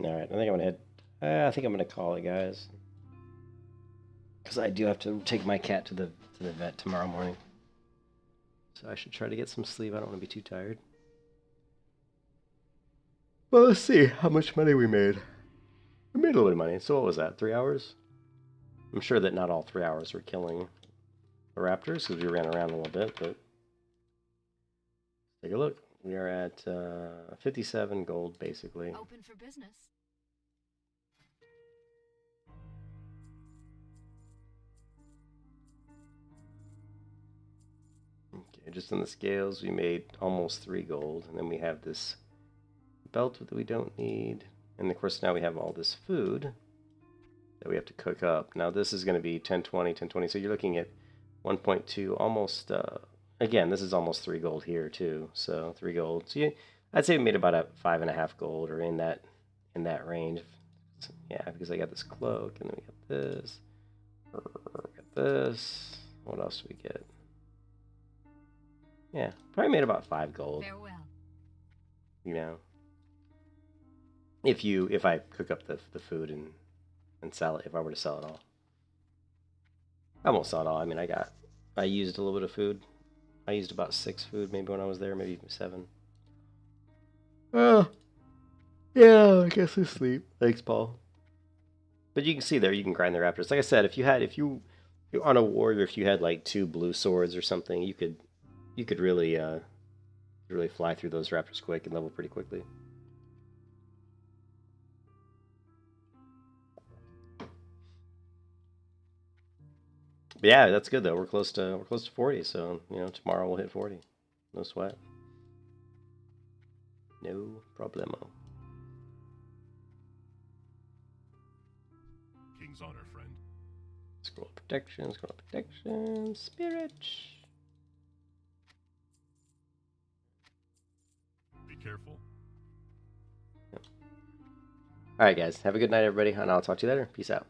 A: All right, I think I'm gonna head. I think I'm gonna call it, guys, because I do have to take my cat to the vet tomorrow morning. So I should try to get some sleep. I don't want to be too tired. Well, let's see how much money we made. We made a little bit of money. So what was that? 3 hours? I'm sure that not all 3 hours were killing the raptors because we ran around a little bit, but take a look. We are at 57 gold, basically.
E: Open for business.
A: Okay, just on the scales, we made almost 3 gold, and then we have this belt that we don't need, and of course now we have all this food that we have to cook up. Now this is going to be 1020, 1020, so you're looking at 1.2, almost, again, this is almost 3 gold here too, so 3 gold. So I'd say we made about a 5.5 gold, or in that range. So, yeah, because I got this cloak, and then we got this, we got this, what else do we get? Yeah, probably made about 5 gold.
E: Farewell.
A: You know, if I cook up the food and sell it, if I were to sell it all. I won't sell it all. I mean, I used a little bit of food. I used about 6 food maybe when I was there, maybe even 7. Oh, yeah, I guess I sleep. Thanks, Paul. But you can see there, you can grind the raptors. Like I said, if you're on a warrior, if you had like 2 blue swords or something, you could really fly through those raptors quick and level pretty quickly. But yeah, that's good though. We're close to 40, so you know tomorrow we'll hit 40. No sweat. No problemo.
B: King's honor, friend.
A: Scroll protection, spirit.
B: Be careful.
A: Yep. All right, guys. Have a good night, everybody, and I'll talk to you later. Peace out.